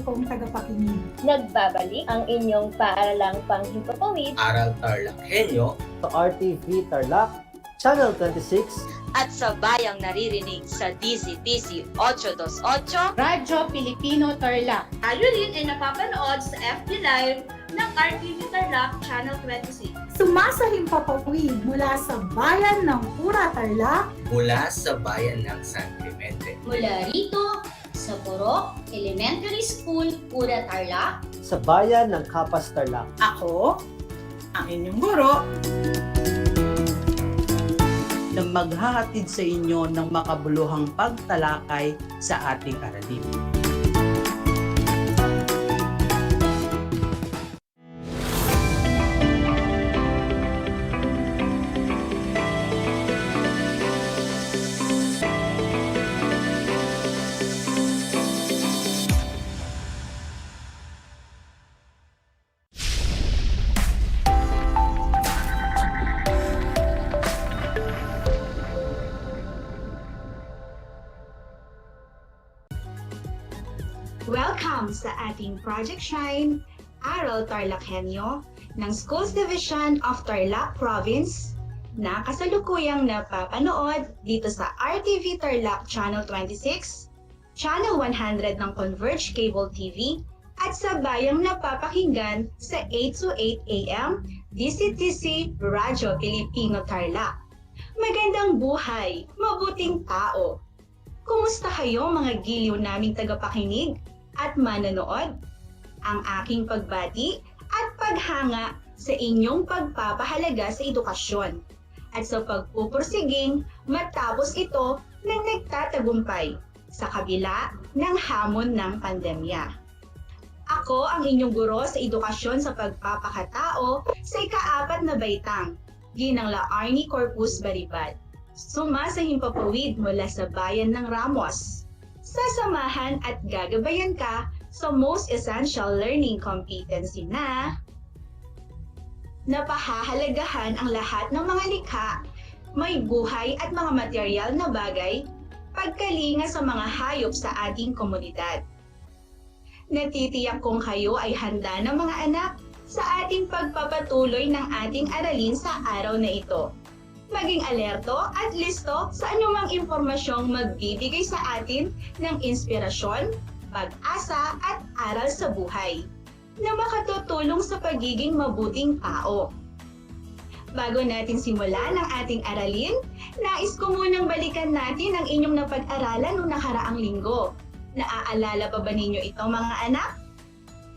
kong tagapakinig. Nagbabalik ang inyong paaralang panghimpapawid, Aral TarlakHenyo, sa RTV Tarlac, Channel 26, at sa bayang naririnig sa DCTC 828, Radyo Filipino Tarlac. Tayo rin ay napapanood sa FB Live ng RTV Tarlac Channel 26. Sumasahimpapawid mula sa bayan ng Pura Tarlac, mula sa bayan ng San Clemente. Mula rito sa Purok Elementary School, Pura Tarlac, sa bayan ng Kapas Tarlac. Ako, ang inyong guro, na maghahatid sa inyo ng makabuluhang pagtalakay sa ating aralin. Welcome sa ating Project Shine, Aral TarlakHenyo ng Schools Division of Tarlac Province na kasalukuyang napapanood dito sa RTV Tarlac Channel 26, Channel 100 ng Converge Cable TV at sa bayang napapakinggan sa 8 to 8 AM DCTC Radyo Filipino Tarlac. Magandang buhay, mabuting tao! Kumusta kayo mga giliw naming tagapakinig at manonood? Ang aking pagbati at paghanga sa inyong pagpapahalaga sa edukasyon at sa pagpupursiging matapos ito na nagtatagumpay sa kabila ng hamon ng pandemya. Ako ang inyong guro sa edukasyon sa pagpapakatao sa ika-4 na baitang, Ginang Laarni Corpus Baribad. Sumasahimpapawid mula sa bayan ng Ramos. Sasamahan at gagabayan ka sa Most Essential Learning Competency na napahahalagahan ang lahat ng mga likha, may buhay at mga material na bagay, pagkalinga sa mga hayop sa ating komunidad. Natitiyak kong kayo ay handa ng mga anak sa ating pagpapatuloy ng ating aralin sa araw na ito. Maging alerto at listo sa anumang impormasyong magbibigay sa atin ng inspirasyon, pag-asa at aral sa buhay na makatutulong sa pagiging mabuting tao. Bago natin simulan ang ating aralin, nais ko munang balikan natin ang inyong napag-aralan noong nakaraang linggo. Naaalala pa ba ninyo ito mga anak?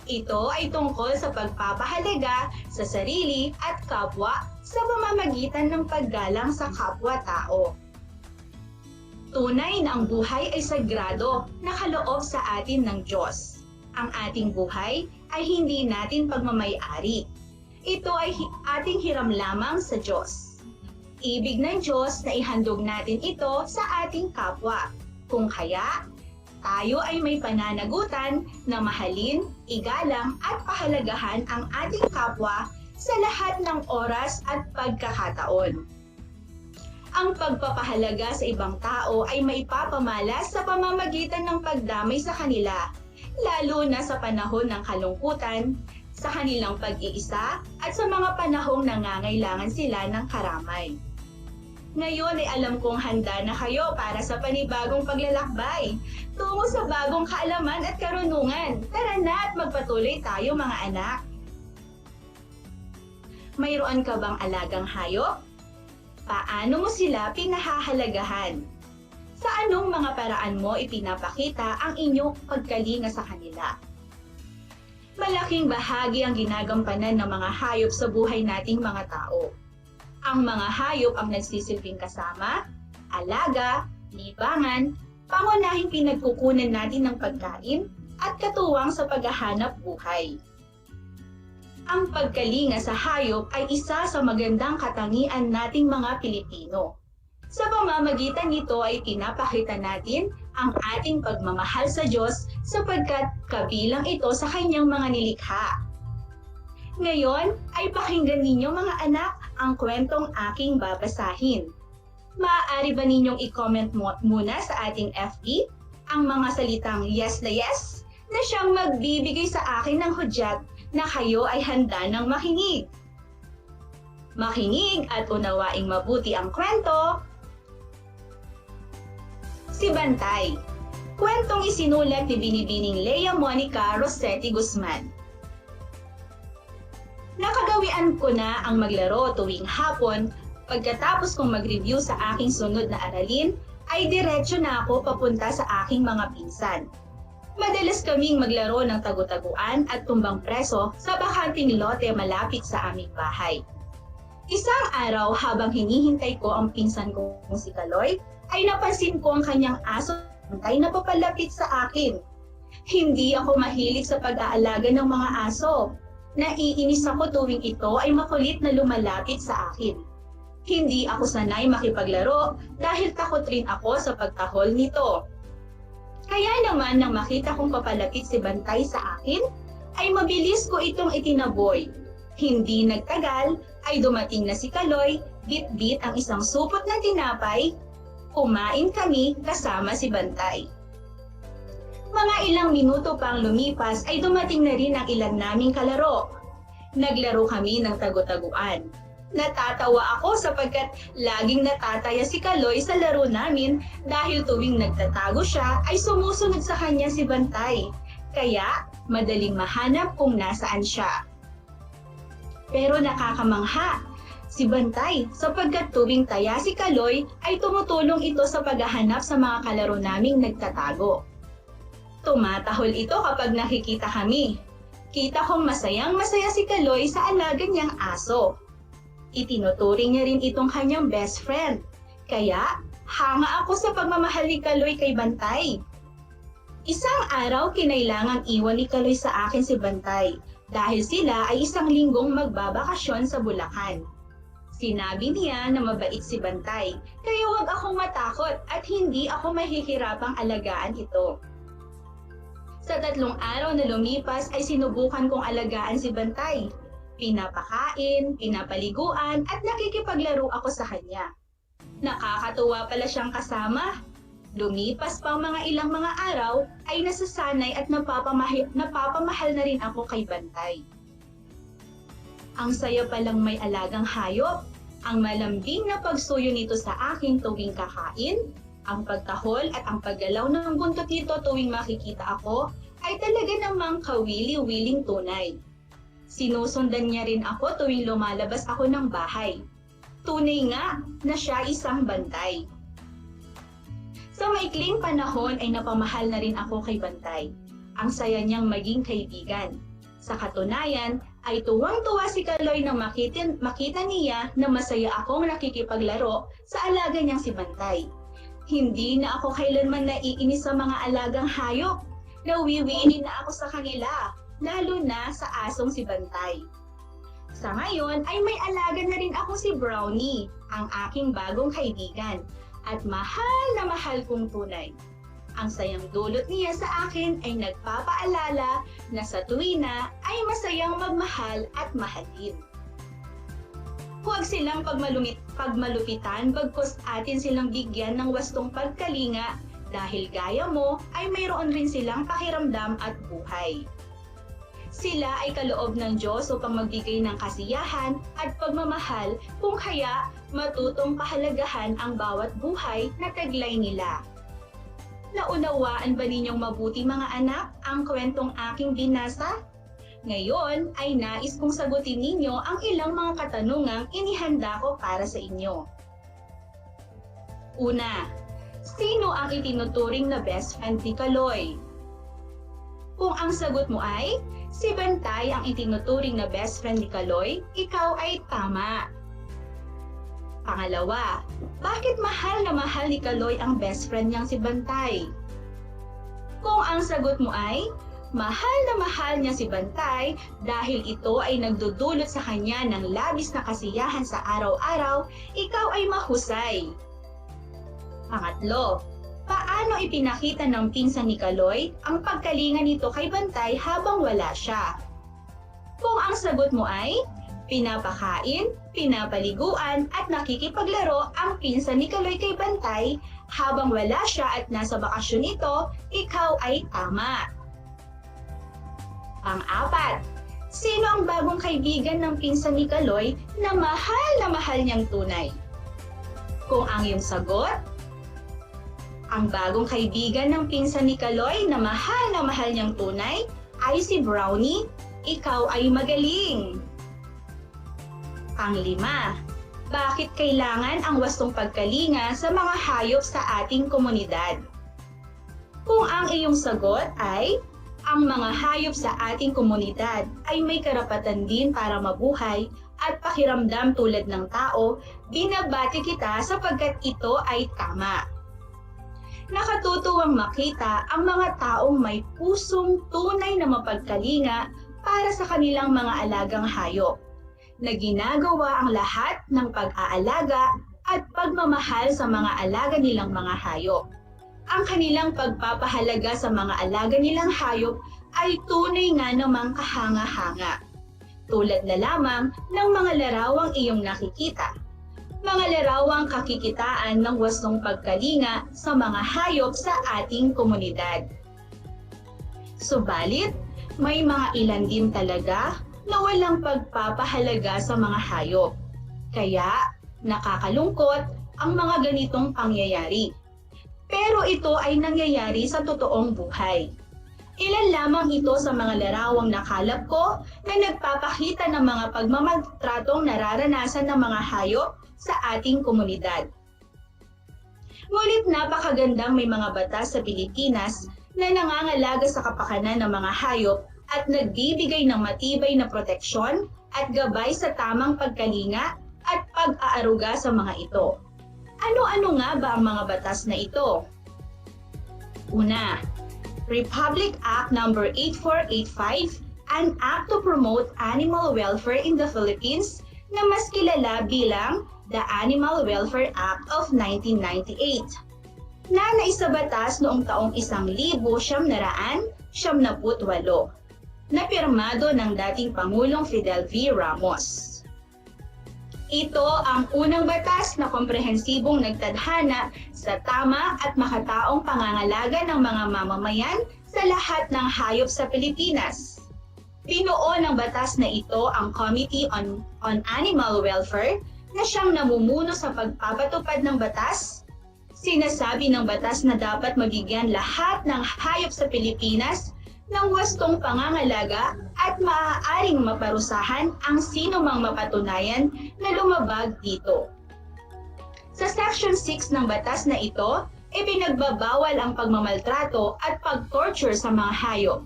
Ito ay tungkol sa pagpapahalaga sa sarili at kapwa sa pamamagitan ng paggalang sa kapwa-tao. Tunay na ang buhay ay sagrado na kaloob sa atin ng Diyos. Ang ating buhay ay hindi natin pagmamay-ari. Ito ay ating hiram lamang sa Diyos. Ibig ng Diyos na ihandog natin ito sa ating kapwa. Kung kaya, tayo ay may pananagutan na mahalin, igalang at pahalagahan ang ating kapwa sa lahat ng oras at pagkakataon. Ang pagpapahalaga sa ibang tao ay maipapamalas sa pamamagitan ng pagdamay sa kanila, lalo na sa panahon ng kalungkutan, sa kanilang pag-iisa at sa mga panahong nangangailangan sila ng karamay. Ngayon ay alam kong handa na kayo para sa panibagong paglalakbay tungo sa bagong kaalaman at karunungan. Tara na at magpatuloy tayo mga anak. Mayroon ka bang alagang hayop? Paano mo sila pinahahalagahan? Sa anong mga paraan mo ipinapakita ang inyong pagkalinga sa kanila? Malaking bahagi ang ginagampanan ng mga hayop sa buhay nating mga tao. Ang mga hayop ang nagsisilbing kasama, alaga, libangan, pangunahing pinagkukunan natin ng pagkain at katuwang sa paghahanap buhay. Ang pagkalinga sa hayop ay isa sa magandang katangian nating mga Pilipino. Sa pamamagitan nito ay pinapakita natin ang ating pagmamahal sa Diyos sapagkat kabilang ito sa kanyang mga nilikha. Ngayon ay pakinggan ninyo mga anak ang kwentong aking babasahin. Maaari ba ninyong i-comment muna sa ating FB ang mga salitang yes na yes na siyang magbibigay sa akin ng hudyat na kayo ay handa ng makinig. Makinig at unawaing mabuti ang kwento. Si Bantay. Kwentong isinulat ni Binibining Lea Monica Rossetti Guzman. Nakagawian ko na ang maglaro tuwing hapon. Pagkatapos kong mag-review sa aking sunod na aralin, ay diretso na ako papunta sa aking mga pinsan. Madalas kaming maglaro ng tagu-taguan at tumbang preso sa bakanting lote malapit sa aming bahay. Isang araw habang hinihintay ko ang pinsan kong si Kaloy, ay napansin ko ang kanyang aso na papalapit sa akin. Hindi ako mahilig sa pag-aalaga ng mga aso. Naiinis ako tuwing ito ay makulit na lumalapit sa akin. Hindi ako sanay makipaglaro dahil takot rin ako sa pagtahol nito. Kaya naman nang makita kong papalapit si Bantay sa akin, ay mabilis ko itong itinaboy. Hindi nagtagal ay dumating na si Kaloy, bit-bit ang isang supot ng tinapay. Kumain kami kasama si Bantay. Mga ilang minuto pang lumipas ay dumating na rin ang ilan naming kalaro. Naglaro kami ng tagu-taguan. Natatawa ako sapagkat laging natataya si Kaloy sa laro namin dahil tuwing nagtatago siya ay sumusunod sa kanya si Bantay. Kaya madaling mahanap kung nasaan siya. Pero nakakamangha si Bantay sapagkat tuwing taya si Kaloy ay tumutulong ito sa paghahanap sa mga kalaro naming nagtatago. Tumatahol ito kapag nakikita kami. Kita kong masayang-masaya si Kaloy sa alaga niyang aso. Itinuturing niya rin itong kanyang best friend. Kaya hanga ako sa pagmamahal ni Kaloy kay Bantay. Isang araw kinailangang iwan ni Kaloy sa akin si Bantay dahil sila ay isang linggong magbabakasyon sa Bulacan. Sinabi niya na mabait si Bantay, kaya huwag akong matakot at hindi ako mahihirapang alagaan ito. Sa 3 araw na lumipas ay sinubukan kong alagaan si Bantay. Pinapakain, pinapaliguan at nakikipaglaro ako sa kanya. Nakakatuwa pala siyang kasama. Lumipas pa ang mga ilang mga araw ay nasasanay at napapamahal na rin ako kay Bantay. Ang saya palang may alagang hayop, ang malambing na pagsuyo nito sa akin tuwing kakain, ang pagtahol at ang paggalaw ng buntot nito tuwing makikita ako ay talaga namang kawili-wiling tunay. Sinusundan niya rin ako tuwing lumalabas ako ng bahay. Tunay nga na siya isang Bantay. Sa maikling panahon ay napamahal na rin ako kay Bantay. Ang saya niyang maging kaibigan. Sa katunayan ay tuwang-tuwa si Kaloy nang makita niya na masaya akong nakikipaglaro sa alaga niyang si Bantay. Hindi na ako kailanman naiinis sa mga alagang hayop. Nawiwili na ako sa kanila, lalo na sa asong si Bantay. Sa ngayon ay may alaga na rin ako si Brownie, ang aking bagong kaibigan, at mahal na mahal kong tunay. Ang sayang dulot niya sa akin ay nagpapaalala na sa tuwina ay masayang magmahal at mahalin. Huwag silang pagmalupitan bagkus atin silang bigyan ng wastong pagkalinga dahil gaya mo ay mayroon rin silang pakiramdam at buhay. Sila ay kaloob ng Diyos upang magbigay ng kasiyahan at pagmamahal kung kaya matutong pahalagahan ang bawat buhay na taglay nila. Naunawaan ba ninyong mabuti mga anak ang kwentong aking binasa? Ngayon ay nais kong sagutin ninyo ang ilang mga katanungang inihanda ko para sa inyo. Una, sino ang itinuturing na best friend ni Kaloy? Kung ang sagot mo ay si Bantay ang itinuturing na best friend ni Kaloy, ikaw ay tama. Pangalawa, bakit mahal na mahal ni Kaloy ang best friend niyang si Bantay? Kung ang sagot mo ay mahal na mahal niya si Bantay dahil ito ay nagdudulot sa kanya ng labis na kasiyahan sa araw-araw, ikaw ay mahusay. Pangatlo, paano ipinakita ng pinsan ni Kaloy ang pagkalinga nito kay Bantay habang wala siya? Kung ang sagot mo ay pinapakain, pinapaliguan at nakikipaglaro ang pinsan ni Kaloy kay Bantay habang wala siya at nasa bakasyon ito, ikaw ay tama. Pang-apat, sino ang bagong kaibigan ng pinsan ni Kaloy na mahal niyang tunay? Kung ang iyong sagot, ang bagong kaibigan ng pinsan ni Kaloy na mahal niyang tunay ay si Brownie, ikaw ay magaling. Pang-lima, bakit kailangan ang wastong pagkalinga sa mga hayop sa ating komunidad? Kung ang iyong sagot ay, ang mga hayop sa ating komunidad ay may karapatan din para mabuhay at pakiramdam tulad ng tao, binabati kita sapagkat ito ay tama. Nakatutuwang makita ang mga taong may pusong tunay na mapagkalinga para sa kanilang mga alagang hayop, na ginagawa ang lahat ng pag-aalaga at pagmamahal sa mga alaga nilang mga hayop. Ang kanilang pagpapahalaga sa mga alaga nilang hayop ay tunay nga namang kahanga-hanga. Tulad na lamang ng mga larawang iyong nakikita. Mga larawang kakikitaan ng wastong pagkalinga sa mga hayop sa ating komunidad. Subalit, may mga ilan din talaga na walang pagpapahalaga sa mga hayop. Kaya, nakakalungkot ang mga ganitong pangyayari. Pero ito ay nangyayari sa totoong buhay. Ilan lamang ito sa mga larawang nakalap ko na nagpapakita ng mga pagmamaltratong nararanasan ng mga hayop sa ating komunidad. Ngunit napakagandang may mga batas sa Pilipinas na nangangalaga sa kapakanan ng mga hayop at nagbibigay ng matibay na proteksyon at gabay sa tamang pagkalinga at pag-aaruga sa mga ito. Ano-ano nga ba ang mga batas na ito? Una, Republic Act No. 8485, an act to promote animal welfare in the Philippines na mas kilala bilang the Animal Welfare Act of 1998, na naisabatas noong taong 1978, na pirmado ng dating Pangulong Fidel V. Ramos. Ito ang unang batas na komprehensibong nagtadhana sa tama at makataong pangangalaga ng mga mamamayan sa lahat ng hayop sa Pilipinas. Binuo ng batas na ito ang Committee on Animal Welfare na siyang namumuno sa pagpapatupad ng batas. Sinasabi ng batas na dapat mabigyan lahat ng hayop sa Pilipinas ng wastong pangangalaga at maaaring maparusahan ang sino mang mapatunayan na lumabag dito. Sa Section 6 ng batas na ito, ipinagbabawal ang pagmamaltrato at pag-torture sa mga hayop.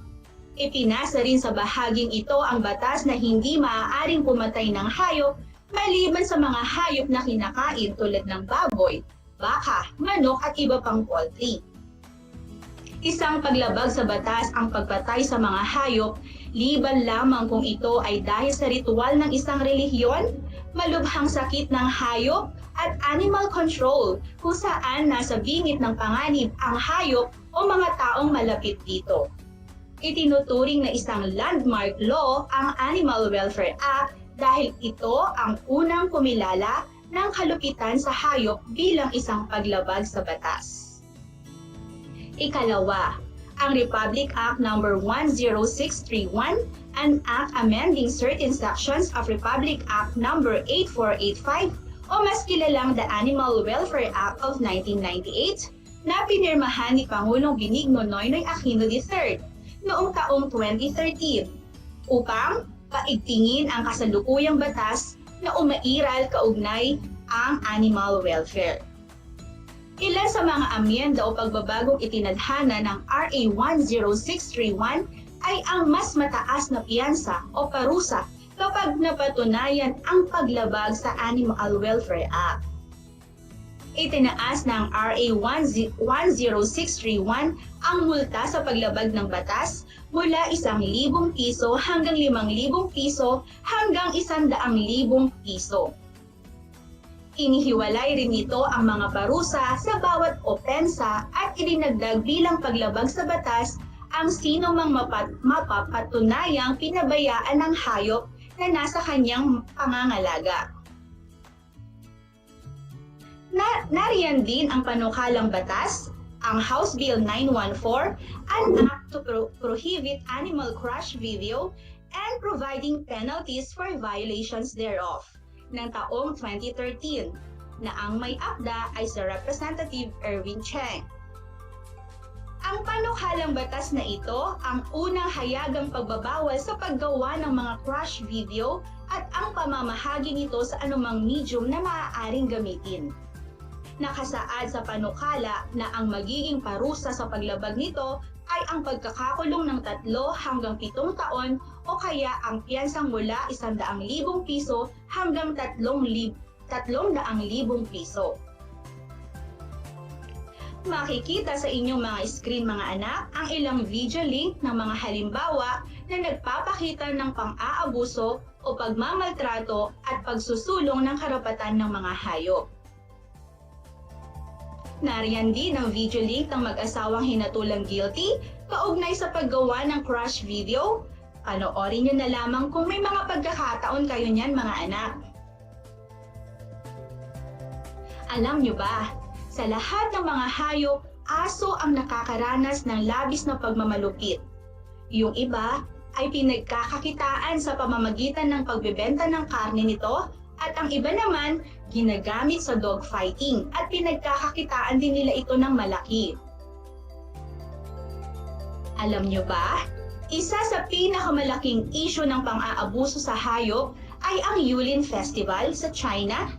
Ipinasa rin sa bahaging ito ang batas na hindi maaaring pumatay ng hayop maliban sa mga hayop na kinakain tulad ng baboy, baka, manok at iba pang poultry. Isang paglabag sa batas ang pagpatay sa mga hayop, liban lamang kung ito ay dahil sa ritual ng isang relihiyon, malubhang sakit ng hayop, at animal control kung saan nasa bingit ng panganib ang hayop o mga taong malapit dito. Itinuturing na isang landmark law ang Animal Welfare Act dahil ito ang unang kumilala ng kalupitan sa hayop bilang isang paglabag sa batas. Ikalawa, ang Republic Act No. 10631, an act amending certain sections of Republic Act No. 8485 o mas kilalang the Animal Welfare Act of 1998 na pinirmahan ni Pangulong Benigno Noynoy Aquino III noong taong 2013 upang paigtingin ang kasalukuyang batas na umairal kaugnay ang animal welfare. Ilan sa mga amyenda o pagbabagong itinadhana ng RA 10631 ay ang mas mataas na piyansa o parusa kapag napatunayan ang paglabag sa Animal Welfare Act. Itinaas ng RA 10631 ang multa sa paglabag ng batas mula 1,000 piso hanggang 5,000 piso hanggang 100,000 piso. Inihiwalay rin ito ang mga parusa sa bawat opensa at idinagdag bilang paglabag sa batas ang sino mang mapapatunayang pinabayaan ng hayop na nasa kanyang pangangalaga. Nariyan din ang panukalang batas, ang House Bill 914, an act to prohibit animal crush video and providing penalties for violations thereof ng taong 2013 na ang may akda ay si Representative Erwin Cheng. Ang panukalang batas na ito ang unang hayagang pagbabawal sa paggawa ng mga crush video at ang pamamahagi nito sa anumang medium na maaaring gamitin. Nakasaad sa panukala na ang magiging parusa sa paglabag nito ay ang pagkakakulong ng 3 hanggang 7 taon o kaya ang piyansang mula 100,000 piso hanggang 300,000 piso. Makikita sa inyong mga screen mga anak ang ilang video link ng mga halimbawa na nagpapakita ng pang-aabuso o pagmamaltrato at pagsusulong ng karapatan ng mga hayop. Nariyan din ang video link ng mag-asawang hinatulang guilty kaugnay sa paggawa ng crush video. Panoorin nyo na lamang kung may mga pagkakataon kayo niyan mga anak. Alam nyo ba, sa lahat ng mga hayop, aso ang nakakaranas ng labis na pagmamalupit. Yung iba ay pinagkakakitaan sa pamamagitan ng pagbebenta ng karne nito at ang iba naman ginagamit sa dog fighting at pinagkakakitaan din nila ito ng malaki. Alam nyo ba, isa sa pinakamalaking issue ng pang-aabuso sa hayop ay ang Yulin Festival sa China.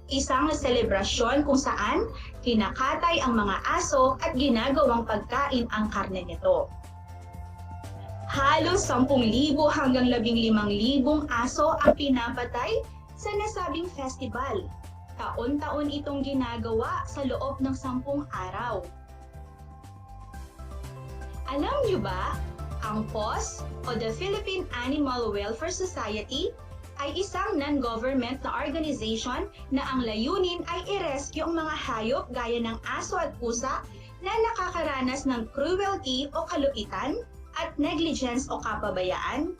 Isang selebrasyon kung saan kinakatay ang mga aso at ginagawang pagkain ang karne nito. Halos 10,000 hanggang 15,000 aso ang pinapatay sa nasabing festival. Taon-taon itong ginagawa sa loob ng 10 araw. Alam niyo ba, ang PAWS o the Philippine Animal Welfare Society ay isang non-government na organization na ang layunin ay i-rescue ang mga hayop gaya ng aso at pusa na nakakaranas ng cruelty o kalupitan at negligence o kapabayaan.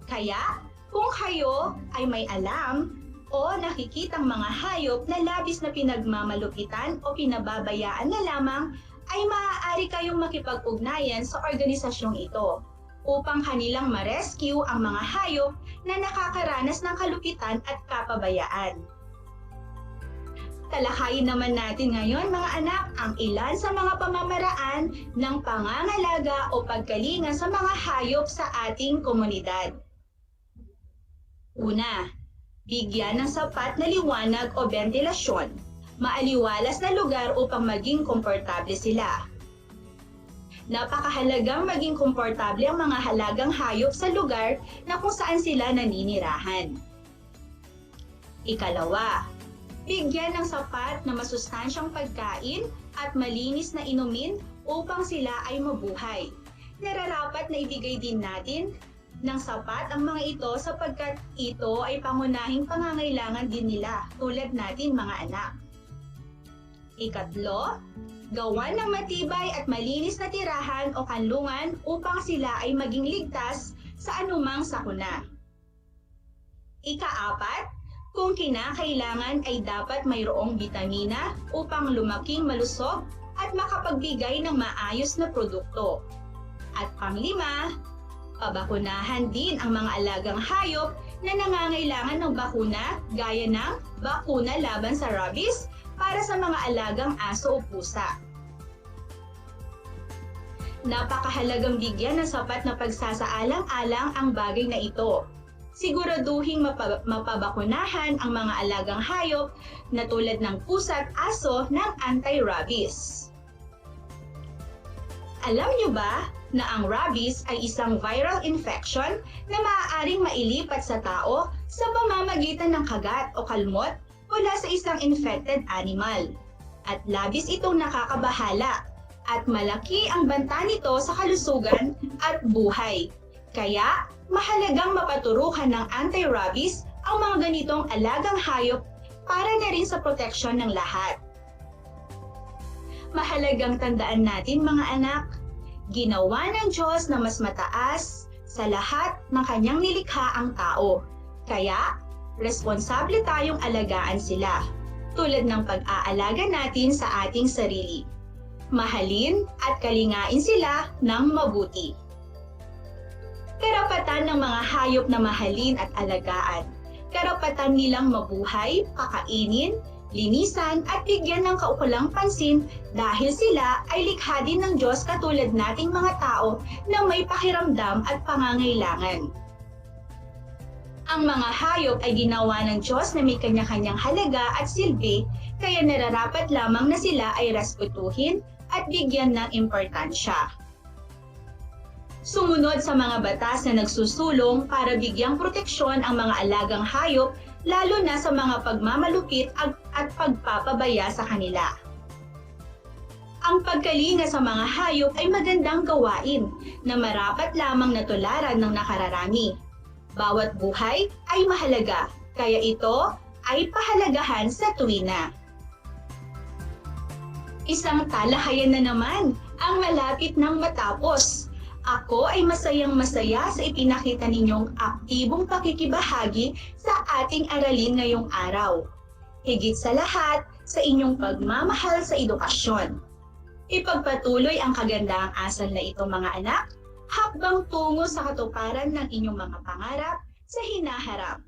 Kaya, kung kayo ay may alam o nakikitang mga hayop na labis na pinagmamalupitan o pinababayaan na lamang, ay maaari kayong makipag-ugnayan sa organisasyong ito upang kanilang ma-rescue ang mga hayop na nakakaranas ng kalupitan at kapabayaan. Talakayin naman natin ngayon mga anak ang ilan sa mga pamamaraan ng pangangalaga o pagkalinga sa mga hayop sa ating komunidad. Una, bigyan ng sapat na liwanag o ventilasyon, maaliwalas na lugar upang maging komportable sila. Napakahalagang maging komportable ang mga halagang hayop sa lugar na kung saan sila naninirahan. Ikalawa, bigyan ng sapat na masustansyang pagkain at malinis na inumin upang sila ay mabuhay. Nararapat na ibigay din natin ng sapat ang mga ito sapagkat ito ay pangunahing pangangailangan din nila tulad natin mga anak. Ikatlo, gawan ng matibay at malinis na tirahan o kanlungan upang sila ay maging ligtas sa anumang sakuna. Ikaapat, kung kinakailangan ay dapat mayroong bitamina upang lumaking malusog at makapagbigay ng maayos na produkto. At panglima, pabakunahan din ang mga alagang hayop na nangangailangan ng bakuna gaya ng bakuna laban sa rabies para sa mga alagang aso o pusa. Napakahalagang bigyan ng sapat na pagsasaalang-alang ang bagay na ito. Siguraduhing mapabakunahan ang mga alagang hayop na tulad ng pusa at aso ng anti-rabies. Alam niyo ba na ang rabies ay isang viral infection na maaaring mailipat sa tao sa pamamagitan ng kagat o kalmot mula sa isang infected animal? At labis itong nakakabahala at malaki ang banta nito sa kalusugan at buhay. Kaya, mahalagang mapaturukan ng anti-rabies ang mga ganitong alagang hayop para na rin sa proteksyon ng lahat. Mahalagang tandaan natin mga anak, ginawa ng Diyos na mas mataas sa lahat ng kanyang nilikha ang tao. Kaya, responsable tayong alagaan sila, tulad ng pag-aalaga natin sa ating sarili. mahalin at kalingain sila ng mabuti. Karapatan ng mga hayop na mahalin at alagaan. Karapatan nilang mabuhay, pakainin, linisan at bigyan ng kaukulang pansin dahil sila ay likha din ng Diyos katulad nating mga tao na may pakiramdam at pangangailangan. Ang mga hayop ay ginawa ng Diyos na may kanya-kanyang halaga at silbi, kaya nararapat lamang na sila ay respetuhin at bigyan ng importansya. Sumunod sa mga batas na nagsusulong para bigyang proteksyon ang mga alagang hayop, lalo na sa mga pagmamalupit at pagpapabaya sa kanila. Ang pagkalinga sa mga hayop ay magandang gawain na marapat lamang na tularan ng nakararami. Bawat buhay ay mahalaga, kaya ito ay pahalagahan sa tuwina. Isang talakayan na naman ang malapit nang matapos. Ako ay masayang-masaya sa ipinakita ninyong aktibong pakikibahagi sa ating aralin ngayong araw. Higit sa lahat, sa inyong pagmamahal sa edukasyon. Ipagpatuloy ang kagandaang asal na ito mga anak, hakbang tungo sa katuparan ng inyong mga pangarap sa hinaharap.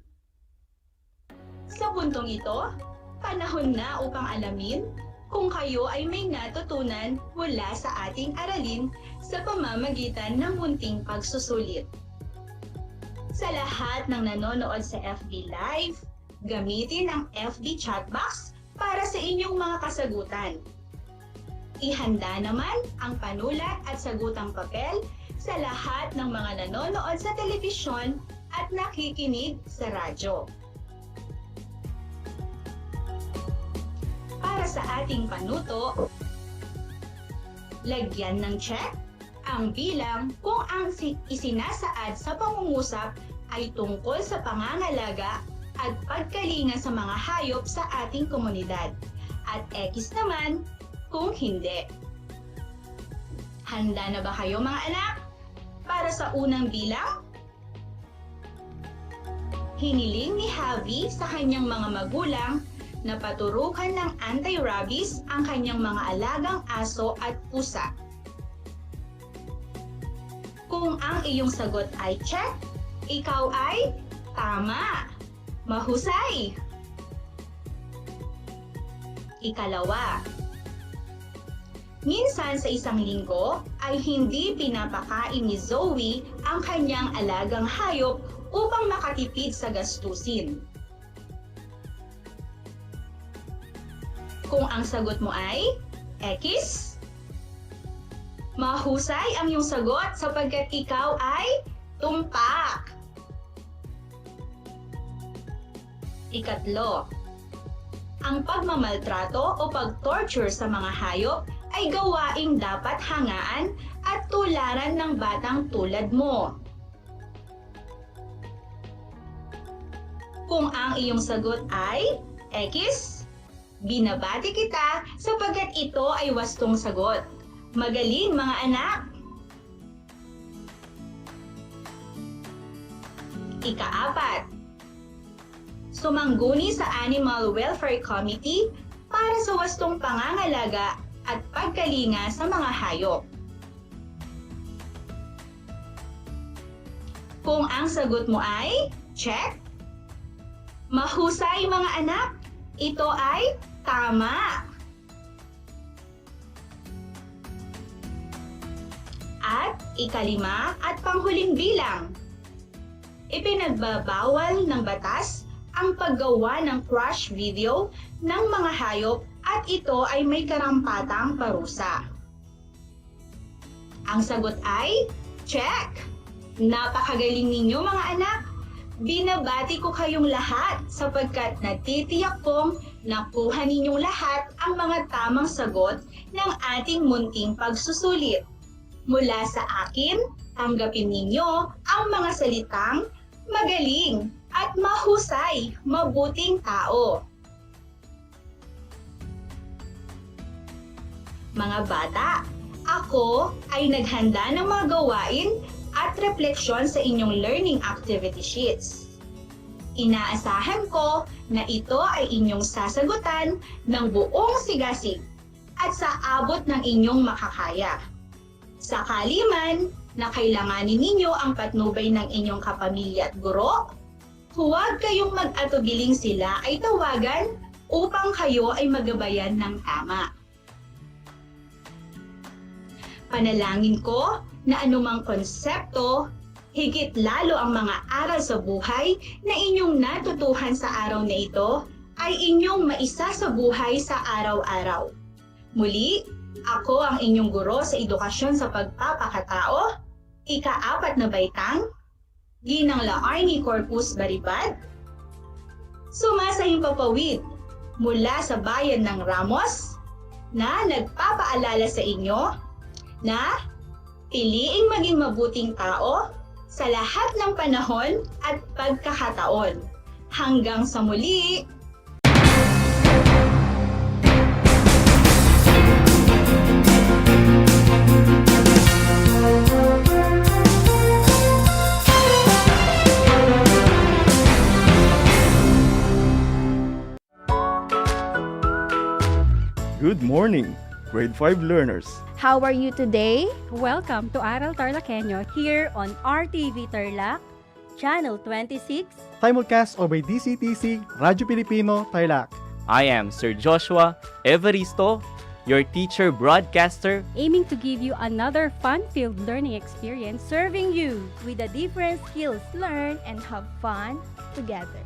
Sa puntong ito, panahon na upang alamin kung kayo ay may natutunan mula sa ating aralin sa pamamagitan ng munting pagsusulit. Sa lahat ng nanonood sa FB Live, gamitin ang FB chat box para sa inyong mga kasagutan. Ihanda naman ang panulat at sagutang papel sa lahat ng mga nanonood sa telebisyon at nakikinig sa radyo. Para sa ating panuto, lagyan ng check ang bilang kung ang isinasaad sa pangungusap ay tungkol sa pangangalaga at pagkalinga sa mga hayop sa ating komunidad, at X naman kung hindi. Handa na ba kayo mga anak? Para sa unang bilang, hiniling ni Javi sa kanyang mga magulang na paturukan ng anti-rabies ang kanyang mga alagang aso at pusa. Kung ang iyong sagot ay check, ikaw ay tama. Mahusay. Ikalawa, minsan sa isang linggo ay hindi pinapakain ni Zoe ang kanyang alagang hayop upang makatipid sa gastusin. Kung ang sagot mo ay X, mahusay ang iyong sagot sapagkat ikaw ay tumpak. Ikatlo, ang pagmamaltrato o pag-torture sa mga hayop ay gawaing dapat hangaan at tularan ng batang tulad mo. Kung ang iyong sagot ay X, binabati kita sapagkat ito ay wastong sagot. Magaling mga anak! Ikaapat, sumangguni sa Animal Welfare Committee para sa wastong pangangalaga at pagkalinga sa mga hayop. Kung ang sagot mo ay check, mahusay mga anak, ito ay tama. At ikalima at panghuling bilang, ipinagbabawal ng batas ang paggawa ng crush video ng mga hayop at ito ay may karampatang parusa. Ang sagot ay check! Napakagaling ninyo mga anak! Binabati ko kayong lahat sapagkat natitiyak kong nakuha ninyong lahat ang mga tamang sagot ng ating munting pagsusulit. Mula sa akin, tanggapin ninyo ang mga salitang magaling at mahusay, mabuting tao. Mga bata, ako ay naghanda ng mga gawain at refleksyon sa inyong learning activity sheets. Inaasahan ko na ito ay inyong sasagutan ng buong sigasig at sa abot ng inyong makakaya. Sakali man na kailanganin ninyo ang patnubay ng inyong kapamilya at guro, huwag kayong mag-atubiling sila ay tawagan upang kayo ay magabayan ng tama. Panalangin ko na anumang konsepto, higit lalo ang mga aral sa buhay na inyong natutuhan sa araw na ito ay inyong maisa sa buhay sa araw-araw. Muli, ako ang inyong guro sa edukasyon sa pagpapakatao, ika-4 na baitang, Ginang Laarni Corpus Baribad, sumasahimpapawid mula sa bayan ng Ramos na nagpapaalala sa inyo na piliing maging mabuting tao sa lahat ng panahon at pagkakataon. Hanggang sa muli! Good morning, grade 5 learners. How are you today? Welcome to Aral TarlakHenyo here on RTV Tarlac, Channel 26. Simulcast over DCTC, Radyo Filipino, Tarlac. I am Sir Joshua Evaristo, your teacher broadcaster, aiming to give you another fun-filled learning experience, serving you with the different skills learn and have fun together.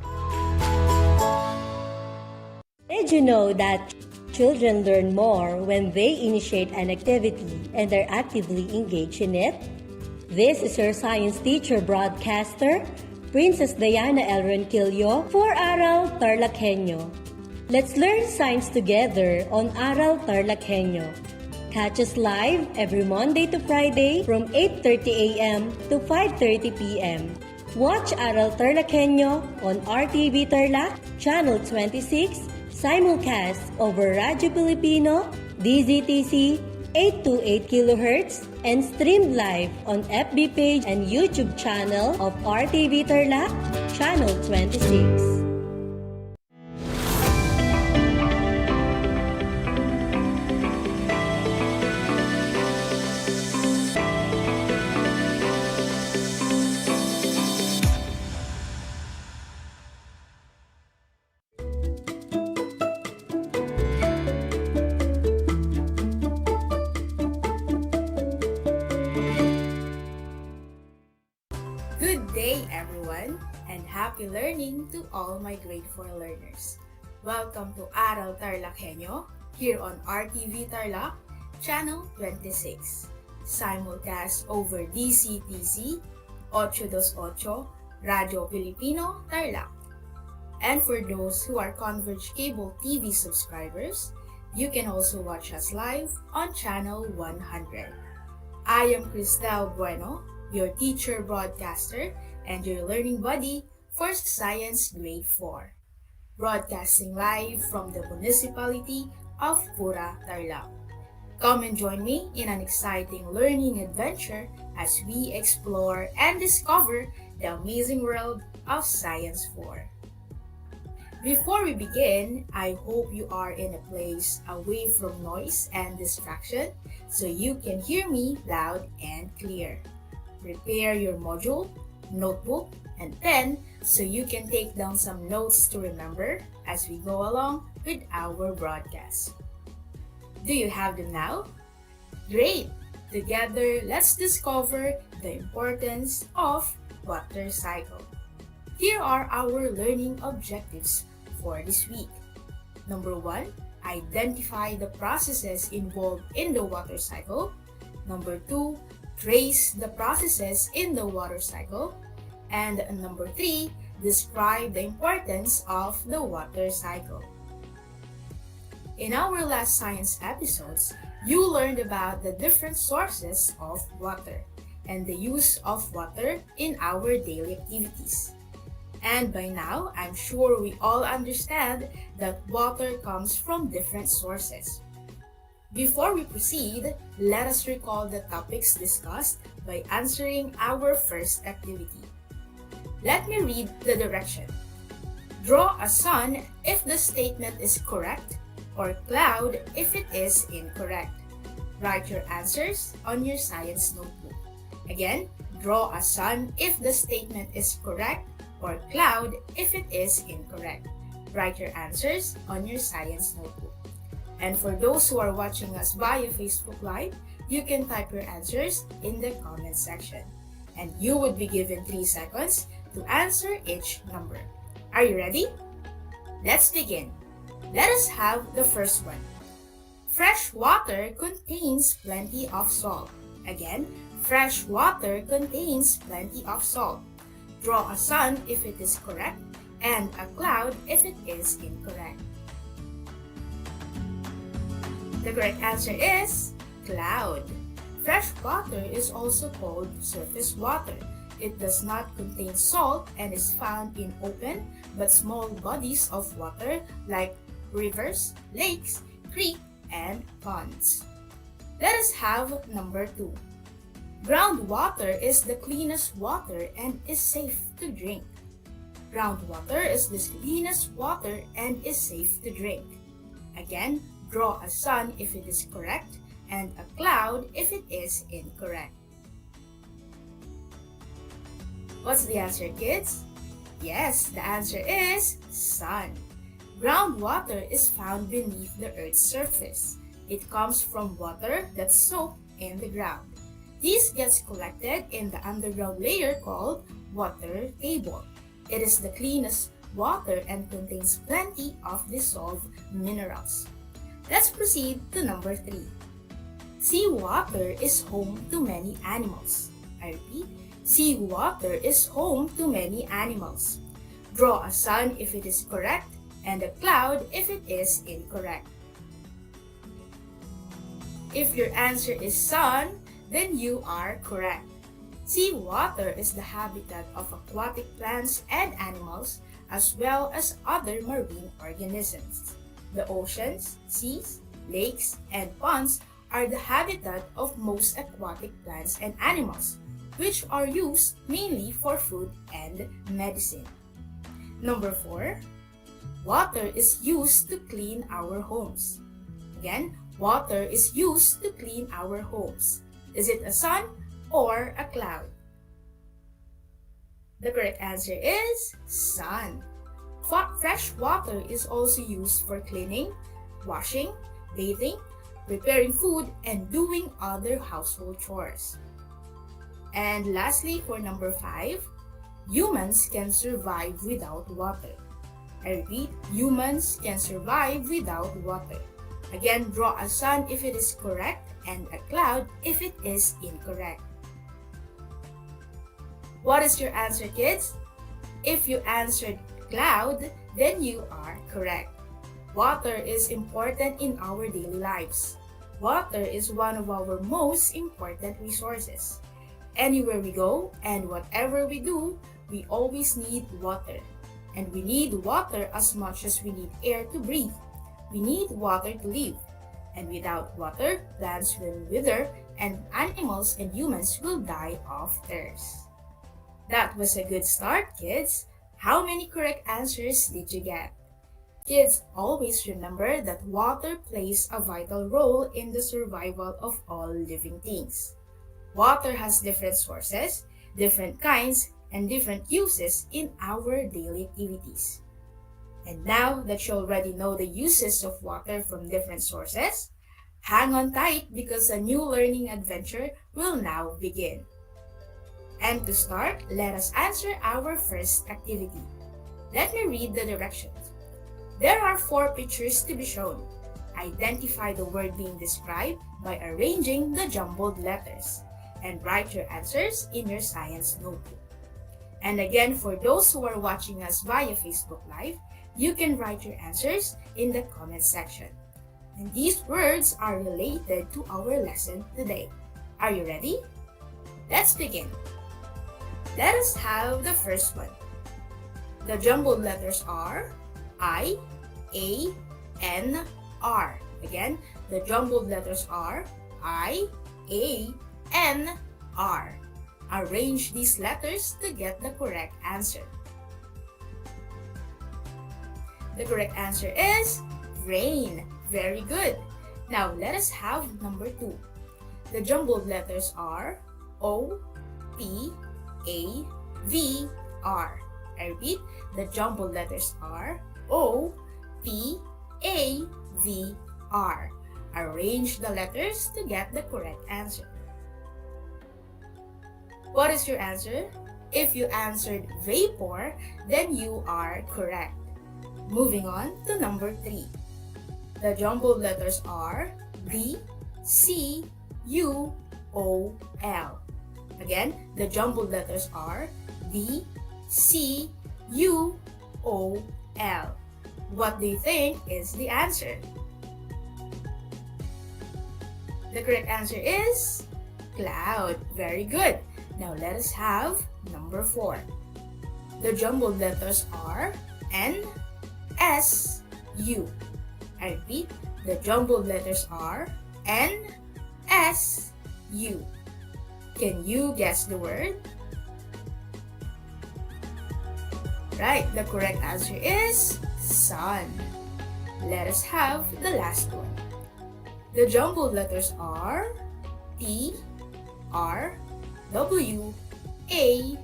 Did you know that children learn more when they initiate an activity and are actively engaged in it? This is your science teacher broadcaster, Princess Diana L. Ronquillo for Aral TarlakHenyo. Let's learn science together on Aral TarlakHenyo. Catch us live every Monday to Friday from 8:30 a.m. to 5:30 p.m. Watch Aral TarlakHenyo on RTV Tarlac, Channel 26, simulcast over Radyo Filipino, DZTC 828 kHz, and streamed live on FB page and YouTube channel of RTV Tarlac, Channel 26. Good day, everyone, and happy learning to all my grade 4 learners. Welcome to Aral TarlakHenyo here on RTV Tarlac, Channel 26, simulcast over DCTC 828, Radyo Filipino, Tarlac. And for those who are Converge Cable TV subscribers, you can also watch us live on Channel 100. I am Cristel Bueno, your teacher broadcaster and your learning buddy for Science Grade 4. Broadcasting live from the municipality of Pura, Tarlac. Come and join me in an exciting learning adventure as we explore and discover the amazing world of Science 4. Before we begin, I hope you are in a place away from noise and distraction so you can hear me loud and clear. Prepare your module, notebook, and pen so you can take down some notes to remember as we go along with our broadcast. Do you have them now? Great! Together, let's discover the importance of water cycle. Here are our learning objectives for this week. Number 1, identify the processes involved in the water cycle. Number 2, trace the processes in the water cycle. And number 3, describe the importance of the water cycle. In our last science episodes, you learned about the different sources of water and the use of water in our daily activities. And by now, I'm sure we all understand that water comes from different sources. Before we proceed, let us recall the topics discussed by answering our first activity. Let me read the direction. Draw a sun if the statement is correct, or cloud if it is incorrect. Write your answers on your science notebook. Again, draw a sun if the statement is correct or cloud if it is incorrect. Write your answers on your science notebook. And for those who are watching us via Facebook Live, you can type your answers in the comment section. And you would be given 3 seconds to answer each number. Are you ready? Let's begin. Let us have the first one. Fresh water contains plenty of salt. Again, fresh water contains plenty of salt. Draw a sun if it is correct and a cloud if it is incorrect. The correct answer is cloud. Fresh water is also called surface water. It does not contain salt and is found in open but small bodies of water like rivers, lakes, creeks, and ponds. Let us have number 2. Groundwater is the cleanest water and is safe to drink. Groundwater is the cleanest water and is safe to drink. Again, draw a sun if it is correct and a cloud if it is incorrect. What's the answer, kids? Yes, the answer is sun. Groundwater is found beneath the Earth's surface. It comes from water that's soaked in the ground. This gets collected in the underground layer called water table. It is the cleanest water and contains plenty of dissolved minerals. Let's proceed to number 3. Seawater is home to many animals. I repeat, seawater is home to many animals. Draw a sun if it is correct and a cloud if it is incorrect. If your answer is sun, then you are correct. Seawater is the habitat of aquatic plants and animals as well as other marine organisms. The oceans, seas, lakes, and ponds are the habitat of most aquatic plants and animals, which are used mainly for food and medicine. Number 4. Water is used to clean our homes. Again, water is used to clean our homes. Is it a sun or a cloud? The correct answer is sun. Fresh water is also used for cleaning, washing, bathing, preparing food, and doing other household chores. And lastly, for number 5, humans can survive without water. I repeat, humans can survive without water. Again, draw a sun if it is correct and a cloud if it is incorrect. What is your answer, kids? If you answered cloud, then you are correct. Water is important in our daily lives. Water is one of our most important resources. Anywhere we go and whatever we do, we always need water. And we need water as much as we need air to breathe. We need water to live. And without water, plants will wither and animals and humans will die of thirst. That was a good start, kids. How many correct answers did you get? Kids, always remember that water plays a vital role in the survival of all living things. Water has different sources, different kinds, and different uses in our daily activities. And now that you already know the uses of water from different sources, hang on tight because a new learning adventure will now begin. And to start, let us answer our first activity. Let me read the directions. There are 4 pictures to be shown. Identify the word being described by arranging the jumbled letters and write your answers in your science notebook. And again, for those who are watching us via Facebook Live, you can write your answers in the comment section. And these words are related to our lesson today. Are you ready? Let's begin. Let us have the first one. The jumbled letters are I, A, N, R. Again, the jumbled letters are I, A, N, R. Arrange these letters to get the correct answer. The correct answer is rain. Very good. Now let us have number 2. The jumbled letters are O, P, A, V, R. I repeat, the jumbled letters are O, P, A, V, R. Arrange the letters to get the correct answer. What is your answer? If you answered vapor, then you are correct. Moving on to number 3. The jumbled letters are D, C, U, O, L. Again, the jumbled letters are D, C, U, O, L. What do you think is the answer? The correct answer is cloud. Very good. Now let us have number 4. The jumbled letters are N, S, U. I repeat, the jumbled letters are N, S, U. Can you guess the word? Right, the correct answer is sun. Let us have the last one. The jumbled letters are T, R, W, A,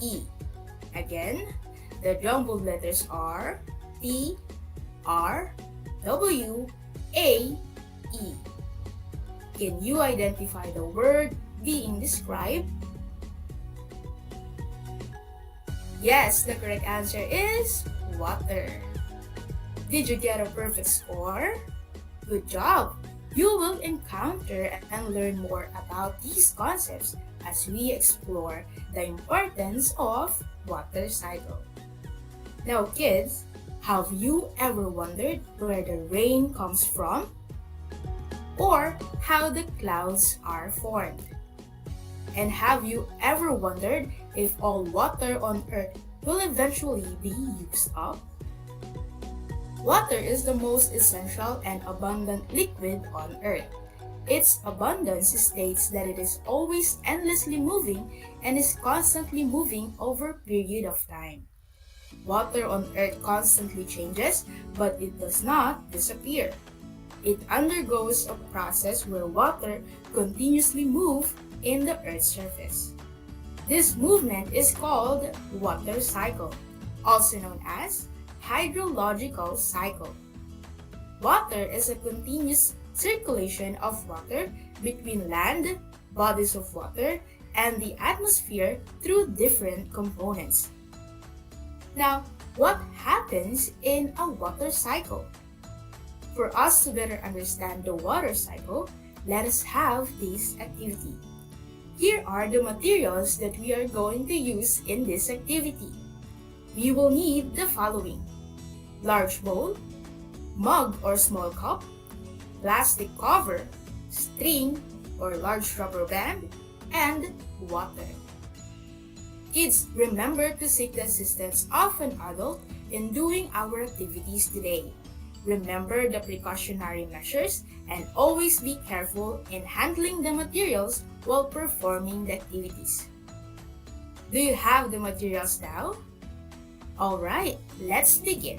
E. Again, the jumbled letters are T, R, W, A, E. Can you identify the word being described? Yes, the correct answer is water. Did you get a perfect score? Good job! You will encounter and learn more about these concepts as we explore the importance of water cycle. Now kids, have you ever wondered where the rain comes from? Or how the clouds are formed? And have you ever wondered if all water on Earth will eventually be used up? Water is the most essential and abundant liquid on Earth. Its abundance states that it is always endlessly moving and is constantly moving over a period of time. Water on Earth constantly changes, but it does not disappear. It undergoes a process where water continuously moves in the Earth's surface. This movement is called water cycle, also known as hydrological cycle. Water is a continuous circulation of water between land, bodies of water, and the atmosphere through different components. Now, what happens in a water cycle? For us to better understand the water cycle, let us have this activity. Here are the materials that we are going to use in this activity. We will need the following: large bowl, mug or small cup, plastic cover, string or large rubber band, and water. Kids, remember to seek the assistance of an adult in doing our activities today. Remember the precautionary measures and always be careful in handling the materials while performing the activities. Do you have the materials now? Alright, let's begin.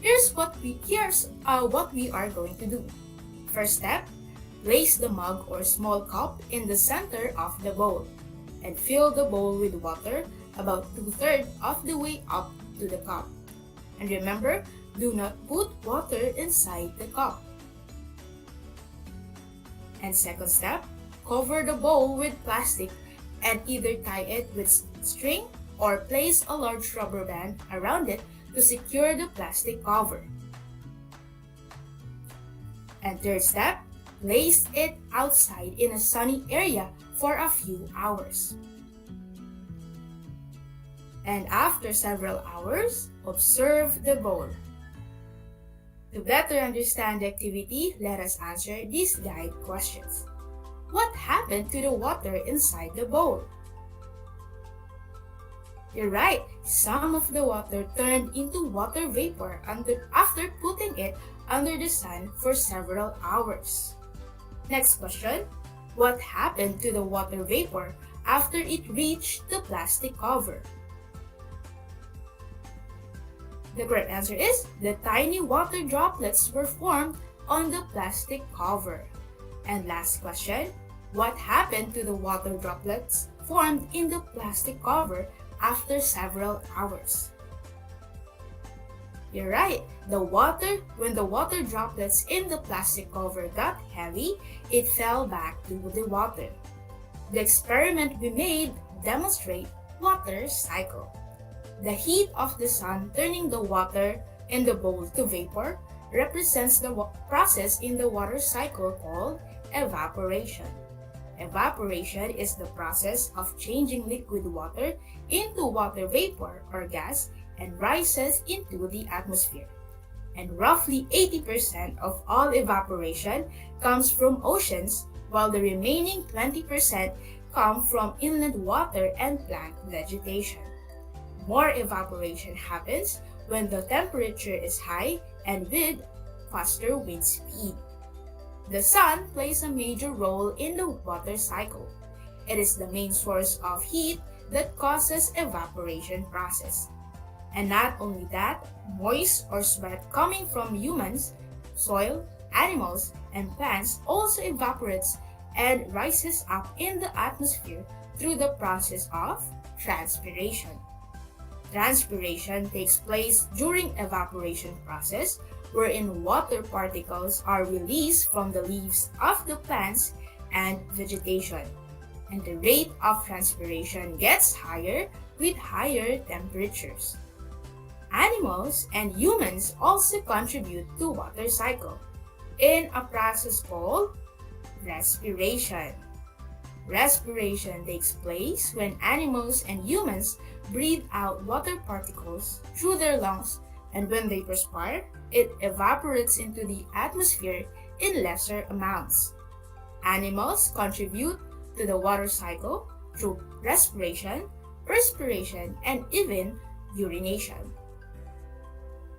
Here's what we are going to do. First step, place the mug or small cup in the center of the bowl and fill the bowl with water about 2/3 of the way up to the cup. And remember, do not put water inside the cup. And second step, cover the bowl with plastic and either tie it with string or place a large rubber band around it to secure the plastic cover. And third step, place it outside in a sunny area for a few hours. And after several hours, observe the bowl. To better understand the activity, let us answer these guide questions. What happened to the water inside the bowl? You're right, some of the water turned into water vapor after putting it under the sun for several hours. Next question, what happened to the water vapor after it reached the plastic cover? The correct answer is the tiny water droplets were formed on the plastic cover? And last question, what happened to the water droplets formed in the plastic cover after several hours? You're right. When the water droplets in the plastic cover got heavy, it fell back to the water. The experiment we made demonstrates water cycle. The heat of the sun turning the water in the bowl to vapor represents the process in the water cycle called evaporation. Evaporation is the process of changing liquid water into water vapor or gas and rises into the atmosphere. And roughly 80% of all evaporation comes from oceans, while the remaining 20% come from inland water and plant vegetation. More evaporation happens when the temperature is high and with faster wind speed. The sun plays a major role in the water cycle. It is the main source of heat that causes evaporation process. And not only that, moist or sweat coming from humans, soil, animals, and plants also evaporates and rises up in the atmosphere through the process of transpiration. Transpiration takes place during evaporation process wherein water particles are released from the leaves of the plants and vegetation. And the rate of transpiration gets higher with higher temperatures. Animals and humans also contribute to water cycle in a process called respiration. Respiration takes place when animals and humans breathe out water particles through their lungs, and when they perspire, it evaporates into the atmosphere in lesser amounts. Animals contribute to the water cycle through respiration, perspiration, and even urination.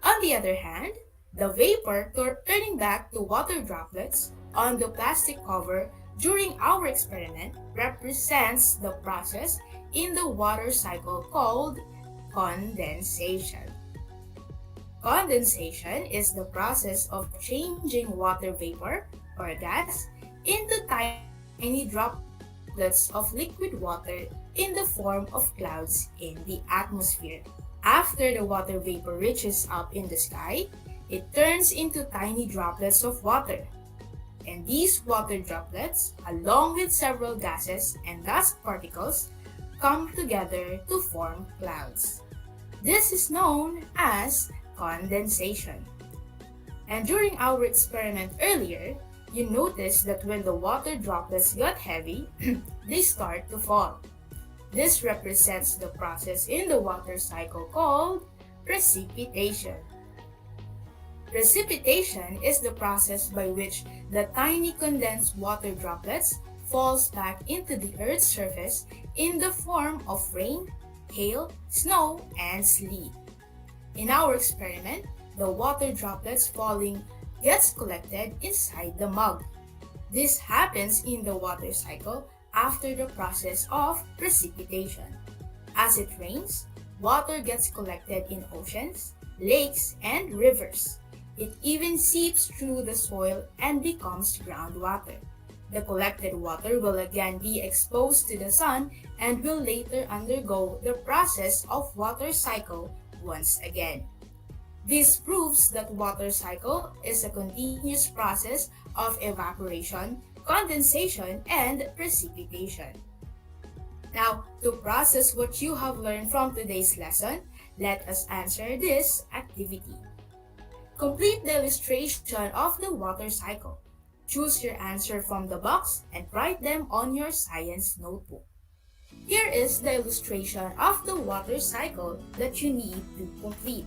On the other hand, the vapor turning back to water droplets on the plastic cover during our experiment represents the process in the water cycle called condensation. Condensation is the process of changing water vapor or gas into tiny droplets of liquid water in the form of clouds in the atmosphere. After the water vapor reaches up in the sky, it turns into tiny droplets of water. And these water droplets, along with several gases and dust particles, come together to form clouds. This is known as condensation. And during our experiment earlier, you noticed that when the water droplets got heavy, they start to fall. This represents the process in the water cycle called precipitation. Precipitation is the process by which the tiny condensed water droplets falls back into the Earth's surface in the form of rain, hail, snow, and sleet. In our experiment, the water droplets falling gets collected inside the mug. This happens in the water cycle after the process of precipitation. As it rains, water gets collected in oceans, lakes, and rivers. It even seeps through the soil and becomes groundwater. The collected water will again be exposed to the sun and will later undergo the process of water cycle once again. This proves that water cycle is a continuous process of evaporation, condensation, and precipitation. Now, to process what you have learned from today's lesson, let us answer this activity. Complete the illustration of the water cycle. Choose your answer from the box and write them on your science notebook. Here is the illustration of the water cycle that you need to complete.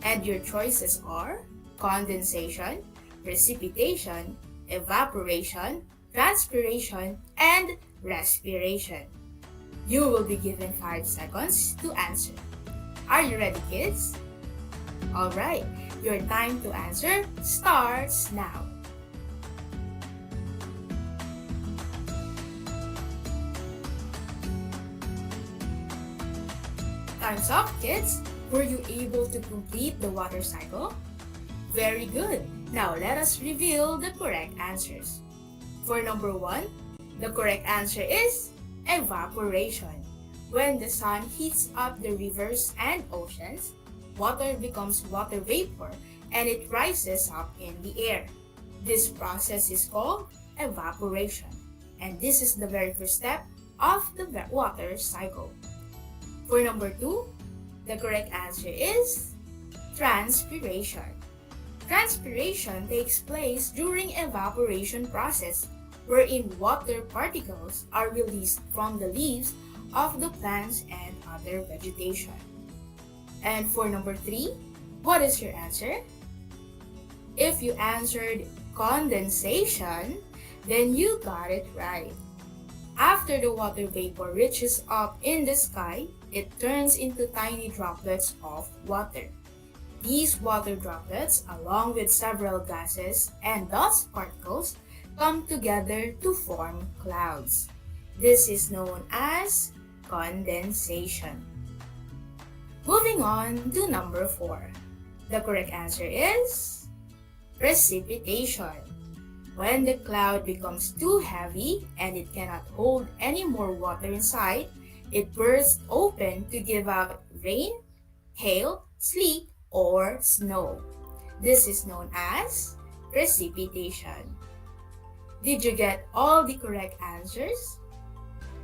And your choices are condensation, precipitation, evaporation, transpiration, and respiration. You will be given 5 seconds to answer. Are you ready, kids? Alright, your time to answer starts now. Time's up, kids! Were you able to complete the water cycle? Very good! Now, let us reveal the correct answers. For number 1, the correct answer is evaporation. When the sun heats up the rivers and oceans, water becomes water vapor and it rises up in the air. This process is called evaporation, and this is the very first step of the water cycle. For number 2, the correct answer is transpiration. Transpiration takes place during evaporation process, wherein water particles are released from the leaves of the plants and other vegetation. And for number 3, what is your answer? If you answered condensation, then you got it right. After the water vapor reaches up in the sky, it turns into tiny droplets of water. These water droplets, along with several gases and dust particles, come together to form clouds. This is known as condensation. Moving on to number 4. The correct answer is precipitation. When the cloud becomes too heavy and it cannot hold any more water inside, it bursts open to give out rain, hail, sleet, or snow. This is known as precipitation. Did you get all the correct answers?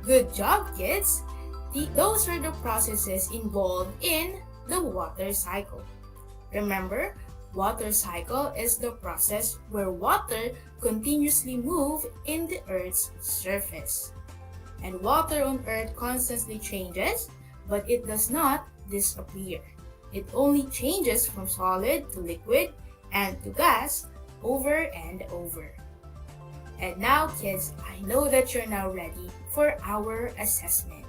Good job, kids! Those are the processes involved in the water cycle. Remember, water cycle is the process where water continuously moves in the Earth's surface. And water on Earth constantly changes, but it does not disappear. It only changes from solid to liquid and to gas over and over. And now, kids, I know that you're now ready for our assessment.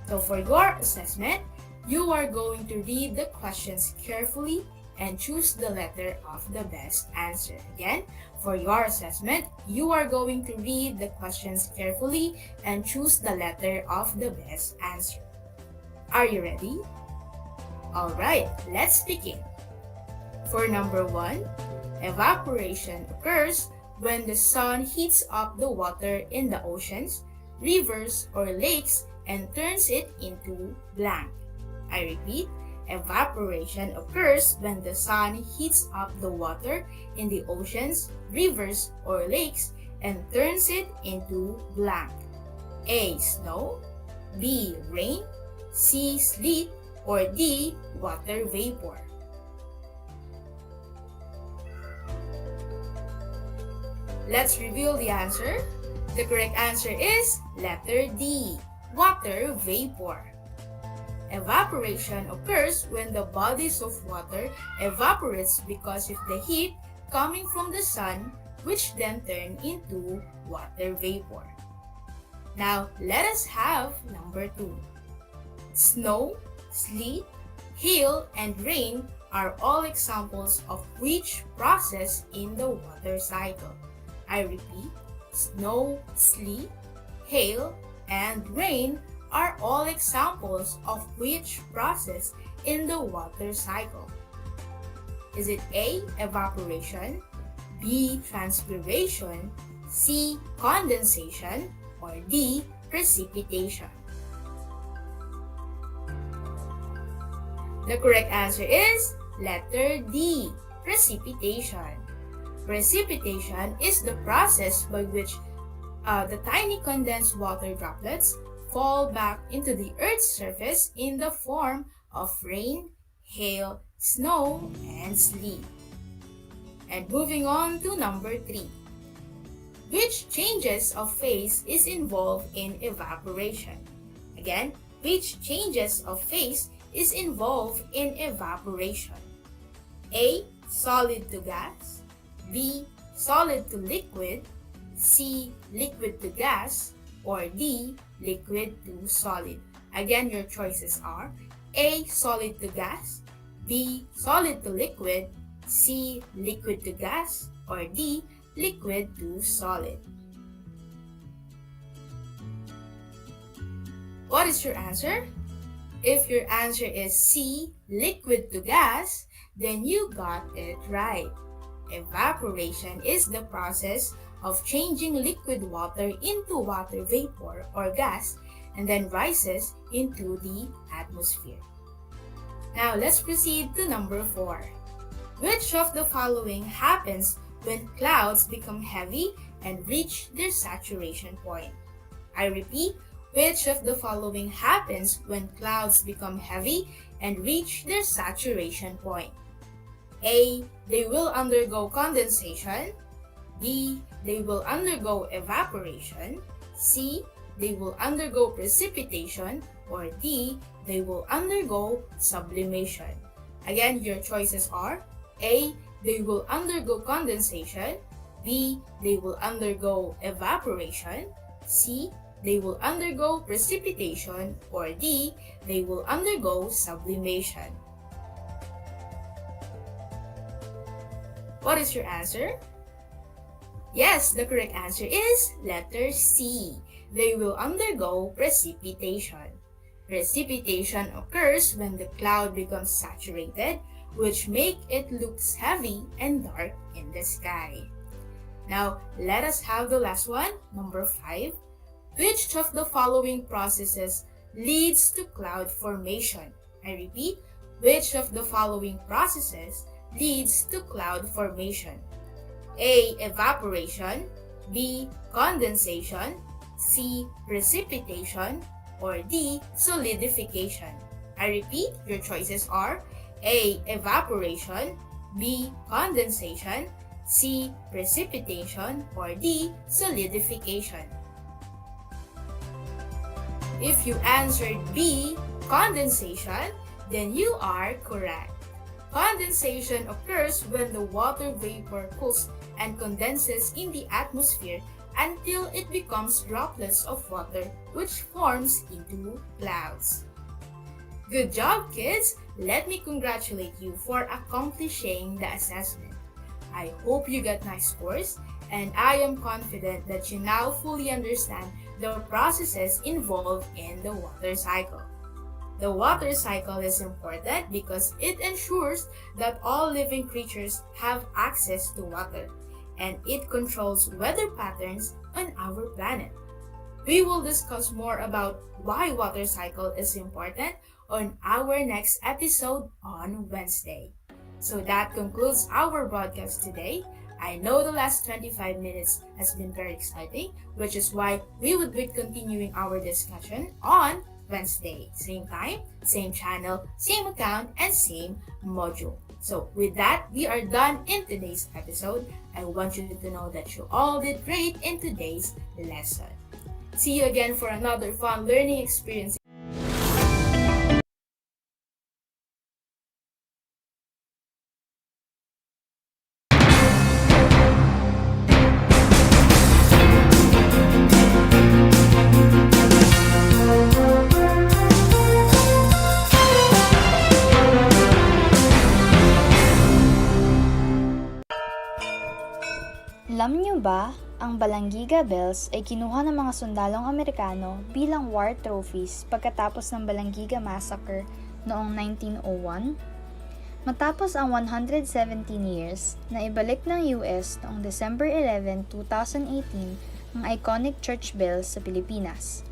So for your assessment, you are going to read the questions carefully and choose the letter of the best answer. Again, for your assessment, you are going to read the questions carefully and choose the letter of the best answer. Are you ready? Alright, let's begin. For number 1, evaporation occurs when the sun heats up the water in the oceans, rivers, or lakes and turns it into blank. I repeat, evaporation occurs when the sun heats up the water in the oceans, rivers, or lakes and turns it into blank. A. Snow, B. Rain, C. Sleet, or D. Water vapor. Let's reveal the answer. The correct answer is letter D, water vapor. Evaporation occurs when the bodies of water evaporates because of the heat coming from the sun, which then turn into water vapor. Now, let us have number 2. Snow, sleet, hail, and rain are all examples of which process in the water cycle. I repeat, snow, sleet, hail, and rain are all examples of which process in the water cycle. Is it A. Evaporation, B. Transpiration, C. Condensation, or D. Precipitation? The correct answer is letter D, precipitation. Precipitation is the process by which the tiny condensed water droplets fall back into the Earth's surface in the form of rain, hail, snow, and sleet. And moving on to number 3. Which changes of phase is involved in evaporation? Again, which changes of phase is involved in evaporation? A. Solid to gas, B. Solid to liquid, C. Liquid to gas, or D. Liquid to solid. Again, your choices are A. Solid to gas, B. Solid to liquid, C. Liquid to gas, or D. Liquid to solid. What is your answer? If your answer is C, liquid to gas, then you got it right. evaporation is the process of changing liquid water into water vapor or gas and then rises into the atmosphere. Now let's proceed to number 4. Which of the following happens when clouds become heavy and reach their saturation point? I repeat, which of the following happens when clouds become heavy and reach their saturation point? A. They will undergo condensation. B. They will undergo evaporation. C. They will undergo precipitation. Or D. They will undergo sublimation. Again, your choices are A. They will undergo condensation. B. They will undergo evaporation. C. They will undergo precipitation. Or D. They will undergo sublimation. What is your answer? Yes, the correct answer is letter C. They will undergo precipitation. Precipitation occurs when the cloud becomes saturated, which make it look heavy and dark in the sky. Now, let us have the last one, number 5. Which of the following processes leads to cloud formation? I repeat, which of the following processes leads to cloud formation? A. Evaporation. B. Condensation. C. Precipitation. Or D. Solidification. I repeat, your choices are A. Evaporation. B. Condensation. C. Precipitation. Or D. Solidification. If you answered B. Condensation, then you are correct. Condensation occurs when the water vapor cools and condenses in the atmosphere until it becomes droplets of water which forms into clouds. Good job, kids! Let me congratulate you for accomplishing the assessment. I hope you got nice scores, and I am confident that you now fully understand the processes involved in the water cycle. The water cycle is important because it ensures that all living creatures have access to water, and it controls weather patterns on our planet. We will discuss more about why water cycle is important on our next episode on Wednesday. So that concludes our broadcast today. I know the last 25 minutes has been very exciting, which is why we would be continuing our discussion on Wednesday. Same time, same channel, same account, and same module. So with that, we are done in today's episode. I want you to know that you all did great in today's lesson. See you again for another fun learning experience. Alam niyo ba, ang Balanggiga Bells ay kinuha ng mga sundalong Amerikano bilang war trophies pagkatapos ng Balanggiga Massacre noong 1901? Matapos ang 117 years, na ibalik ng US noong December 11, 2018 ang iconic church bells sa Pilipinas.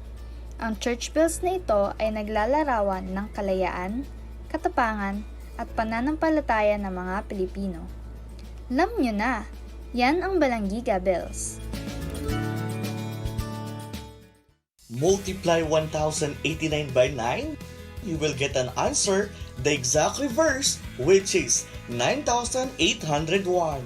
Ang church bells na ito ay naglalarawan ng kalayaan, katapangan, at pananampalataya ng mga Pilipino. Alam niyo na! Yan ang Balanggiga Bells. Multiply 1089 by 9, you will get an answer, the exact reverse, which is 9,801.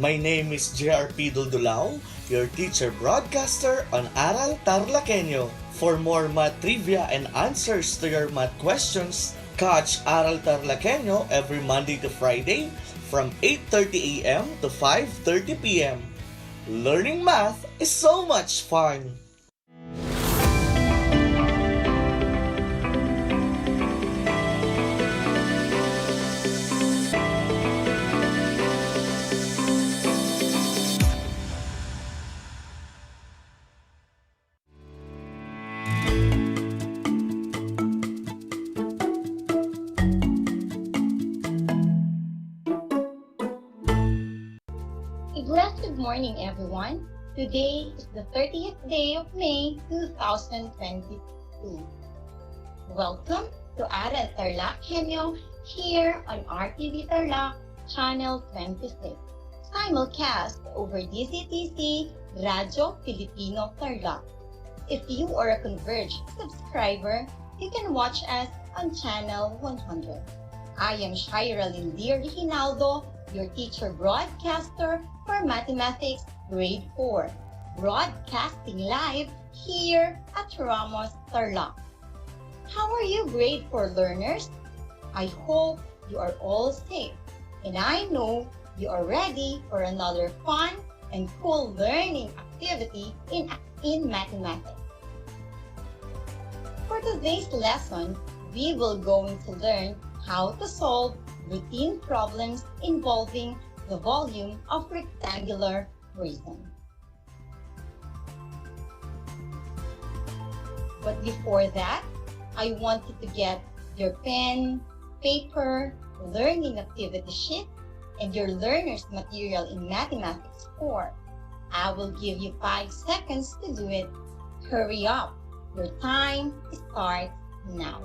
My name is JRP Duldulao, your teacher broadcaster on Aral TarlakHenyo. For more math trivia and answers to your math questions, catch Aral TarlakHenyo every Monday to Friday from 8:30 a.m. to 5:30 p.m. Learning math is so much fun! morning, everyone. Today is the 30th day of May 2022. Welcome to Aral TarlakHenyo here on RTV Tarlac, Channel 26. Simulcast over DCTC Radio Filipino Tarlac. If you are a Converge subscriber, you can watch us on Channel 100. I am Shaira Lindir Reginaldo, your teacher broadcaster for Mathematics Grade 4, broadcasting live here at Ramos Tarlac. How are you, Grade 4 learners? I hope you are all safe, and I know you are ready for another fun and cool learning activity in mathematics. For today's lesson, we will going to learn how to solve routine problems involving the volume of rectangular prism. But before that, I want you to get your pen, paper, learning activity sheet, and your learner's material in Mathematics 4. I will give you 5 seconds to do it. Hurry up. Your time starts now.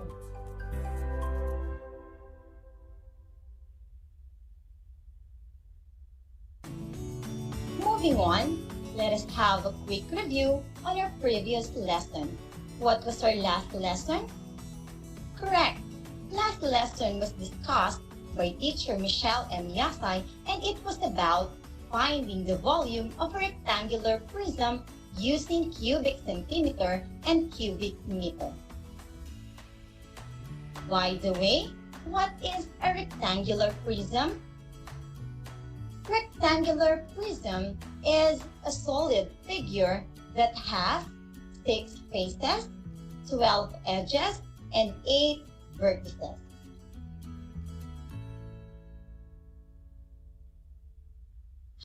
Moving on, let us have a quick review on our previous lesson. What was our last lesson? Correct. Last lesson was discussed by teacher Michelle M. Yasay, and it was about finding the volume of a rectangular prism using cubic centimeter and cubic meter. By the way, what is a rectangular prism? Rectangular prism is a solid figure that has 6 faces, 12 edges, and 8 vertices.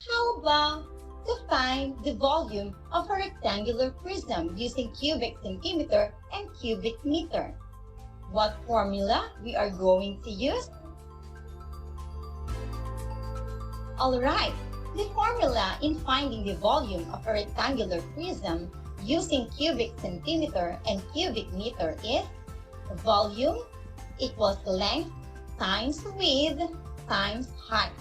How about to find the volume of a rectangular prism using cubic centimeter and cubic meter? What formula we are going to use? Alright, the formula in finding the volume of a rectangular prism using cubic centimeter and cubic meter is volume equals length times width times height.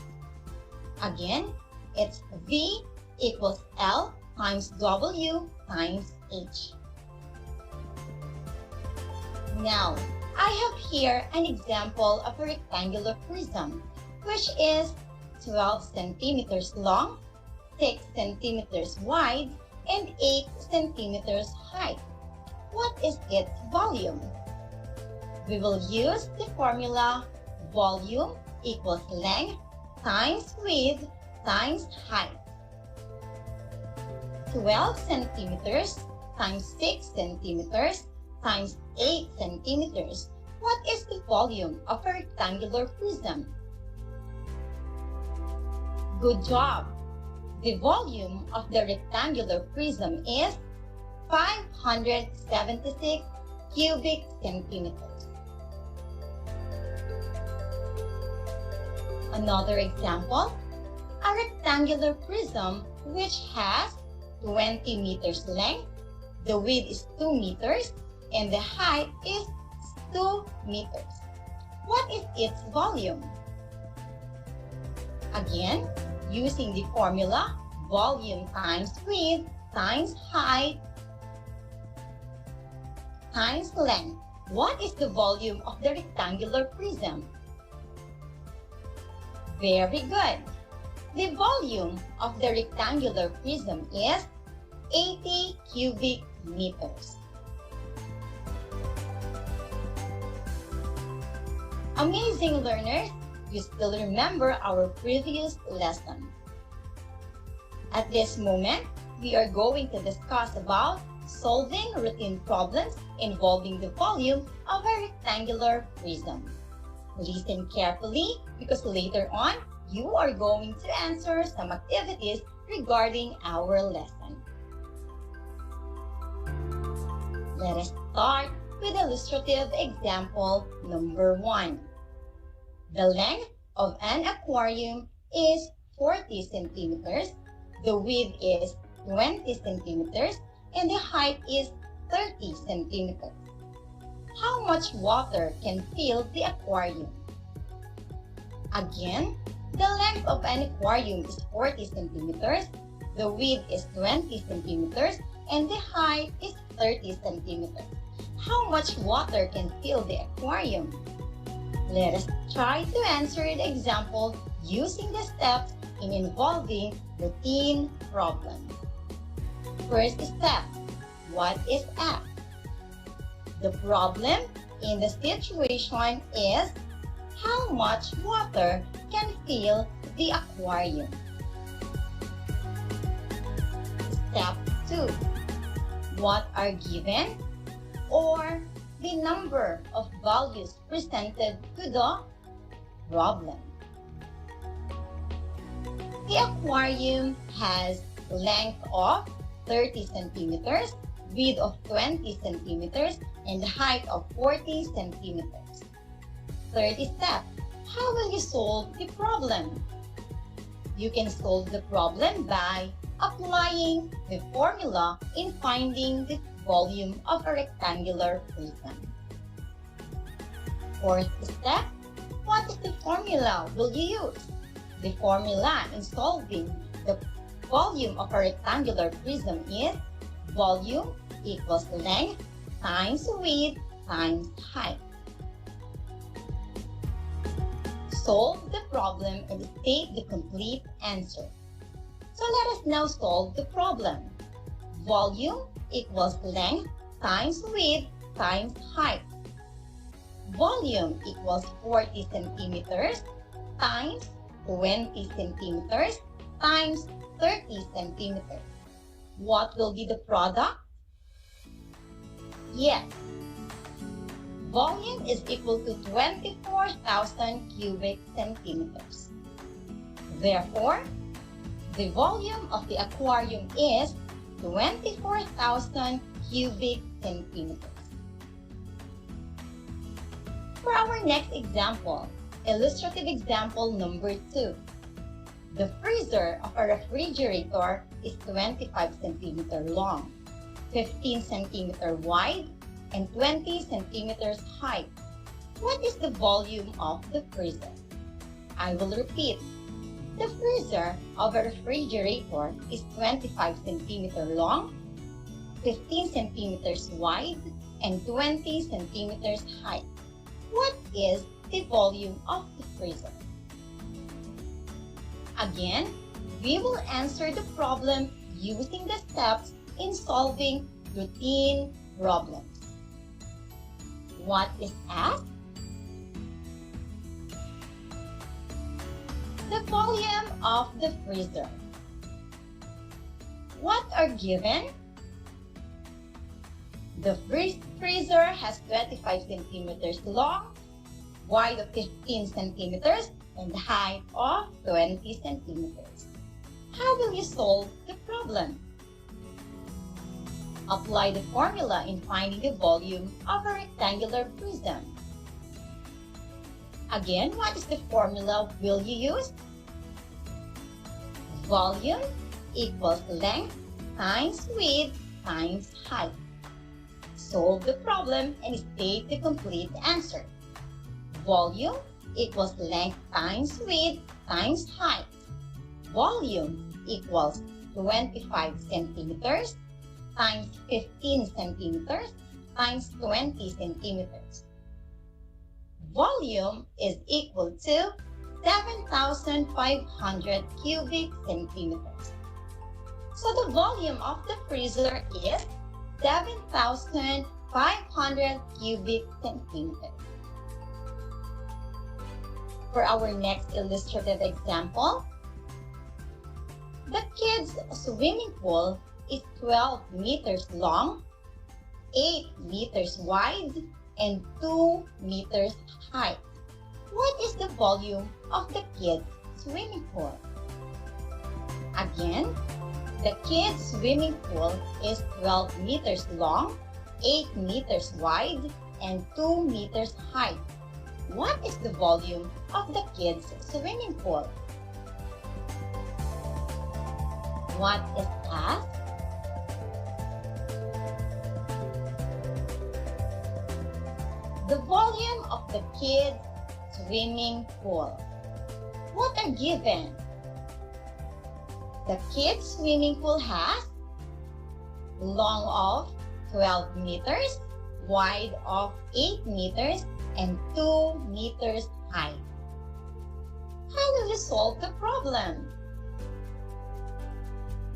Again, it's V equals L times W times H. Now, I have here an example of a rectangular prism, which is 12 centimeters long, 6 centimeters wide, and 8 centimeters high. What is its volume? We will use the formula volume equals length times width times height. 12 centimeters times 6 centimeters times 8 centimeters. What is the volume of a rectangular prism? Good job! The volume of the rectangular prism is 576 cubic centimeters. Another example, a rectangular prism which has 20 meters length, the width is 2 meters, and the height is 2 meters. What is its volume? Again, using the formula volume times width times height times length. What is the volume of the rectangular prism? Very good. The volume of the rectangular prism is 80 cubic meters. Amazing learners, you still remember our previous lesson. At this moment, we are going to discuss about solving routine problems involving the volume of a rectangular prism. Listen carefully because later on, you are going to answer some activities regarding our lesson. Let us start with illustrative example number 1. The length of an aquarium is 40 centimeters. The width is 20 centimeters and the height is 30 centimeters. How much water can fill the aquarium? Again, the length of an aquarium is 40 centimeters, the width is 20 centimeters, and the height is 30 centimeters. How much water can fill the aquarium? Let us try to answer the example using the steps in involving routine problems. First step, what is F? The problem in the situation is how much water can fill the aquarium. Step 2. What are given or the number of values presented to the problem. The aquarium has length of 30 centimeters, width of 20 centimeters, and height of 40 centimeters. Third step, how will you solve the problem? You can solve the problem by applying the formula in finding the volume of a rectangular prism. Fourth step, what is the formula will you use? The formula in solving the volume of a rectangular prism is volume equals length times width times height. Solve the problem and state the complete answer. So let us now solve the problem. Volume equals length times width times height. Volume equals 40 centimeters times 20 centimeters times 30 centimeters. What will be the product? Yes. Volume is equal to 24,000 cubic centimeters. Therefore, the volume of the aquarium is 24,000 cubic centimeters. For our next example, illustrative example number 2. The freezer of a refrigerator is 25 centimeters long, 15 centimeters wide, and 20 centimeters high. What is the volume of the freezer? I will repeat. The freezer of a refrigerator is 25 centimeters long, 15 centimeters wide, and 20 centimeters high. What is the volume of the freezer? Again, we will answer the problem using the steps in solving routine problems. What is asked? The volume of the freezer. What are given? The freezer has 25 centimeters long, wide of 15 centimeters, and height of 20 centimeters. How will you solve the problem? Apply the formula in finding the volume of a rectangular prism. Again, what is the formula will you use? Volume equals length times width times height. Solve the problem and state the complete answer. Volume equals length times width times height. Volume equals 25 centimeters times 15 centimeters times 20 centimeters. Volume is equal to 7,500 cubic centimeters. So the volume of the freezer is 7,500 cubic centimeters. For our next illustrative example, the kids' swimming pool is 12 meters long, 8 meters wide, and 2 meters high. What is the volume of the kids' swimming pool? Again, the kids' swimming pool is 12 meters long, 8 meters wide, and 2 meters high. What is the volume of the kids' swimming pool? What is asked? The volume of the kids' swimming pool. What are given? The kids' swimming pool has long of 12 meters, wide of 8 meters, and 2 meters high. How will you solve the problem?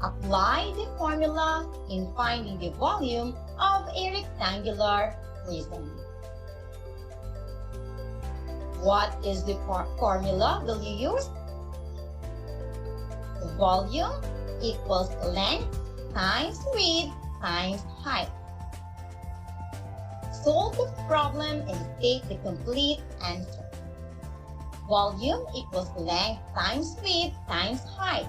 Apply the formula in finding the volume of a rectangular prism. What is the formula will you use? The volume equals length times width times height. Solve the problem and state the complete answer. Volume equals length times width times height.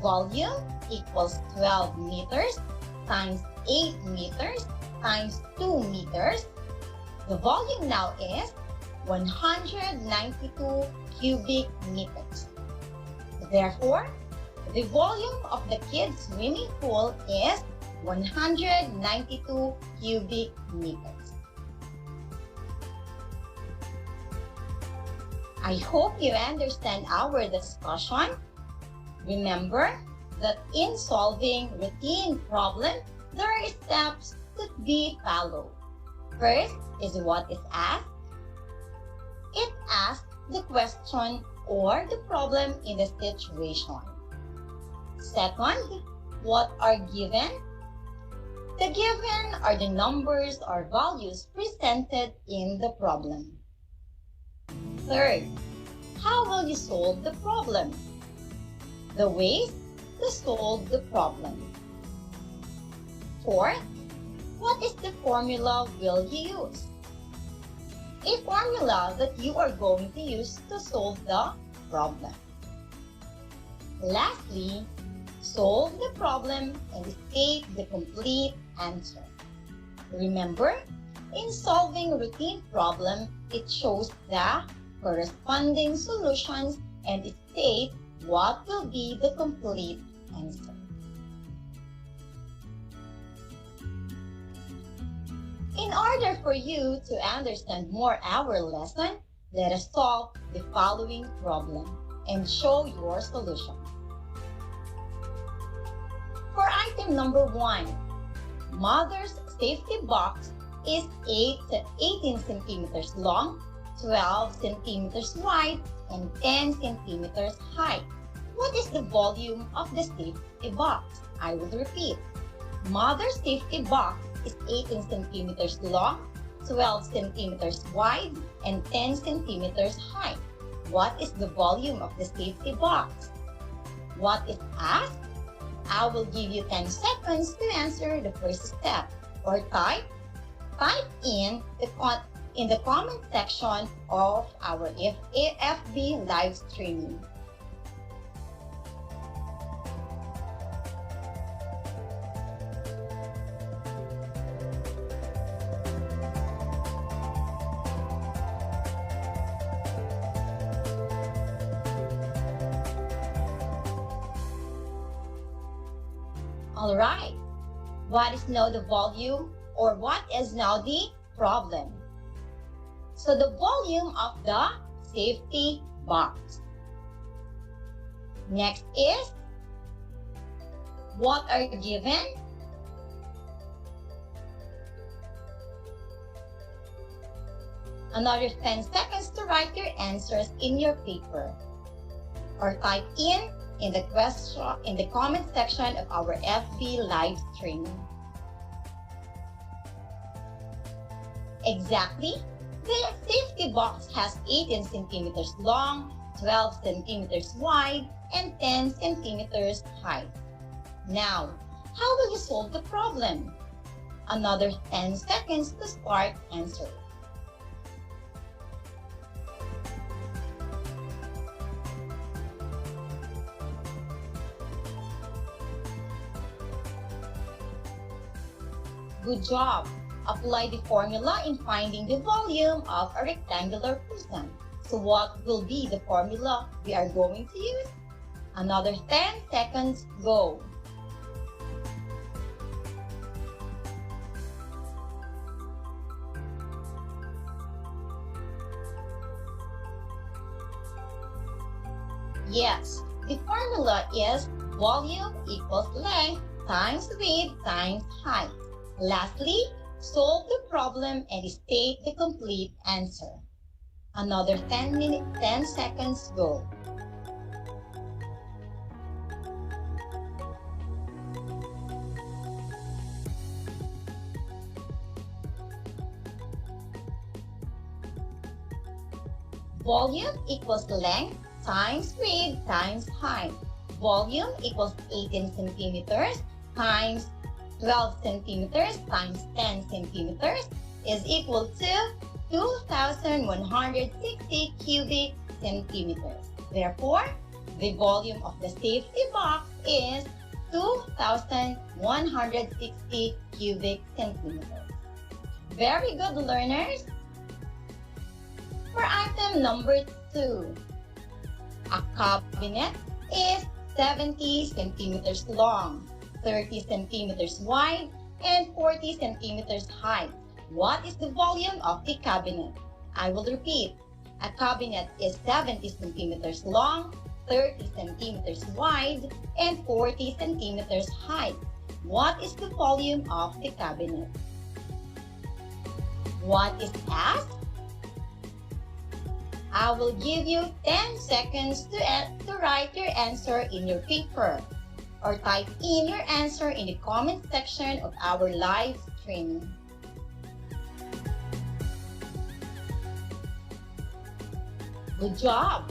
Volume equals 12 meters times 8 meters times 2 meters. The volume now is 192 cubic meters. Therefore, the volume of the kids' swimming pool is 192 cubic meters. I hope you understand our discussion. Remember that in solving routine problems, there are steps to be followed. First is what is asked. It asks the question or the problem in the situation. Second, what are given? The given are the numbers or values presented in the problem. Third, how will you solve the problem? The ways to solve the problem. Fourth, what is the formula will you use? A formula that you are going to use to solve the problem. Lastly, solve the problem and state the complete answer. Remember, in solving routine problem, it shows the corresponding solutions and state what will be the complete answer. In order for you to understand more our lesson, let us solve the following problem and show your solution. For item number 1, mother's safety box is 18 centimeters long, 12 centimeters wide, and 10 centimeters high. What is the volume of the safety box? I will repeat. Mother's safety box is 18 centimeters long, 12 centimeters wide, and 10 centimeters high. What is the volume of the safety box? What is asked? I will give you 10 seconds to answer the first step, or type in the comment section of our FB live streaming. Alright, what is now the volume, or what is now the problem? So the volume of the safety box. Next is, what are given? Another 10 seconds to write your answers in your paper, or type in the comment section of our FB live streaming. Exactly, the safety box has 18 centimeters long, 12 centimeters wide, and 10 centimeters high. Now, how will you solve the problem? Another 10 seconds to start answering. Good job! Apply the formula in finding the volume of a rectangular prism. So what will be the formula we are going to use? Another 10 seconds, go. Yes, the formula is volume equals length times width times height. Lastly, solve the problem and state the complete answer. Another 10 seconds, go. Volume equals length times width times height. Volume equals 18 centimeters times 12 centimeters times 10 centimeters is equal to 2,160 cubic centimeters. Therefore, the volume of the safety box is 2,160 cubic centimeters. Very good, learners. For item number 2, a cabinet is 70 centimeters long, 30 centimeters wide, and 40 centimeters high. What is the volume of the cabinet? I will repeat. A cabinet is 70 centimeters long, 30 centimeters wide, and 40 centimeters high. What is the volume of the cabinet? What is asked? I will give you 10 seconds to write your answer in your paper or type in your answer in the comment section of our live stream. Good job!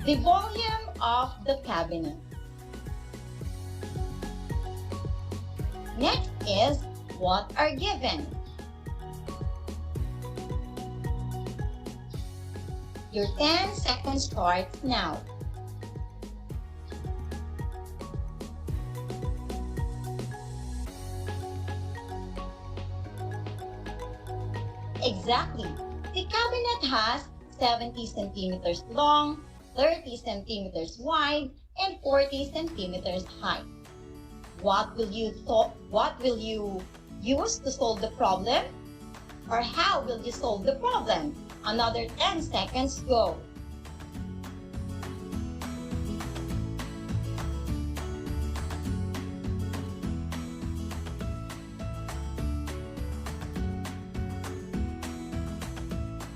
The volume of the cabinet. Next is what are given. Your 10 seconds starts now. Exactly. The cabinet has 70 centimeters long, 30 centimeters wide, and 40 centimeters high. What will you use to solve the problem? Or how will you solve the problem? Another 10 seconds, go.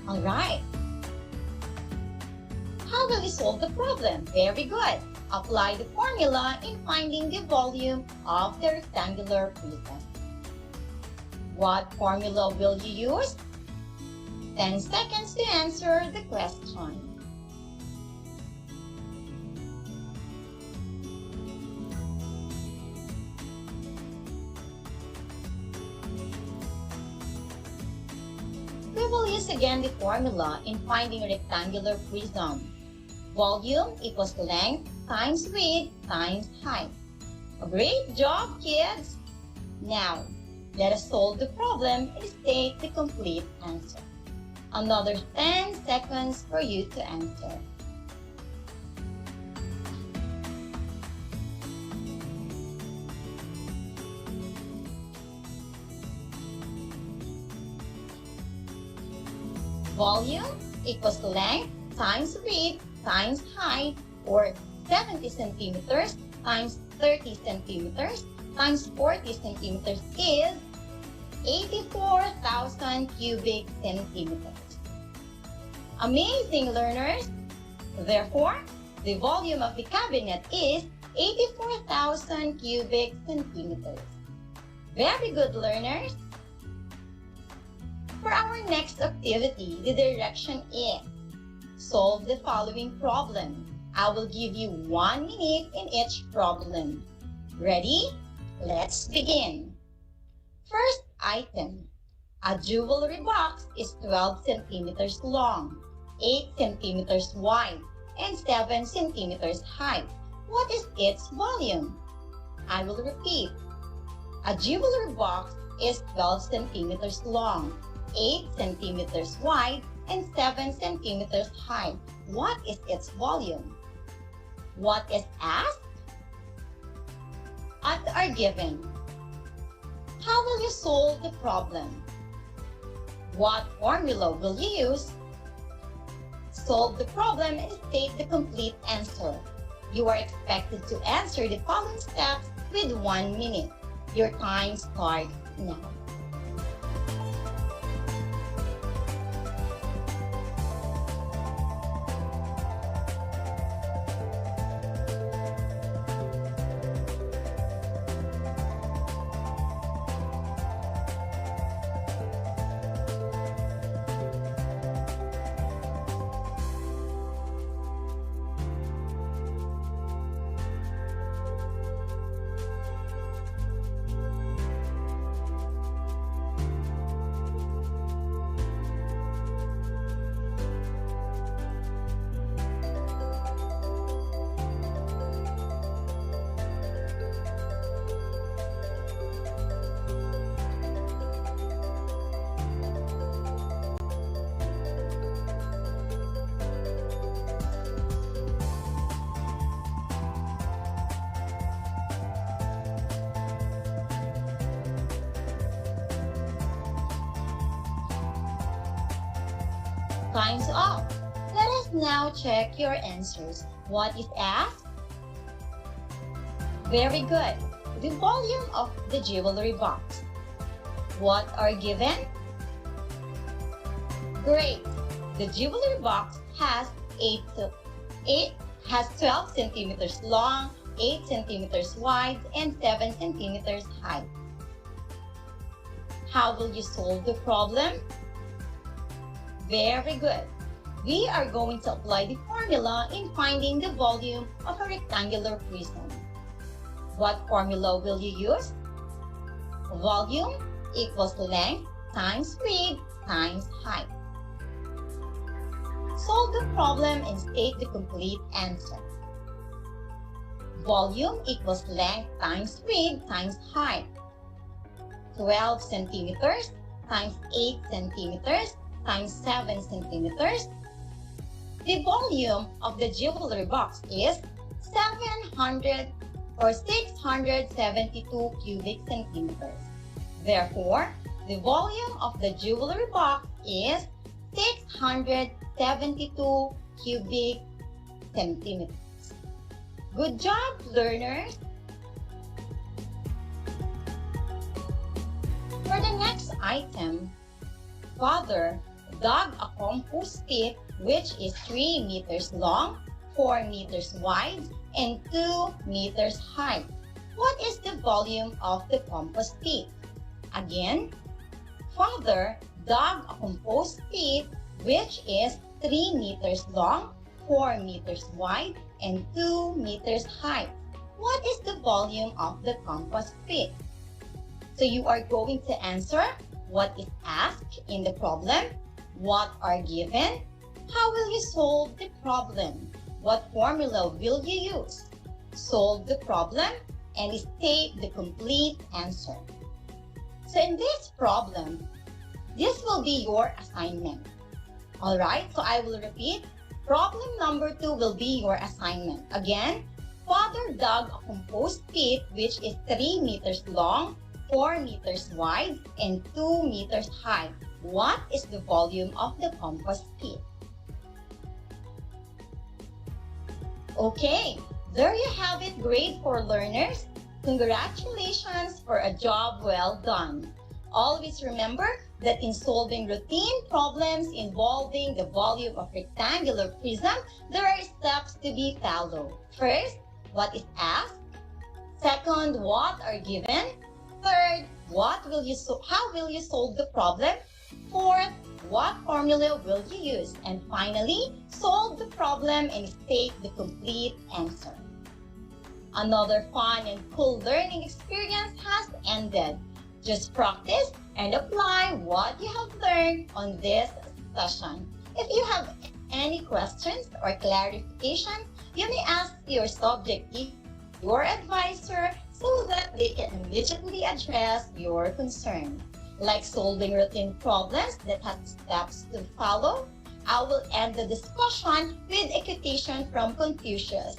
All right. How will you solve the problem? Very good. Apply the formula in finding the volume of the rectangular prism. What formula will you use? 10 seconds to answer the question. We will use again the formula in finding a rectangular prism. Volume equals length times width times height. A great job, kids! Now, let us solve the problem and state the complete answer. Another 10 seconds for you to answer. Volume equals length times width times height, or 70 centimeters times 30 centimeters times 40 centimeters is 84,000 cubic centimeters. Amazing, learners! Therefore, the volume of the cabinet is 84,000 cubic centimeters. Very good, learners! For our next activity, the direction is solve the following problem. I will give you 1 minute in each problem. Ready? Let's begin. First item. A jewelry box is 12 centimeters long, 8 centimeters wide, and 7 centimeters high. What is its volume? I will repeat. A jewelry box is 12 centimeters long, 8 centimeters wide, and 7 centimeters high. What is its volume? What is asked? What are given? How will you solve the problem? What formula will you use? Solve the problem and state the complete answer. You are expected to answer the following steps with 1 minute. Your time starts now. Time's up. Let us now check your answers. What is asked? Very good. The volume of the jewelry box. What are given? Great. The jewelry box has 12 centimeters long, 8 centimeters wide, and 7 centimeters high. How will you solve the problem? Very good. We are going to apply the formula in finding the volume of a rectangular prism. What formula will you use? Volume equals length times width times height. Solve the problem and state the complete answer. Volume equals length times width times height. 12 centimeters times 8 centimeters times 7 centimeters. The volume of the jewelry box is 672 cubic centimeters. Therefore, the volume of the jewelry box is 672 cubic centimeters. Good job, learners! For the next item, Father dug a compost pit which is 3 meters long, 4 meters wide, and 2 meters high. What is the volume of the compost pit? Again, Father dug a compost pit which is 3 meters long, 4 meters wide, and 2 meters high. What is the volume of the compost pit? So you are going to answer what is asked in the problem, what are given, how will you solve the problem, what formula will you use, solve the problem, and state the complete answer. So in this problem, this will be your assignment. Alright, so I will repeat. Problem number 2 will be your assignment. Again, Father dug a compost pit which is 3 meters long, 4 meters wide, and 2 meters high. What is the volume of the compost pit? Okay, there you have it, grade 4 learners. Congratulations for a job well done. Always remember that in solving routine problems involving the volume of rectangular prism, there are steps to be followed. First, what is asked? Second, what are given? Third, how will you solve the problem? Fourth, what formula will you use? And finally, solve the problem and state the complete answer. Another fun and cool learning experience has ended. Just practice and apply what you have learned on this session. If you have any questions or clarification, you may ask your subject teacher, your advisor, so that they can immediately address your concern. Like solving routine problems that have steps to follow, I will end the discussion with a quotation from Confucius.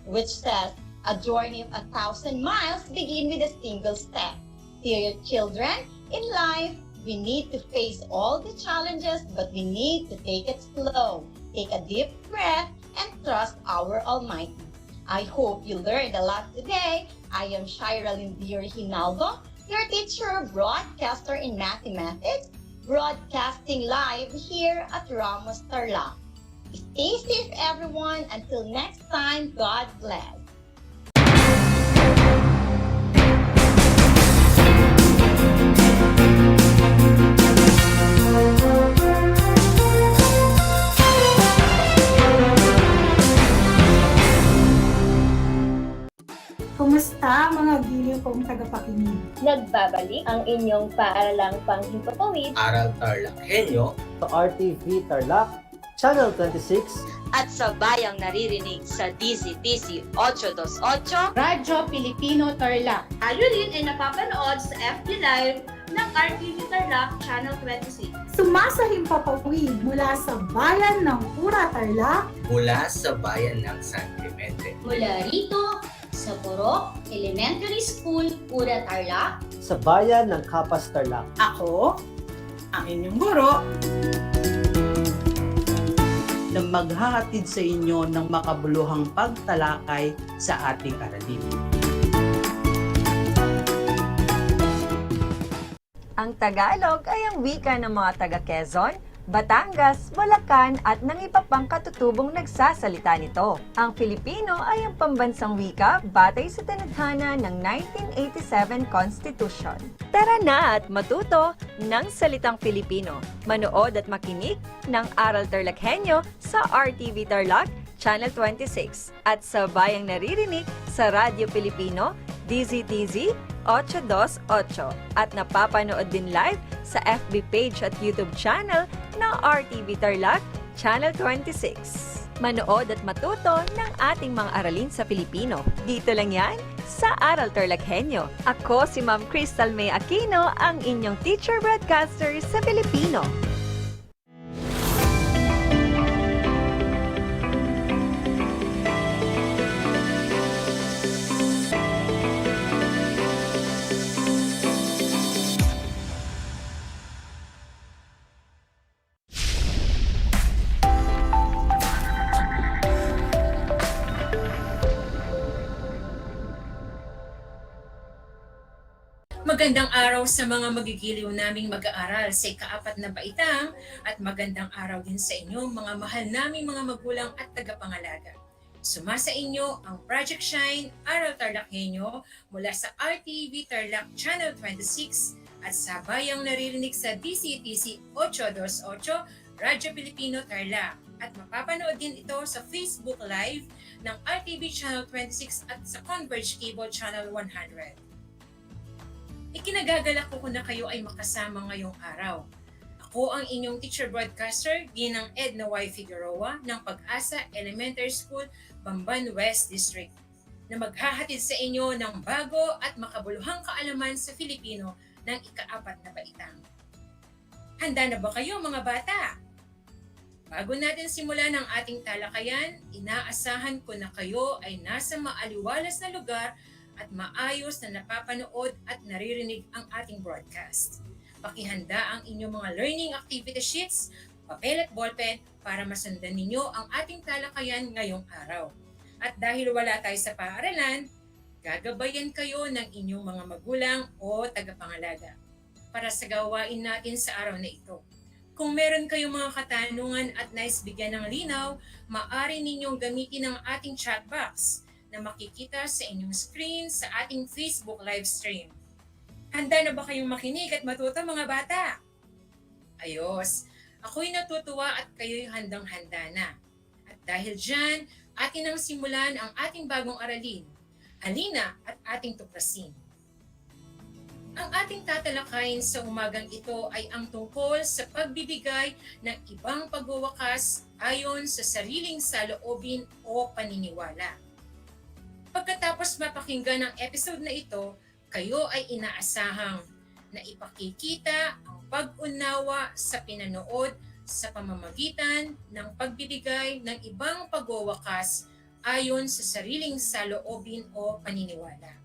which says, a journey of 1,000 miles begin with a single step. Dear children, in life, we need to face all the challenges, but we need to take it slow. Take a deep breath and trust our Almighty. I hope you learned a lot today. I am Shira Lindier Hinaldo, your teacher, broadcaster in mathematics, broadcasting live here at Ramos Tarlac. Stay safe, everyone. Until next time, God bless. Kumusta mga giliw kong tagapakinig? Nagbabalik ang inyong paaralang panghimpapawid, Aral TarlakHenyo, Sa RTV Tarlac, Channel 26, At sa bayang naririnig sa DZTC 828, Radyo Filipino Tarlac. Tayo rin ay napapanood sa FB Live ng RTV Tarlac Channel 26. Sumasahimpapawid mula sa bayan ng Pura Tarlac, mula sa bayan ng San Clemente. Mula rito sa Purok Elementary School, Pura Tarlac. sa bayan ng Capas Tarlac. Ako, ang inyong guro, na maghahatid sa inyo ng makabuluhang pagtalakay sa ating aralin. Ang Tagalog ay ang wika ng mga taga-Quezon, Batangas, Bulacan at ng iba pang katutubong nagsasalita nito. Ang Filipino ay ang pambansang wika batay sa tinadhana ng 1987 Constitution. Tara na at matuto ng salitang Filipino. Manood at makinig ng Aral TarlakHenyo sa RTV Tarlac, Channel 26 at sa bayang naririnig sa Radyo Pilipino, DZTZ 828 at napapanood din live sa FB page at YouTube channel ng RTV Tarlac, Channel 26. Manood at matuto ng ating mga aralin sa Filipino. Dito lang yan sa Aral TarlakHenyo. Ako si Ma'am Crystal May Aquino, ang inyong teacher broadcaster sa Filipino. Magandang araw sa mga magigiliw naming mag-aaral sa ikaapat na baitang at magandang araw din sa inyo mga mahal naming mga magulang at tagapangalaga. Sumasa inyo ang Project Shine, Aral TarlakHenyo mula sa RTV Tarlac Channel 26 at sa bayang naririnig sa DCTC 828 Radyo Pilipino Tarlac at mapapanood din ito sa Facebook Live ng RTV Channel 26 at sa Converge Cable Channel 100. Ikinagagalak ko na kayo ay makasama ngayong araw. Ako ang inyong teacher broadcaster, Ginang Edna Y. Figueroa ng Pag-asa Elementary School, Bamban West District, na maghahatid sa inyo ng bago at makabuluhang kaalaman sa Filipino ng ikaapat na baitang. Handa na ba kayo mga bata? Bago natin simulan ang ating talakayan, inaasahan ko na kayo ay nasa maaliwalas na lugar at maayos na napapanood at naririnig ang ating broadcast. Pakihanda ang inyong mga learning activity sheets, papel at ballpen para masundan ninyo ang ating talakayan ngayong araw. At dahil wala tayo sa paaralan, gagabayan kayo ng inyong mga magulang o tagapangalaga para sa gawain natin sa araw na ito. Kung meron kayong mga katanungan at nais bigyan ng linaw, maaari ninyong gamitin ang ating chat box na makikita sa inyong screen sa ating Facebook live stream. Handa na ba kayong makinig at matuto mga bata? Ayos! Ako'y natutuwa at kayo'y handang-handa na. At dahil dyan, atin ang simulan ang ating bagong aralin. Halina at ating tuklasin. Ang ating tatalakayin sa umagang ito ay ang tungkol sa pagbibigay ng ibang pagwawakas ayon sa sariling saloobin o paniniwala. Pagkatapos mapakinggan ang episode na ito, kayo ay inaasahang na ipakikita ang pag-unawa sa pinanood sa pamamagitan ng pagbibigay ng ibang pagwawakas ayon sa sariling saloobin o paniniwala.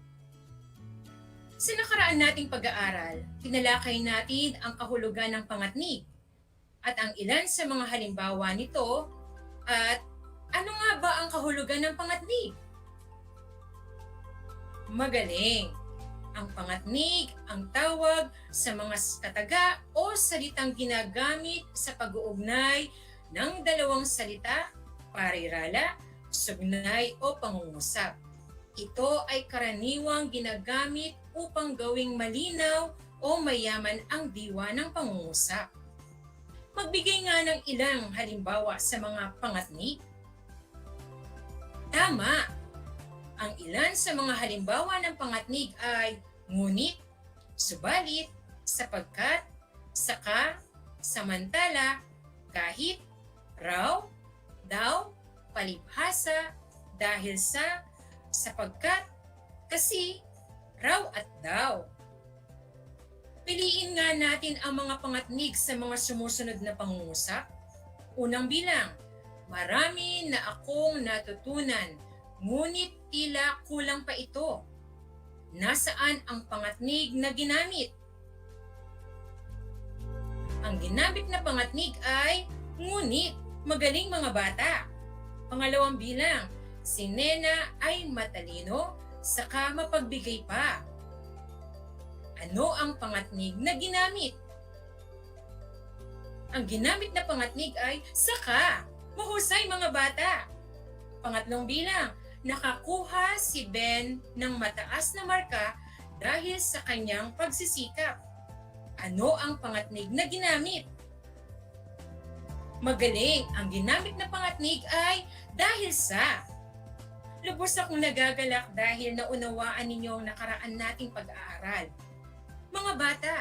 Sa nakaraan nating pag-aaral, tinalakay natin ang kahulugan ng pangatnig at ang ilan sa mga halimbawa nito at ano nga ba ang kahulugan ng pangatnig? Magaling! Ang pangatnig ang tawag sa mga kataga o salitang ginagamit sa pag-uugnay ng dalawang salita, parirala, sugnay o pangungusap. Ito ay karaniwang ginagamit upang gawing malinaw o mayaman ang diwa ng pangungusap. Magbigay nga ng ilang halimbawa sa mga pangatnig. Tama! Ang ilan sa mga halimbawa ng pangatnig ay ngunit, subalit, sapagkat, saka, samantala, kahit, raw, daw, palibhasa, dahil sa, sapagkat, kasi, raw at daw. Piliin nga natin ang mga pangatnig sa mga sumusunod na pangungusap. Unang bilang, marami na akong natutunan, ngunit tila kulang pa ito. Nasaan ang pangatnig na ginamit? Ang ginamit na pangatnig ay ngunit, magaling mga bata. Pangalawang bilang, si Nena ay matalino, saka mapagbigay pa. Ano ang pangatnig na ginamit? Ang ginamit na pangatnig ay saka, mahusay mga bata. Pangatlong bilang, nakakuha si Ben ng mataas na marka dahil sa kanyang pagsisikap. Ano ang pangatnig na ginamit? Magaling! Ang ginamit na pangatnig ay dahil sa. Lubos akong nagagalak dahil naunawaan ninyo ang nakaraan nating pag-aaral. Mga bata,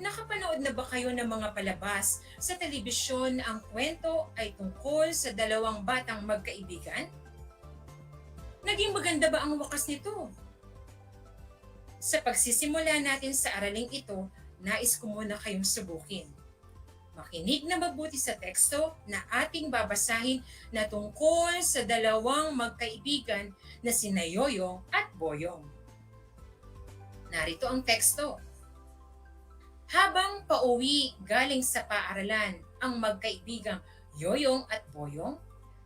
nakapanood na ba kayo ng mga palabas sa telebisyon na ang kwento ay tungkol sa dalawang batang magkaibigan? Naging maganda ba ang wakas nito? Sa pagsisimula natin sa araling ito, nais ko muna kayong subukin. Makinig na mabuti sa teksto na ating babasahin na tungkol sa dalawang magkaibigan na sina Yoyong at Boyong. Narito ang teksto. Habang pauwi galing sa paaralan ang magkaibigang Yoyong at Boyong,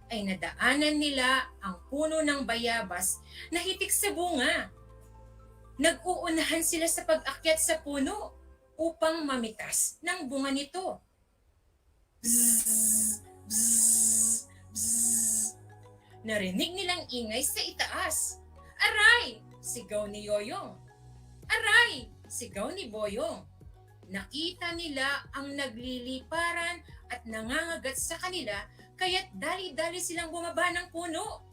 ay nadaanan nila ang puno ng bayabas na hitik sa bunga. Nag-uunahan sila sa pag-akyat sa puno upang mamitas ng bunga nito. Bzzz, bzzz, bzzz. Narinig nilang ingay sa itaas. Aray! Sigaw ni Yoyong. Aray! Sigaw ni Boyong. Nakita nila ang nagliliparan at nangangagat sa kanila kaya't dali-dali silang bumaba ng puno.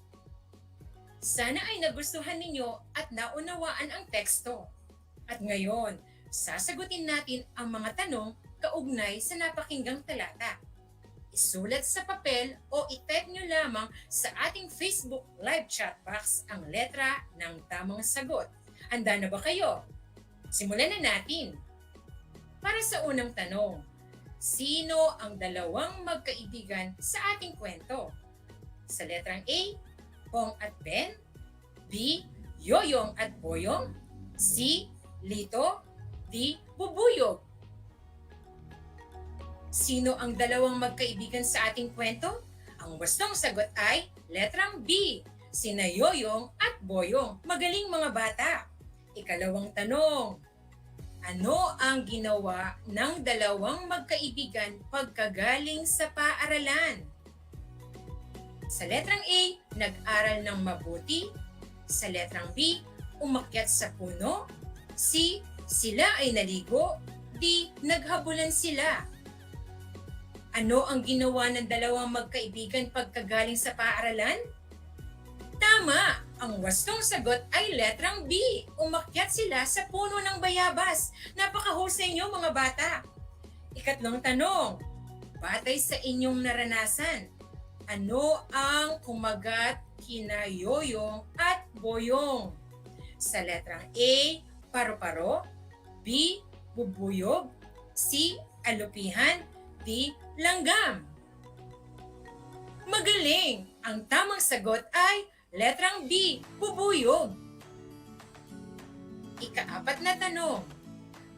Sana ay nagustuhan ninyo at naunawaan ang teksto. At ngayon, sasagutin natin ang mga tanong kaugnay sa napakinggang talata. Isulat sa papel o i-type nyo lamang sa ating Facebook live chat box ang letra ng tamang sagot. Handa na ba kayo? Simulan na natin. Para sa unang tanong, sino ang dalawang magkaibigan sa ating kwento? Sa letrang A, Pong at Ben. B, Yoyong at Boyong. C, Lito. D, Bubuyog. Sino ang dalawang magkaibigan sa ating kwento? Ang wastong sagot ay letrang B, sina Yoyong at Boyong. Magaling mga bata. Ikalawang tanong. Ano ang ginawa ng dalawang magkaibigan pagkagaling sa paaralan? Sa letrang A, nag-aral ng mabuti. Sa letrang B, umakyat sa puno. C, sila ay naligo. D, naghabulan sila. Ano ang ginawa ng dalawang magkaibigan pagkagaling sa paaralan? Tama! Ang wastong sagot ay letrang B. Umakyat sila sa puno ng bayabas. Napakahusay niyo mga bata. Ikatlong tanong. Batay sa inyong naranasan, ano ang kumagat kina Yoyong at Boyong? Sa letrang A, paru-paro. B, bubuyog. C, alupihan. D, langgam. Magaling! Ang tamang sagot ay letrang B, bubuyog. Ika-4 na tanong.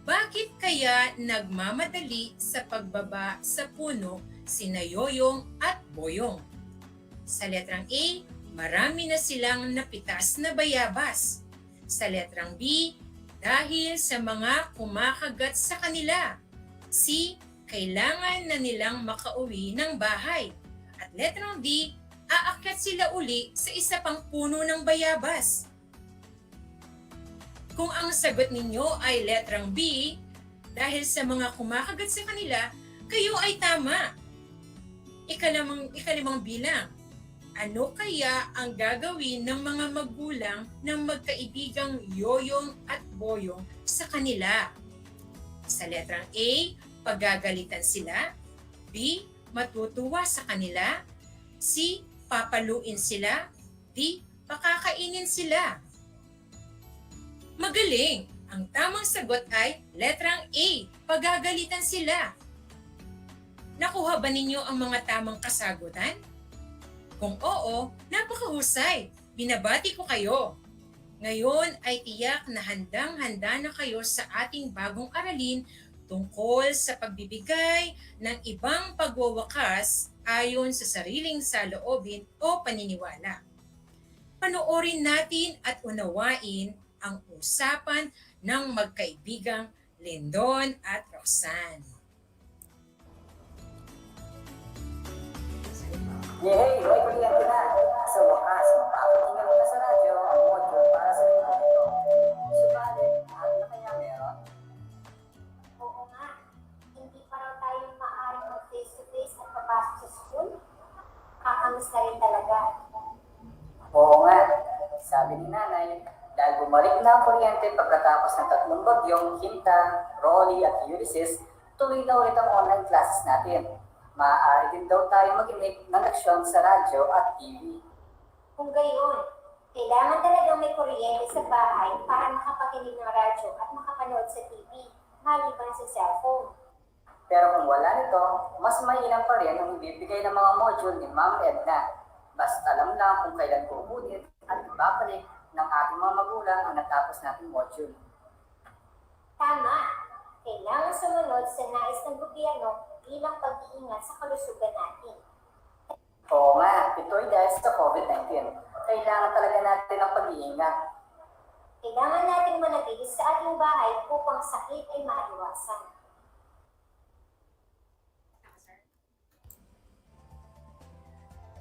Bakit kaya nagmamadali sa pagbaba sa puno sina Yoyong at Boyong? Sa letrang A, marami na silang napitas na bayabas. Sa letrang B, dahil sa mga kumakagat sa kanila. C, kailangan na nilang makauwi ng bahay. At letrang D, aakyat sila uli sa isa pang puno ng bayabas. Kung ang sagot ninyo ay letrang B, dahil sa mga kumakagat sa kanila, kayo ay tama. Ikalimang bilang. Ano kaya ang gagawin ng mga magulang ng magkaibigang Yoyong at Boyong sa kanila? Sa letrang A, pagagalitan sila. B, matutuwa sa kanila. C, papaluin sila. D, pakakainin sila. Magaling! Ang tamang sagot ay letrang A, pagagalitan sila. Nakuha ba ninyo ang mga tamang kasagutan? Kung oo, napakahusay. Binabati ko kayo. Ngayon ay tiyak na handang-handa na kayo sa ating bagong aralin tungkol sa pagbibigay ng ibang pagwawakas ayon sa sariling saloobin o paniniwala. Panoorin natin at unawain ang usapan ng magkaibigang Lindon at Roxanne. Yehey! May kuryente na! Sa wakas, mapapatinggan na sa radyo ang module para sa mga ito. Subalit, ano na kaya meron? Oo nga. Hindi pa raw tayo maaaring mag-face-to-face at papasok sa school. Kakamiss na rin talaga. Oo nga. Sabi ni nanay, dahil bumalik na ang kuryente pagkatapos ng 3 bagyong Hinta, Rolly at Ulysses, tuloy na ulit ang online classes natin. Maaari din daw tayo makinig ng aksyon sa radyo at TV. Kung gayon, kailangan talagang may kuryente sa bahay para makapakinig ng radyo at makapanood sa TV, maliban sa cellphone. Pero kung wala nito, mas mainam pa rin ang ibibigay ng mga module ni Ma'am Edna. Basta alam lang kung kailan kukunin at ibabalik ng ating mga magulang ang natapos nating module. Tama! Kailangan sumunod sa nais ng gobyerno bilang pag-iingat sa kalusugan natin. Oo nga, ito ay dahil sa COVID-19. Kailangan talaga natin ang pag-iingat. Kailangan natin manatili sa ating bahay upang sakit ay maiwasan.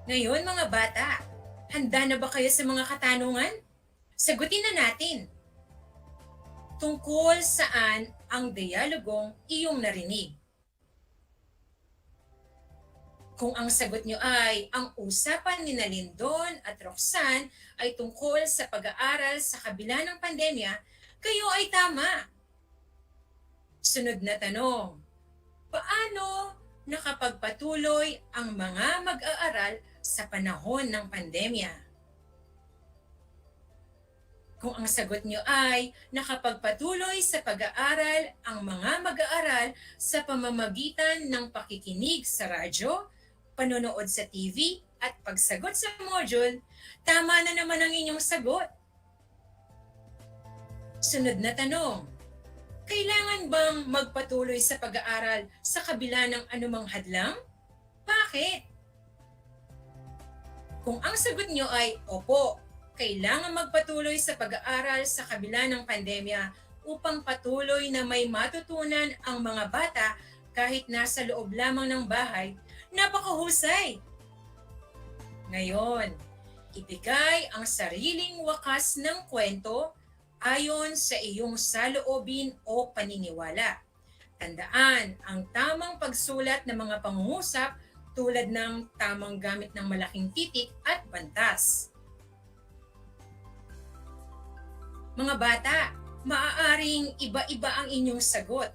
Ngayon mga bata, handa na ba kayo sa mga katanungan? Sagutin na natin. Tungkol saan ang dialogong iyong narinig? Kung ang sagot nyo ay ang usapan ni Lindon at Roxanne ay tungkol sa pag-aaral sa kabila ng pandemya, kayo ay tama. Sunod na tanong, paano nakapagpatuloy ang mga mag-aaral sa panahon ng pandemya? Kung ang sagot nyo ay nakapagpatuloy sa pag-aaral ang mga mag-aaral sa pamamagitan ng pakikinig sa radyo, panonood sa TV, at pagsagot sa module, tama na naman ang inyong sagot. Sunod na tanong, kailangan bang magpatuloy sa pag-aaral sa kabila ng anumang hadlang? Bakit? Kung ang sagot nyo ay opo, kailangan magpatuloy sa pag-aaral sa kabila ng pandemya upang patuloy na may matutunan ang mga bata kahit nasa loob lamang ng bahay, napakahusay! Ngayon, ibigay ang sariling wakas ng kwento ayon sa iyong saloobin o paniniwala. Tandaan ang tamang pagsulat ng mga pangungusap tulad ng tamang gamit ng malaking titik at bantas. Mga bata, maaaring iba-iba ang inyong sagot.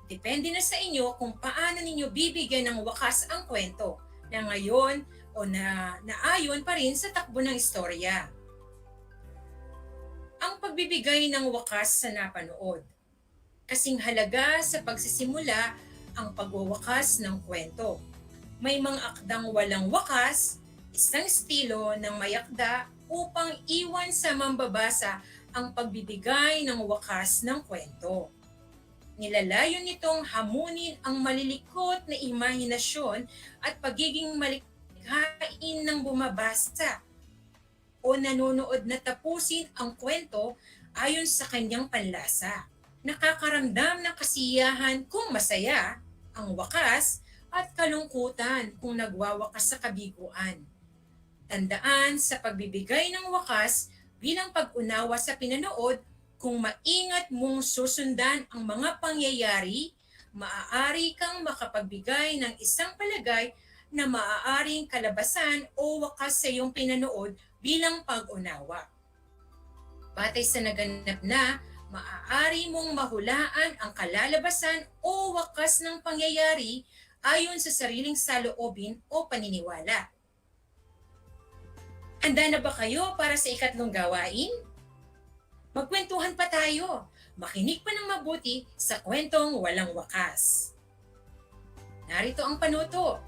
Depende na sa inyo kung paano ninyo bibigyan ng wakas ang kwento na ngayon o na naayon pa rin sa takbo ng istorya. Ang pagbibigay ng wakas sa napanood. Kasing halaga sa pagsisimula ang pagwawakas ng kwento. May mga akdang walang wakas, isang estilo ng mayakda upang iwan sa mambabasa ang pagbibigay ng wakas ng kwento. Nilalayon nitong hamunin ang malilikot na imahinasyon at pagiging malikhain ng bumabasa o nanonood na tapusin ang kwento ayon sa kanyang panlasa. Nakakaramdam ng kasiyahan kung masaya, ang wakas at kalungkutan kung nagwawakas sa kabiguan. Tandaan sa pagbibigay ng wakas bilang pag-unawa sa pinanood, kung maingat mong susundan ang mga pangyayari, maaari kang makapagbigay ng isang palagay na maaaring kalabasan o wakas sa iyong pinanood bilang pag-unawa. Batay sa naganap na, maaari mong mahulaan ang kalalabasan o wakas ng pangyayari ayon sa sariling saloobin o paniniwala. Handa na ba kayo para sa ikatlong gawain? Magkwentuhan pa tayo. Makinig pa ng mabuti sa kwentong walang wakas. Narito ang panuto.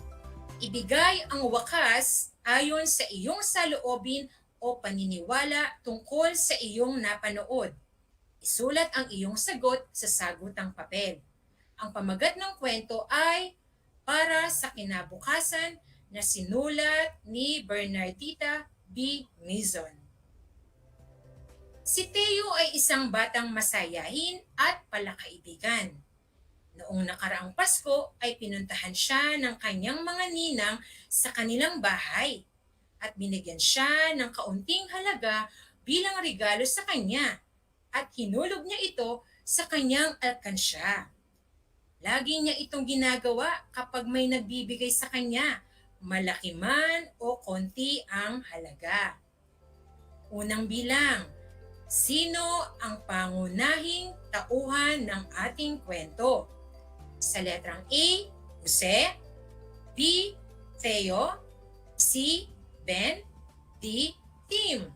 Ibigay ang wakas ayon sa iyong saloobin o paniniwala tungkol sa iyong napanood. Isulat ang iyong sagot sa sagutang papel. Ang pamagat ng kwento ay Para sa Kinabukasan na sinulat ni Bernardita B. Mizon. Si Teo ay isang batang masayahin at palakaibigan. Noong nakaraang Pasko ay pinuntahan siya ng kanyang mga ninang sa kanilang bahay at binigyan siya ng kaunting halaga bilang regalo sa kanya at hinulog niya ito sa kanyang alkansya. Lagi niya itong ginagawa kapag may nagbibigay sa kanya, malaki man o konti ang halaga. Unang bilang, sino ang pangunahing tauhan ng ating kwento? Sa letrang A, Jose, B, Theo, C, Ben, D, Tim.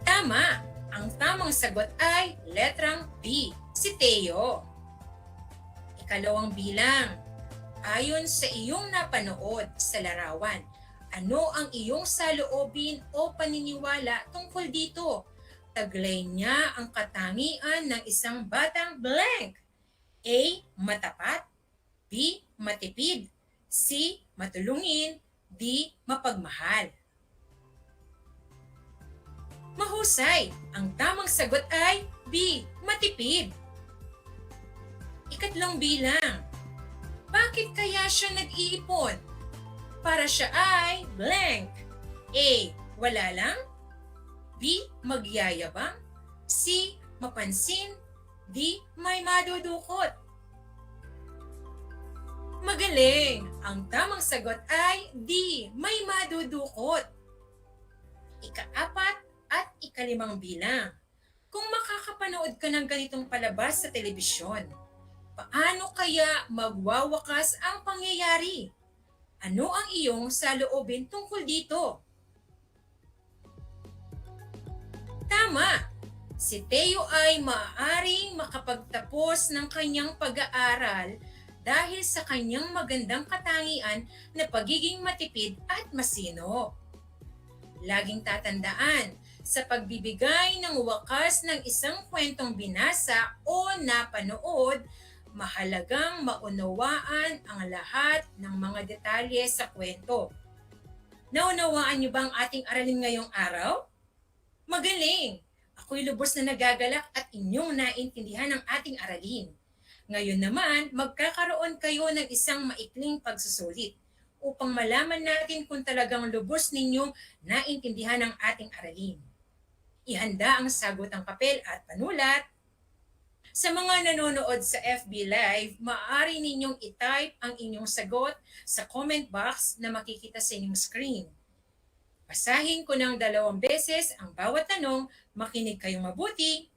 Tama! Ang tamang sagot ay letrang B, si Theo. Ikalawang bilang, ayon sa iyong napanood sa larawan, ano ang iyong saloobin o paniniwala tungkol dito? Taglay niya ang katangian ng isang batang blank. A. Matapat. B. Matipid. C. Matulungin. D. Mapagmahal. Mahusay! Ang tamang sagot ay B. Matipid. Ikatlong bilang. Bakit kaya siya nag-iipon? Para siya ay blank. A. Wala lang. B. Magyayabang. C. Mapansin. D. May madudukot. Magaling! Ang tamang sagot ay D. May madudukot. Ikaapat at ikalimang bilang. Kung makakapanood ka ng ganitong palabas sa telebisyon, paano kaya magwawakas ang pangyayari? Ano ang iyong saloobin tungkol dito? Tama! Si Teo ay maaaring makapagtapos ng kanyang pag-aaral dahil sa kanyang magandang katangian na pagiging matipid at masino. Laging tatandaan, sa pagbibigay ng wakas ng isang kwentong binasa o napanood, mahalagang maunawaan ang lahat ng mga detalye sa kwento. Naunawaan niyo ba ang ating aralin ngayong araw? Magaling! Ako'y lubos na nagagalak at inyong naintindihan ang ating aralin. Ngayon naman, magkakaroon kayo ng isang maikling pagsusulit upang malaman natin kung talagang lubos ninyong naintindihan ang ating aralin. Ihanda ang sagutang papel at panulat. Sa mga nanonood sa FB Live, maaari ninyong i-type ang inyong sagot sa comment box na makikita sa inyong screen. Basahin ko ng 2 beses ang bawat tanong, makinig kayong mabuti.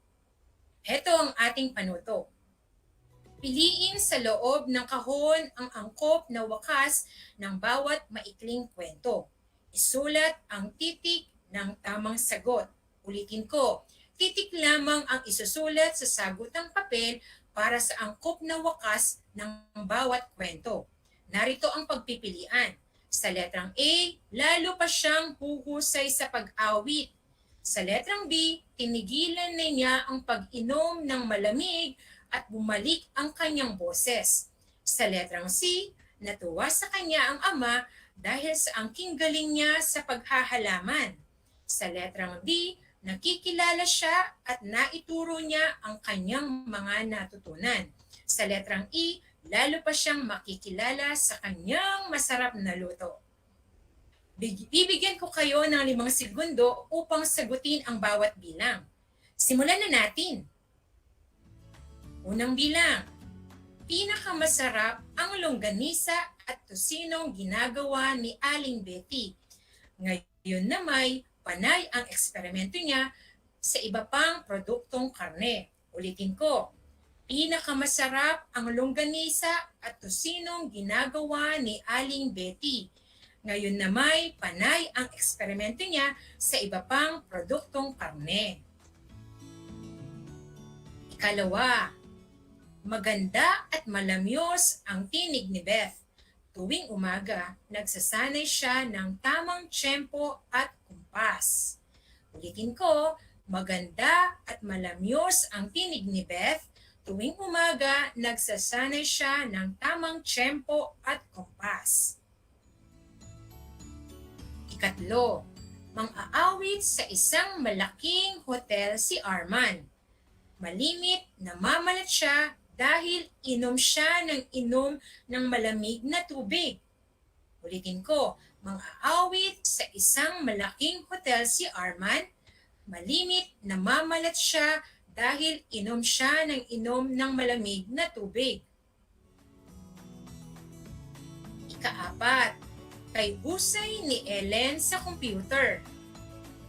Heto ang ating panuto. Piliin sa loob ng kahon ang angkop na wakas ng bawat maikling kwento. Isulat ang titik ng tamang sagot. Ulitin ko, titik lamang ang isusulat sa sagutang papel para sa angkop na wakas ng bawat kwento. Narito ang pagpipilian. Sa letrang A, lalo pa siyang huhusay sa pag-awit. Sa letrang B, tinigilan na niya ang pag-inom ng malamig at bumalik ang kanyang boses. Sa letrang C, natuwa sa kanya ang ama dahil sa angking galing niya sa paghahalaman. Sa letrang D, nakikilala siya at naituro niya ang kanyang mga natutunan. Sa letrang E, lalo pa siyang makikilala sa kanyang masarap na luto. Bibigyan ko kayo ng 5 segundo upang sagutin ang bawat bilang. Simulan na natin. Unang bilang, pinakamasarap ang longganisa at tosinong ginagawa ni Aling Betty. Ngayon na may panay ang eksperimento niya sa iba pang produktong karne. Ulitin ko. Pinakamasarap ang longganisa at tosinong ginagawa ni Aling Betty. Ngayon na may panay ang eksperimento niya sa iba pang produktong karne. Ikalawa, maganda at malamyos ang tinig ni Beth. Tuwing umaga, nagsasanay siya ng tamang tiyempo at kumpas. Ulitin ko, maganda at malamyos ang tinig ni Beth. Tuwing umaga, nagsasanay siya ng tamang tiyempo at kompas. Ikatlo, mang-aawit sa isang malaking hotel si Arman. Malimit, namamalat siya dahil inom siya ng malamig na tubig. Ulitin ko, mang-aawit sa isang malaking hotel si Arman. Malimit, namamalat siya dahil inom siya ng malamig na tubig. Ikaapat, kay husay ni Ellen sa computer.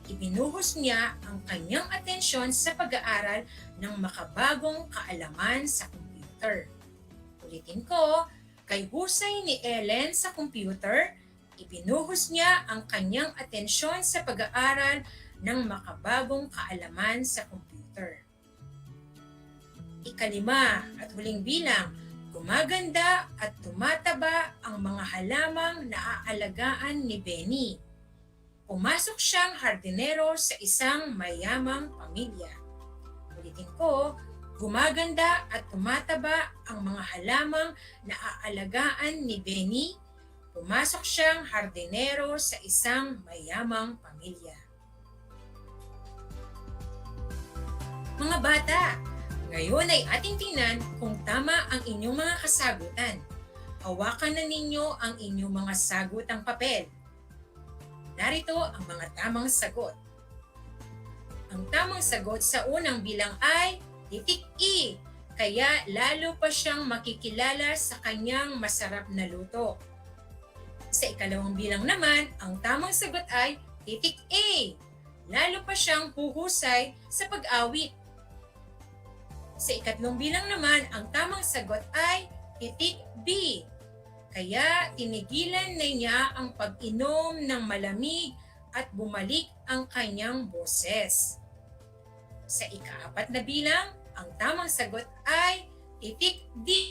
Ibinuhos niya ang kanyang atensyon sa pag-aaral ng makabagong kaalaman sa computer. Ulitin ko, kay husay ni Ellen sa computer, ibinuhos niya ang kanyang atensyon sa pag-aaral ng makabagong kaalaman sa computer. Ikalima at huling bilang, gumaganda at tumataba ang mga halamang naaalagaan ni Benny. Pumasok siyang hardinero sa isang mayamang pamilya. Ulitin ko, gumaganda at tumataba ang mga halamang naaalagaan ni Benny. Pumasok siyang hardinero sa isang mayamang pamilya. Mga bata, ngayon ay ating tingnan kung tama ang inyong mga kasagutan. Hawakan na ninyo ang inyong mga sagutang papel. Narito ang mga tamang sagot. Ang tamang sagot sa unang bilang ay titik E, kaya lalo pa siyang makikilala sa kanyang masarap na luto. Sa ikalawang bilang naman, ang tamang sagot ay titik A, lalo pa siyang huhusay sa pag-awit. Sa ikatlong bilang naman, ang tamang sagot ay titik B. Kaya tinigilan na niya ang pag-inom ng malamig at bumalik ang kanyang boses. Sa ikaapat na bilang, ang tamang sagot ay titik D.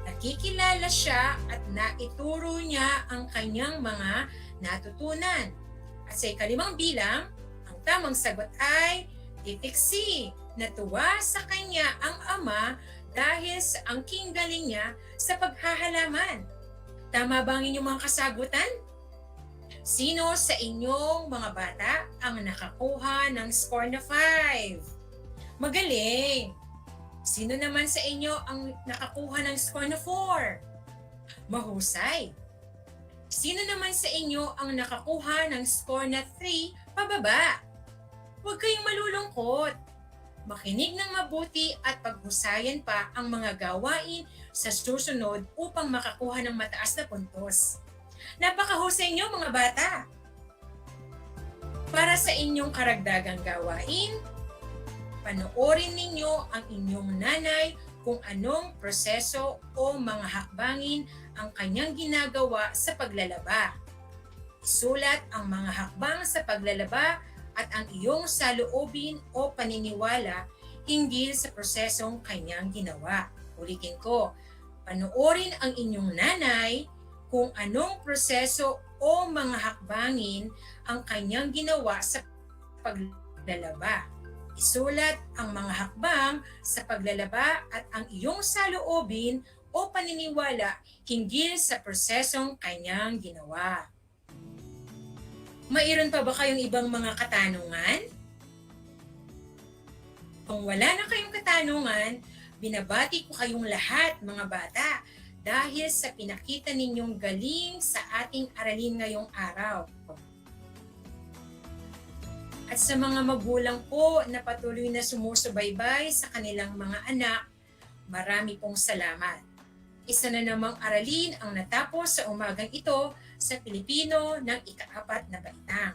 Nakikilala siya at naituro niya ang kanyang mga natutunan. At sa ikalimang bilang, ang tamang sagot ay titik C. Natuwa sa kanya ang ama dahil sa angking galing niya sa paghahalaman. Tama ba ang inyong mga kasagutan? Sino sa inyong mga bata ang nakakuha ng score na 5? Magaling! Sino naman sa inyo ang nakakuha ng score na 4? Mahusay! Sino naman sa inyo ang nakakuha ng score na 3 pababa? Huwag kayong malulungkot. Makinig ng mabuti at paghusayan pa ang mga gawain sa susunod upang makakuha ng mataas na puntos. Napakahusay niyo mga bata! Para sa inyong karagdagang gawain, panoorin ninyo ang inyong nanay kung anong proseso o mga hakbangin ang kanyang ginagawa sa paglalaba. Isulat ang mga hakbang sa paglalaba at ang iyong saloobin o paniniwala hinggil sa prosesong kanyang ginawa. Ulitin ko, panoorin ang inyong nanay kung anong proseso o mga hakbangin ang kanyang ginawa sa paglalaba. Isulat ang mga hakbang sa paglalaba at ang iyong saloobin o paniniwala hinggil sa prosesong kanyang ginawa. Mayroon pa ba kayong ibang mga katanungan? Kung wala na kayong katanungan, binabati ko kayong lahat mga bata dahil sa pinakita ninyong galing sa ating aralin ngayong araw. At sa mga magulang po na patuloy na sumusubaybay sa kanilang mga anak, marami pong salamat. Isa na namang aralin ang natapos sa umagang ito sa Filipino ng ika-4 na baitang.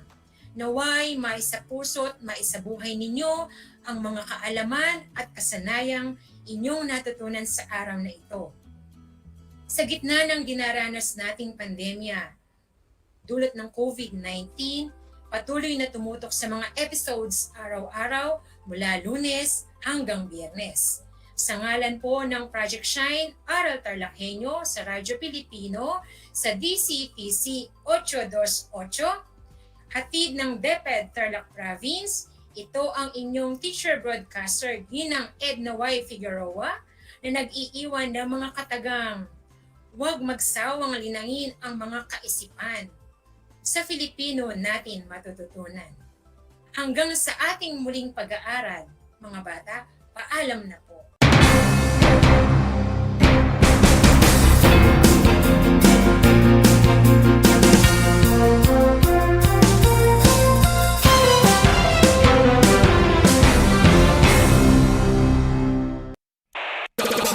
Naway maisapuso't maisabuhay ninyo ang mga kaalaman at kasanayang inyong natutunan sa araw na ito. Sa gitna ng dinaranas nating pandemya, dulot ng COVID-19, patuloy na tumutok sa mga episodes araw-araw mula Lunes hanggang Biyernes. Sa ngalan po ng Project Shine, Aral TarlakHenyo sa Radyo Pilipino sa DCTC 828, hatid ng DEPED Tarlac Province, ito ang inyong teacher broadcaster ginang Edna Y. Figueroa na nag-iiwan ng mga katagang, huwag magsawang linangin ang mga kaisipan. Sa Filipino natin matututunan. Hanggang sa ating muling pag-aaral, mga bata, paalam na po.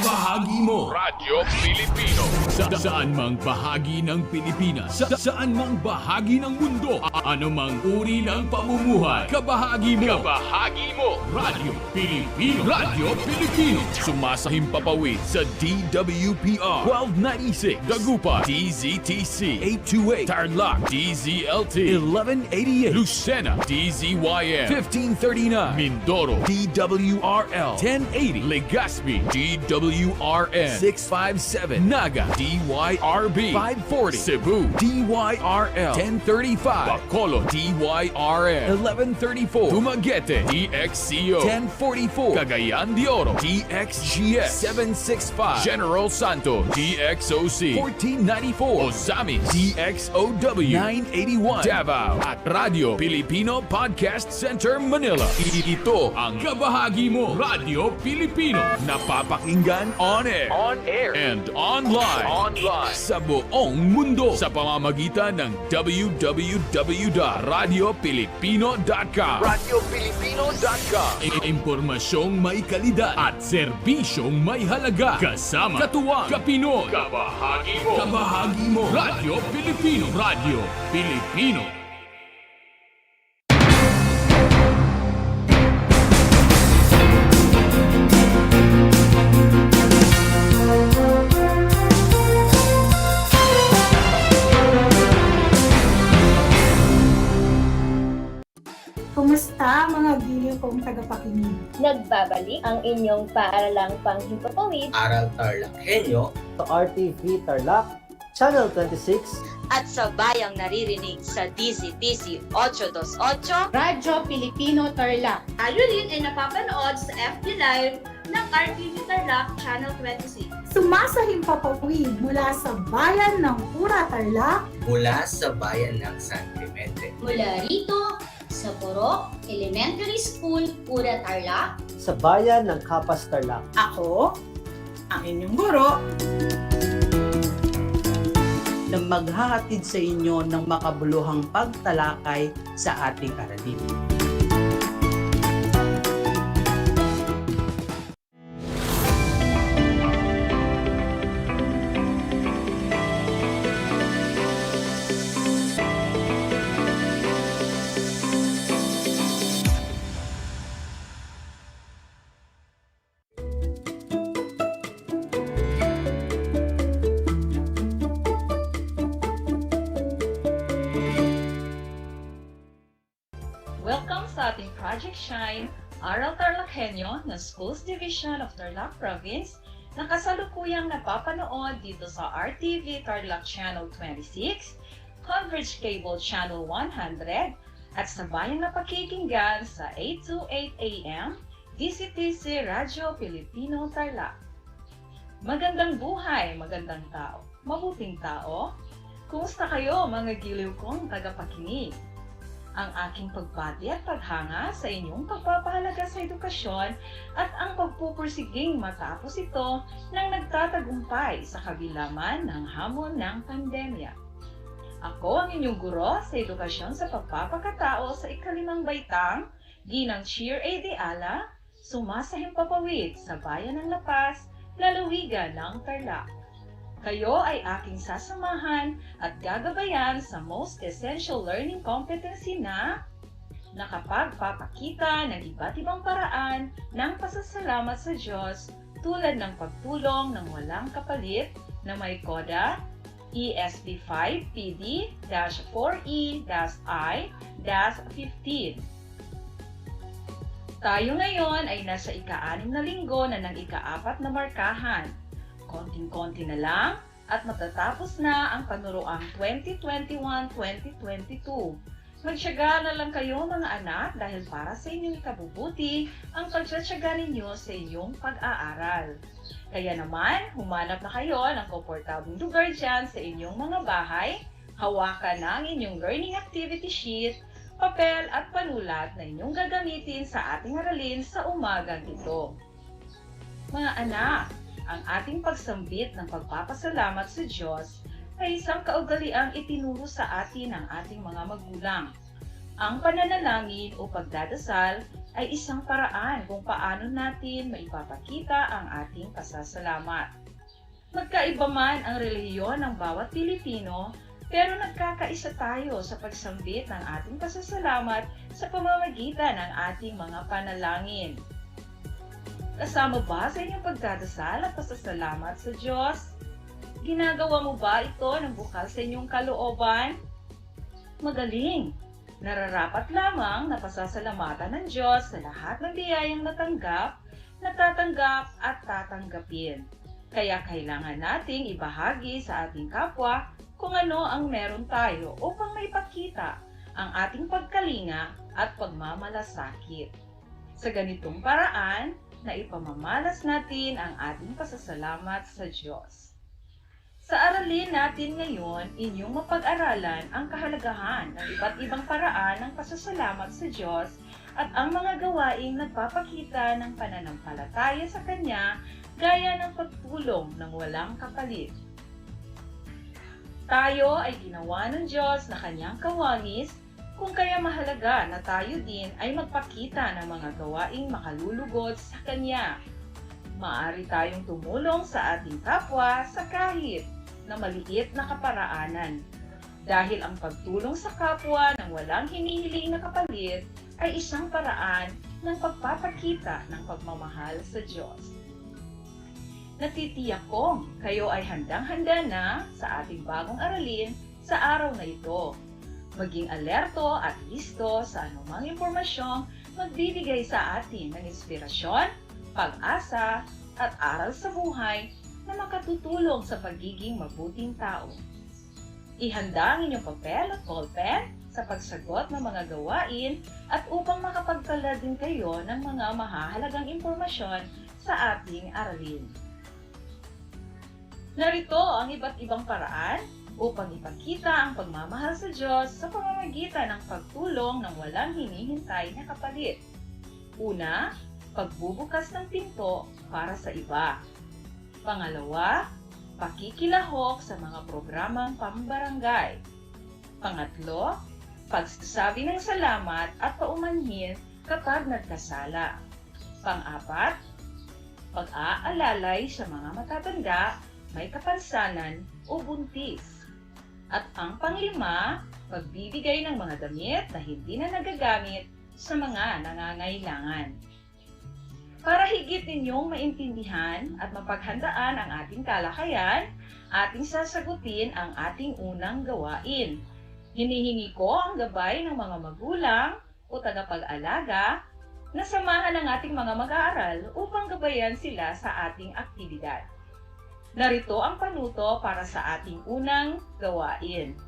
Bahagi mo Radyo Pilipino saan mang bahagi ng Pilipinas, saan mang bahagi ng mundo, ano mang uri ng pamumuhay, kabahagi mo Radyo Pilipino. Radyo Pilipino sumasahimpapawid sa DWPR 1296 Dagupan, DZTC 828 Tarlac, DZLT 1188 Lucena, DZYM 1539 Mindoro, DWRL 1080 Legazpi, DWRN 657 Naga, DYRB 540 Cebu, DYRL 1035 Bacolod, DYRN 1134 Dumaguete, DXCO 1044 Cagayan de Oro, DXGS 765 General Santos, DXOC 1494 Ozamis, DXOW 981 Davao at Radio Filipino Podcast Center Manila. Ito ang kabahagi mo Radyo Pilipino, napapakinggan on air and online sa buong mundo sa pamamagitan ng www.radiopilipino.com. Impormasyong may kalidad at serbisyong may halaga. Kasama, katuwang, kapinoy. Kabahagi mo. Radyo Pilipino. Radyo Pilipino. Kumusta mga giliw kong tagapakinig? Nagbabalik ang inyong paaralang panghimpapawid, Aral TarlakHenyo sa RTV Tarlac, Channel 26, at sa bayang naririnig sa DZTC 828, Radyo Filipino Tarlac. Tayo rin ay napapanood sa FB Live ng RTV Tarlac Channel 26. Sumasahimpapawid mula sa bayan ng Pura Tarlac, mula sa bayan ng San Clemente. Mula rito, sa Purok Elementary School, Pura Tarlac, sa bayan ng Capas Tarlac. Ako, ang inyong guro, na maghahatid sa inyo ng makabuluhang pagtalakay sa ating aralin. Welcome sa ating Project Shine, Aral TarlakHenyo ng Schools Division of Tarlac Province na kasalukuyang napapanood dito sa RTV Tarlac Channel 26, Converge Cable Channel 100, at sa bayang napakikinggan sa 828 AM, DCTC Radyo Filipino Tarlac. Magandang buhay, magandang tao, mabuting tao. Kumusta kayo mga giliw kong tagapakinig? Ang aking pagbati at paghanga sa inyong pagpapahalaga sa edukasyon at ang pagpupursiging matapos ito nang nagtatagumpay sa kabilaman ng hamon ng pandemya. Ako ang inyong guro sa edukasyon sa pagpapakatao sa ikalimang baitang, Ginang Cheer A. de Ala, sumasahing papawid sa bayan ng Lapas, lalawigan ng Tarlac. Kayo ay aking sasamahan at gagabayan sa Most Essential Learning Competency na nakapagpapakita ng iba't ibang paraan ng pasasalamat sa Diyos tulad ng pagtulong ng walang kapalit na may koda ESP 5 PD-4E-I-15. Tayo ngayon ay nasa ika-6 na linggo na ng ika-4 na markahan. Konting-konti na lang at matatapos na ang panuroang 2021-2022. Magtiyaga na lang kayo mga anak dahil para sa inyong ikabubuti ang pagtsatsaga ninyo sa inyong pag-aaral. Kaya naman, humanap na kayo ng komportableng lugar dyan sa inyong mga bahay, hawakan na ang inyong learning activity sheet, papel at panulat na inyong gagamitin sa ating aralin sa umagang ito. Mga anak, ang ating pagsambit ng pagpapasalamat sa Diyos ay isang kaugaliang itinuro sa atin ng ating mga magulang. Ang pananalangin o pagdadasal ay isang paraan kung paano natin maipapakita ang ating pasasalamat. Magkaiba man ang relihiyon ng bawat Pilipino, pero nagkakaisa tayo sa pagsambit ng ating pasasalamat sa pamamagitan ng ating mga panalangin. Kasama ba sa inyong pagdadasal at pasasalamat sa Diyos? Ginagawa mo ba ito ng bukal sa inyong kalooban? Magaling! Nararapat lamang na pasasalamatan ng Diyos sa lahat ng biyayang natanggap, natatanggap at tatanggapin. Kaya kailangan nating ibahagi sa ating kapwa kung ano ang meron tayo upang maipakita ang ating pagkalinga at pagmamalasakit. Sa ganitong paraan, na ipamamalas natin ang ating pasasalamat sa Diyos. Sa aralin natin ngayon, inyong mapag-aralan ang kahalagahan ng iba't ibang paraan ng pasasalamat sa Diyos at ang mga gawaing nagpapakita ng pananampalataya sa Kanya gaya ng pagtulong ng walang kapalit. Tayo ay ginawa ng Diyos na Kanyang kawangis, kung kaya mahalaga na tayo din ay magpakita ng mga gawaing makalulugod sa Kanya. Maaari tayong tumulong sa ating kapwa sa kahit na maliit na kaparaanan. Dahil ang pagtulong sa kapwa ng walang hinihiling na kapalit ay isang paraan ng pagpapakita ng pagmamahal sa Diyos. Natitiyak kong kayo ay handang-handa na sa ating bagong aralin sa araw na ito. Maging alerto at listo sa anumang impormasyong magbibigay sa atin ng inspirasyon, pag-asa, at aral sa buhay na makatutulong sa pagiging mabuting tao. Ihanda ang inyong papel at ballpen sa pagsagot ng mga gawain at upang makapagtala din kayo ng mga mahahalagang impormasyon sa ating aralin. Narito ang iba't ibang paraan upang ipakita ang pagmamahal sa Diyos sa pamamagitan ng pagtulong ng walang hinihintay na kapalit. Una, pagbubukas ng pinto para sa iba. Pangalawa, pakikilahok sa mga programang pambarangay. Pangatlo, pagsasabi ng salamat at paumanhin kapag nagkasala. Pang-apat, pag-aalalay sa mga matatanda, may kapansanan o buntis. At ang panglima, pagbibigay ng mga damit na hindi na nagagamit sa mga nangangailangan. Para higit ninyong maintindihan at mapaghandaan ang ating talakayan, ating sasagutin ang ating unang gawain. Hinihingi ko ang gabay ng mga magulang o tagapag-alaga na samahan ang ating mga mag-aaral upang gabayan sila sa ating aktibidad. Narito ang panuto para sa ating unang gawain.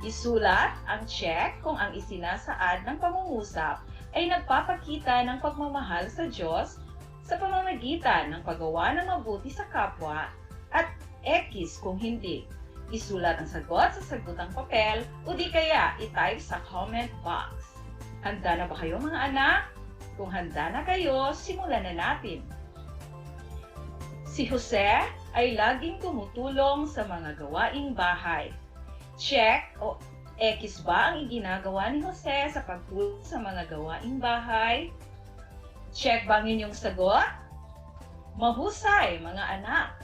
Isulat ang check kung ang isinasaad ng pangungusap ay nagpapakita ng pagmamahal sa Diyos sa pamamagitan ng paggawa ng mabuti sa kapwa at X kung hindi. Isulat ang sagot sa sagutang papel o di kaya i-type sa comment box. Handa na ba kayo mga anak? Kung handa na kayo, simulan na natin. Si Jose ay laging tumutulong sa mga gawaing bahay. Check o X ba ang iginagawa ni Jose sa pagtulong sa mga gawaing bahay? Check ba ang inyong sagot? Mahusay mga anak!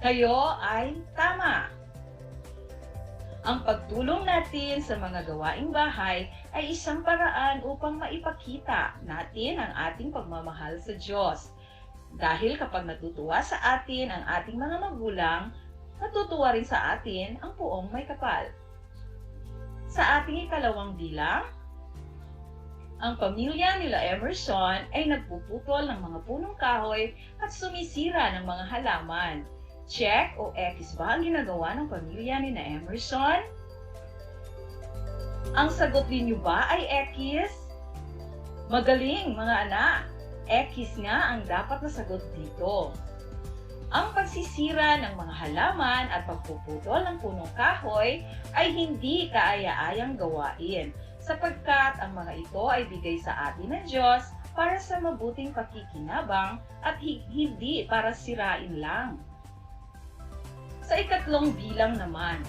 Kayo ay tama! Ang pagtulong natin sa mga gawaing bahay ay isang paraan upang maipakita natin ang ating pagmamahal sa Diyos. Dahil kapag natutuwa sa atin ang ating mga magulang, natutuwa rin sa atin ang puong may kapal. Sa ating ikalawang bilang, ang pamilya nila Emerson ay nagpuputol ng mga punong kahoy at sumisira ng mga halaman. Check o X ba ang ginagawa ng pamilya ni na Emerson? Ang sagot ninyo ba ay X? Magaling mga anak! X nga ang dapat na sagot dito. Ang pagsisira ng mga halaman at pagpuputol ng punong kahoy ay hindi kaaya-ayang gawain sapagkat ang mga ito ay bigay sa atin ng Diyos para sa mabuting pakikinabang at hindi para sirain lang. Sa ikatlong bilang naman,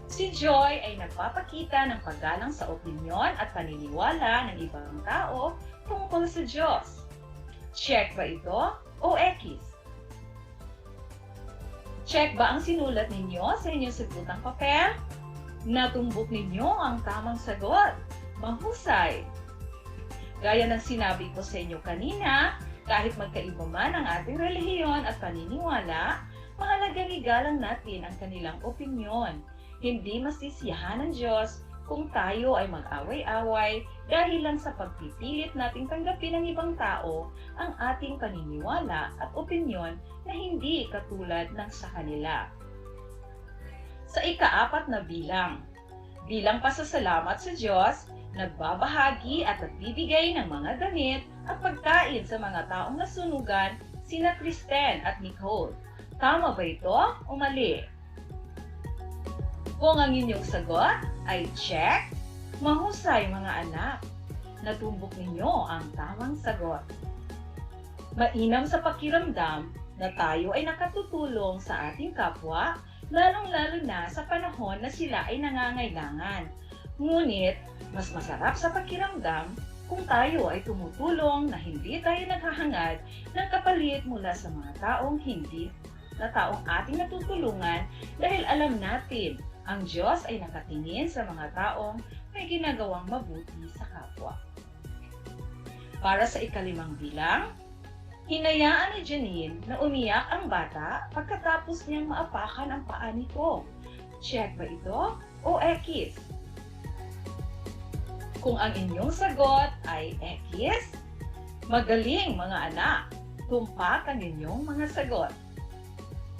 si Joy ay nagpapakita ng paggalang sa opinyon at paniniwala ng ibang tao tungkol sa Diyos. Check ba ito o X? Check ba ang sinulat ninyo sa inyong sagutang papel? Natumbok ninyo ang tamang sagot. Mahusay! Gaya ng sinabi ko sa inyo kanina, kahit magkaiba man ang ating relihiyon at paniniwala, mahalagang igalang natin ang kanilang opinyon. Hindi masisiyahan ng Diyos kung tayo ay mag-away-away dahil lang sa pagpipilit nating tanggapin ng ibang tao ang ating paniniwala at opinyon na hindi katulad ng sa kanila. Sa ikaapat na bilang pasasalamat sa Diyos, nagbabahagi at nagbibigay ng mga damit at pagkain sa mga taong nasunugan sina Kristen at Nicole. Tama ba ito o mali? Kung ang inyong sagot ay check, mahusay mga anak. Natumbok ninyo ang tamang sagot. Mainam sa pakiramdam na tayo ay nakatutulong sa ating kapwa, lalong-lalo na sa panahon na sila ay nangangailangan. Ngunit, mas masarap sa pakiramdam kung tayo ay tumutulong na hindi tayo naghahangad ng kapalit mula sa mga taong ating natutulungan dahil alam natin ang Diyos ay nakatingin sa mga taong may ginagawang mabuti sa kapwa. Para sa ikalimang bilang, hinayaan ni Janine na umiyak ang bata pagkatapos niyang maapakan ang paa nito. Check ba ito o X? Kung ang inyong sagot ay X, magaling mga anak, tumpak ang inyong mga sagot.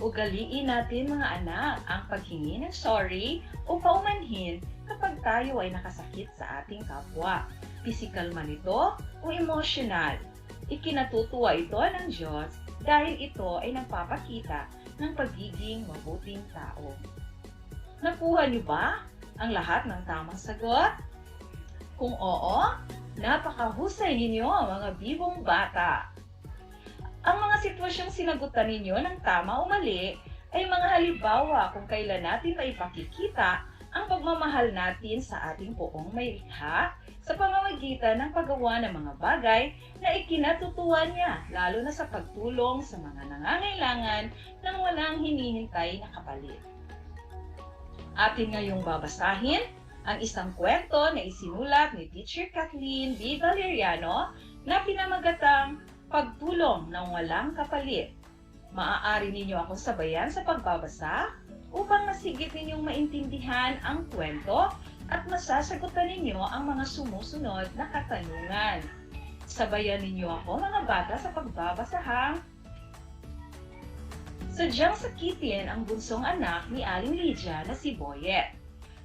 Ugaliin natin mga anak ang paghingi ng sorry o paumanhin kapag tayo ay nakasakit sa ating kapwa. Physical man ito o emotional. Ikinatutuwa ito ng Diyos dahil ito ay nagpapakita ng pagiging mabuting tao. Nakuha niyo ba ang lahat ng tamang sagot? Kung oo, napakahusay ninyo mga bibong bata. Ang mga sitwasyong sinagutan ninyo ng tama o mali ay mga halimbawa kung kailan natin maipakikita ang pagmamahal natin sa ating poong may likha sa pamamagitan ng paggawa ng mga bagay na ikinatutuwa niya, lalo na sa pagtulong sa mga nangangailangan nang walang hinihintay na kapalit. Atin ngayong babasahin ang isang kwento na isinulat ni Teacher Kathleen B. Valeriano na pinamagatang Pagtulong ng Walang Kapalit. Maaari ninyo akong sabayan sa pagbabasa upang masigit ninyong maintindihan ang kwento at masasagutan ninyo ang mga sumusunod na katanungan. Sabayan ninyo ako mga bata sa pagbabasa ha. Sadyang sakitin ang bunsong anak ni Aling Lydia na si Boyet.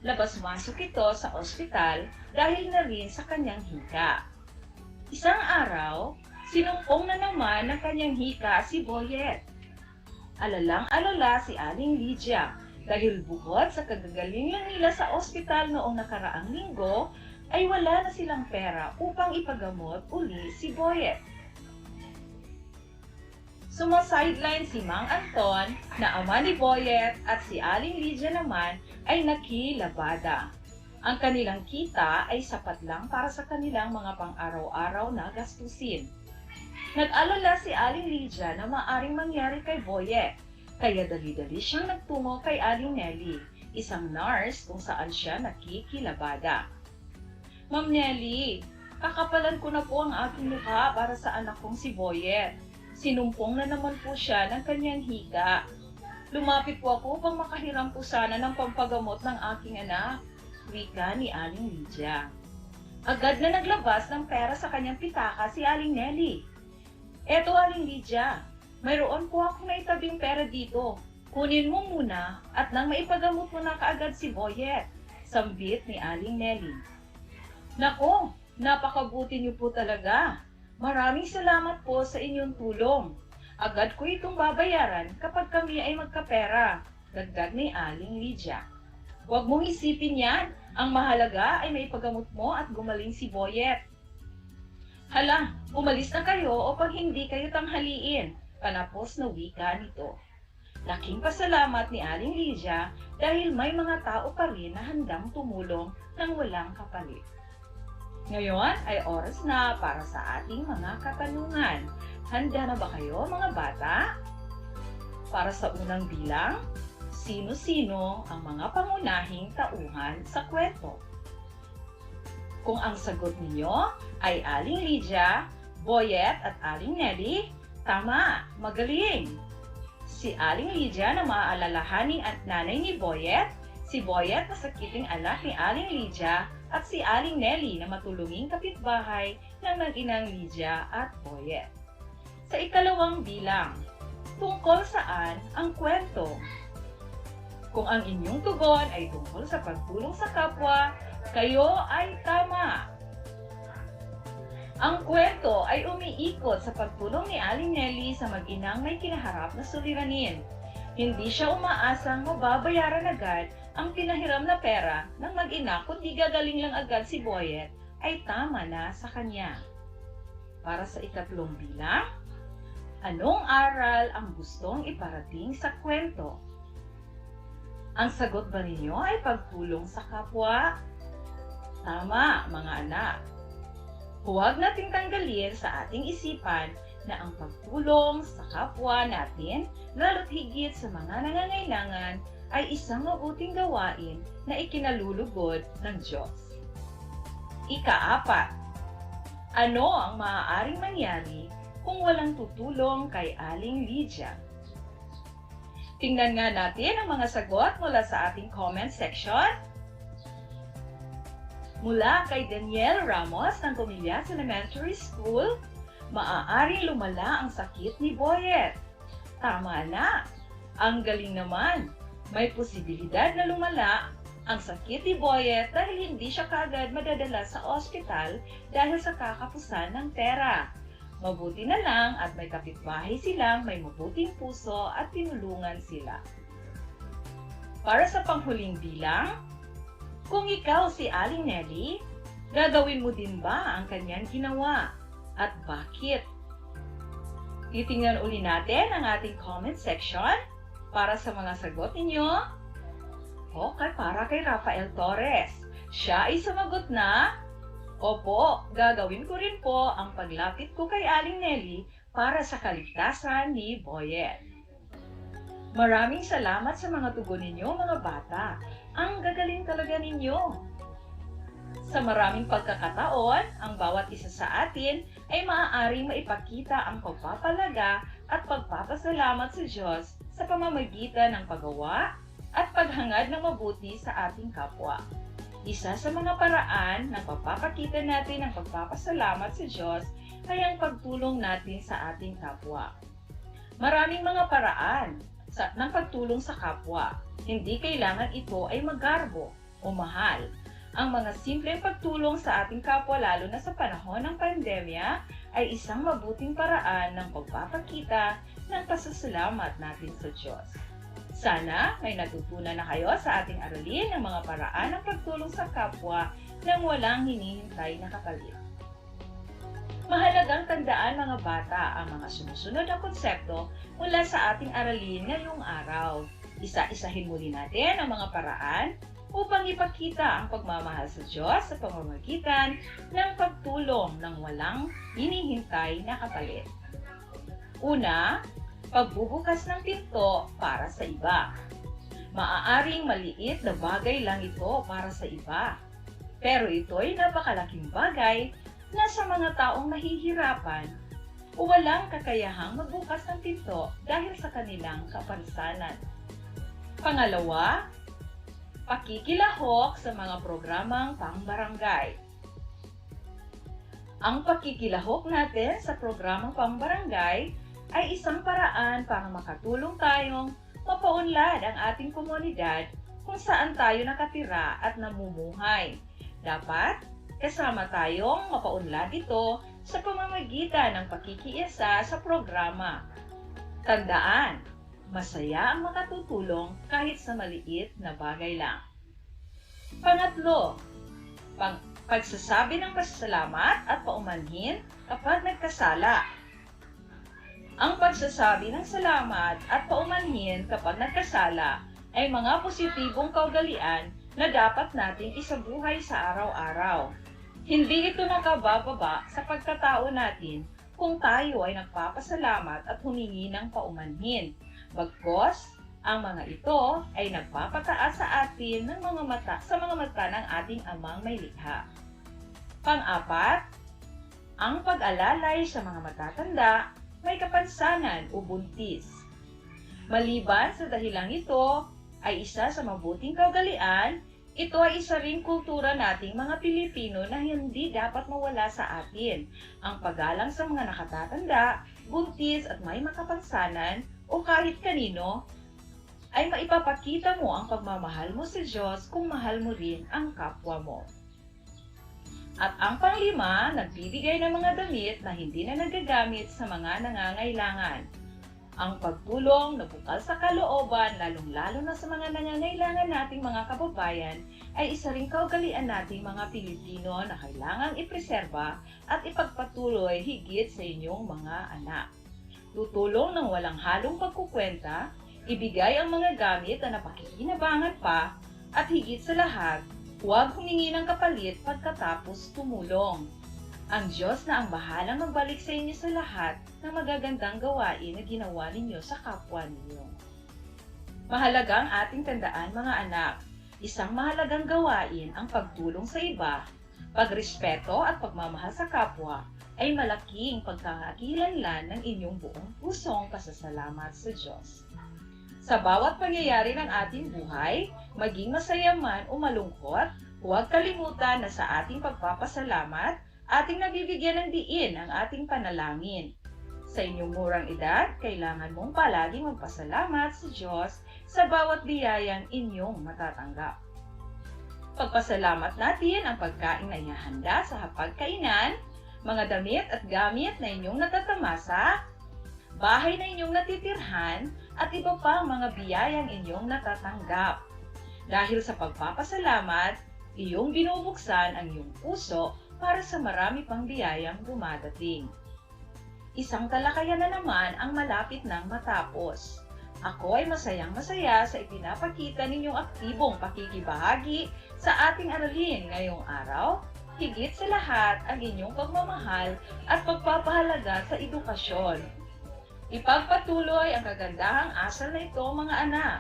Labas-masok ito sa ospital dahil na rin sa kanyang hika. Isang araw, sinumpong na naman ng kanyang hika si Boyet. Alalang-alala si Aling Lydia dahil bukod sa kagagaling lang nila sa ospital noong nakaraang linggo, ay wala na silang pera upang ipagamot uli si Boyet. Sumasideline si Mang Anton na ama ni Boyet at si Aling Lydia naman ay nakilabada. Ang kanilang kita ay sapat lang para sa kanilang mga pang-araw-araw na gastusin. Nag-alala si Aling Lydia na maaring mangyari kay Boyet, kaya dali-dali siyang nagtungo kay Aling Nelly, isang nurse kung saan siya nakikilabada. Ma'am Nelly, kakapalan ko na po ang aking mukha para sa anak kong si Boyet. Sinumpong na naman po siya ng kanyang hika. Lumapit po ako upang makahiram po sana ng pampagamot ng aking anak, wika ni Aling Lydia. Agad na naglabas ng pera sa kanyang pitaka si Aling Nelly. Eto Aling Lydia, mayroon po akong naitabing pera dito. Kunin mo muna at nang maipagamot mo na kaagad si Boyet, sambit ni Aling Nelly. Nako, napakabuti niyo po talaga. Maraming salamat po sa inyong tulong. Agad ko itong babayaran kapag kami ay magkapera, dagdag ni Aling Lydia. Huwag mong isipin yan. Ang mahalaga ay maipagamot mo at gumaling si Boyet. Hala, umalis na kayo o pag hindi kayo tanghaliin, panapos na wika nito. Laking pasalamat ni Aling Lydia dahil may mga tao pa rin na handang tumulong nang walang kapalit. Ngayon ay oras na para sa ating mga katanungan. Handa na ba kayo mga bata? Para sa unang bilang, sino-sino ang mga pangunahing tauhan sa kwento? Kung ang sagot ninyo ay Aling Lydia, Boyet at Aling Nelly, tama, magaling! Si Aling Lydia na maaalalahaning at nanay ni Boyet, si Boyet na sakiting anak ni Aling Lydia, at si Aling Nelly na matulunging kapitbahay ng mag-inang Lydia at Boyet. Sa ikalawang bilang, tungkol saan ang kwento? Kung ang inyong tugon ay tungkol sa pagtulong sa kapwa, kayo ay tama. Ang kwento ay umiikot sa pagtulong ni Aling Nelly sa mag-inang may kinaharap na suliranin. Hindi siya umaasang mababayaran agad ang pinahiram na pera ng mag-ina kundi gagaling lang agad si Boyet ay tama na sa kanya. Para sa ikatlong bilang, anong aral ang gustong iparating sa kwento? Ang sagot ba ninyo ay pagtulong sa kapwa? Tama, mga anak. Huwag nating tanggalin sa ating isipan na ang pagtulong sa kapwa natin, lalo't higit sa mga nangangailangan, ay isang mabuting gawain na ikinalulugod ng Diyos. Ika-4. Ano ang maaaring mangyari kung walang tutulong kay Aling Lydia? Tingnan nga natin ang mga sagot mula sa ating comment section. Mula kay Daniel Ramos ng Comillas Elementary School, maaaring lumala ang sakit ni Boyet. Tama na! Ang galing naman! May posibilidad na lumala ang sakit ni Boyet dahil hindi siya kaagad madadala sa ospital dahil sa kakapusan ng pera. Mabuti na lang at may kapitbahay silang may mabuting puso at tinulungan sila. Para sa panghuling bilang, kung ikaw si Aling Nelly, gagawin mo din ba ang kanyang ginawa? At bakit? Titingnan uli natin ang ating comment section para sa mga sagot ninyo. Okay, para kay Rafael Torres. Siya ay sumagot na, opo, gagawin ko rin po ang paglapit ko kay Aling Nelly para sa kaligtasan ni Boyet. Maraming salamat sa mga tugon ninyo mga bata. Ang gagaling talaga ninyo. Sa maraming pagkakataon, ang bawat isa sa atin ay maaaring maipakita ang pagpapalaga at pagpapasalamat sa Diyos sa pamamagitan ng paggawa at paghangad ng mabuti sa ating kapwa. Isa sa mga paraan ng pagpapakita natin ng pagpapasalamat sa Diyos ay ang pagtulong natin sa ating kapwa. Maraming mga paraan ng pagtulong sa kapwa. Hindi kailangan ito ay magarbo o mahal. Ang mga simpleng pagtulong sa ating kapwa lalo na sa panahon ng pandemya ay isang mabuting paraan ng pagpapakita ng pasasalamat natin sa Diyos. Sana may natutunan na kayo sa ating aralin ng mga paraan ng pagtulong sa kapwa nang walang hinihintay na kapalit. Mahalagang tandaan mga bata ang mga sumusunod na konsepto mula sa ating aralin ngayong araw. Isa-isahin muli natin ang mga paraan upang ipakita ang pagmamahal sa Diyos sa pamamagitan ng pagtulong ng walang hinihintay na kapalit. Una, pagbubukas ng pinto para sa iba. Maaaring maliit na bagay lang ito para sa iba, pero ito'y napakalaking bagay na sa mga taong nahihirapan o walang kakayahang magbukas ng pinto dahil sa kanilang kapansanan. Pangalawa, pakikilahok sa mga programang pambarangay. Ang pakikilahok natin sa programang pambarangay ay isang paraan para makatulong tayong mapaunlad ang ating komunidad kung saan tayo nakatira at namumuhay. Dapat kasama tayong mapaunlad ito sa pamamagitan ng pakikiisa sa programa. Tandaan, masaya ang makatutulong kahit sa maliit na bagay lang. Pangatlo, pagsasabi ng pasasalamat at paumanhin kapag nagkasala. Ang pagsasabi ng salamat at paumanhin kapag nagkasala ay mga positibong kaugalian na dapat nating isabuhay sa araw-araw. Hindi ito nakabababa sa pagkatao natin kung tayo ay nagpapasalamat at humingi ng paumanhin. Bagkos, ang mga ito ay nagpapataas sa atin ng sa mga mata ng ating amang may likha. Pang-apat, ang pag-alalay sa mga matatanda, may kapansanan o buntis. Maliban sa dahilang ito ay isa sa mabuting kaugalian, ito ay isa ring kultura nating mga Pilipino na hindi dapat mawala sa atin. Ang paggalang sa mga nakatatanda, buntis at may makapansanan o kahit kanino, ay maipapakita mo ang pagmamahal mo sa Diyos kung mahal mo rin ang kapwa mo. At ang panglima, nagbibigay ng mga damit na hindi na nagagamit sa mga nangangailangan. Ang pagtulong na bukal sa kalooban, lalong-lalo na sa mga nangangailangan nating mga kababayan, ay isa ring kaugalian nating mga Pilipino na kailangang ipreserba at ipagpatuloy higit sa inyong mga anak. Tutulong ng walang halong pagkukwenta, ibigay ang mga gamit na napakikinabangan pa, at higit sa lahat, huwag humingi ng kapalit pagkatapos tumulong. Ang Diyos na ang bahalang magbalik sa inyo sa lahat ng magagandang gawain na ginawa ninyo sa kapwa ninyo. Mahalagang ating tandaan mga anak, isang mahalagang gawain ang pagtulong sa iba, pagrespeto at pagmamahal sa kapwa ay malaking pagkakakilanlan ng inyong buong pusong pasasalamat sa Diyos. Sa bawat pangyayari ng ating buhay, maging masaya man o malungkot, huwag kalimutan na sa ating pagpapasalamat, ating nabibigyan ng diin ang ating panalangin. Sa inyong murang edad, kailangan mong palaging magpasalamat sa Diyos sa bawat biyayang inyong matatanggap. Pagpasalamat natin ang pagkain na ihahanda sa hapagkainan, mga damit at gamit na inyong natatamasa, bahay na inyong natitirhan, at iba pang mga biyayang inyong natatanggap. Dahil sa pagpapasalamat, iyong binubuksan ang iyong puso para sa marami pang biyayang dumadating. Isang talakayan na naman ang malapit nang matapos. Ako ay masayang-masaya sa ipinapakita ninyong aktibong pakikibahagi sa ating aralin ngayong araw, higit sa lahat ang inyong pagmamahal at pagpapahalaga sa edukasyon. Ipagpatuloy ang kagandahang asal na ito mga anak,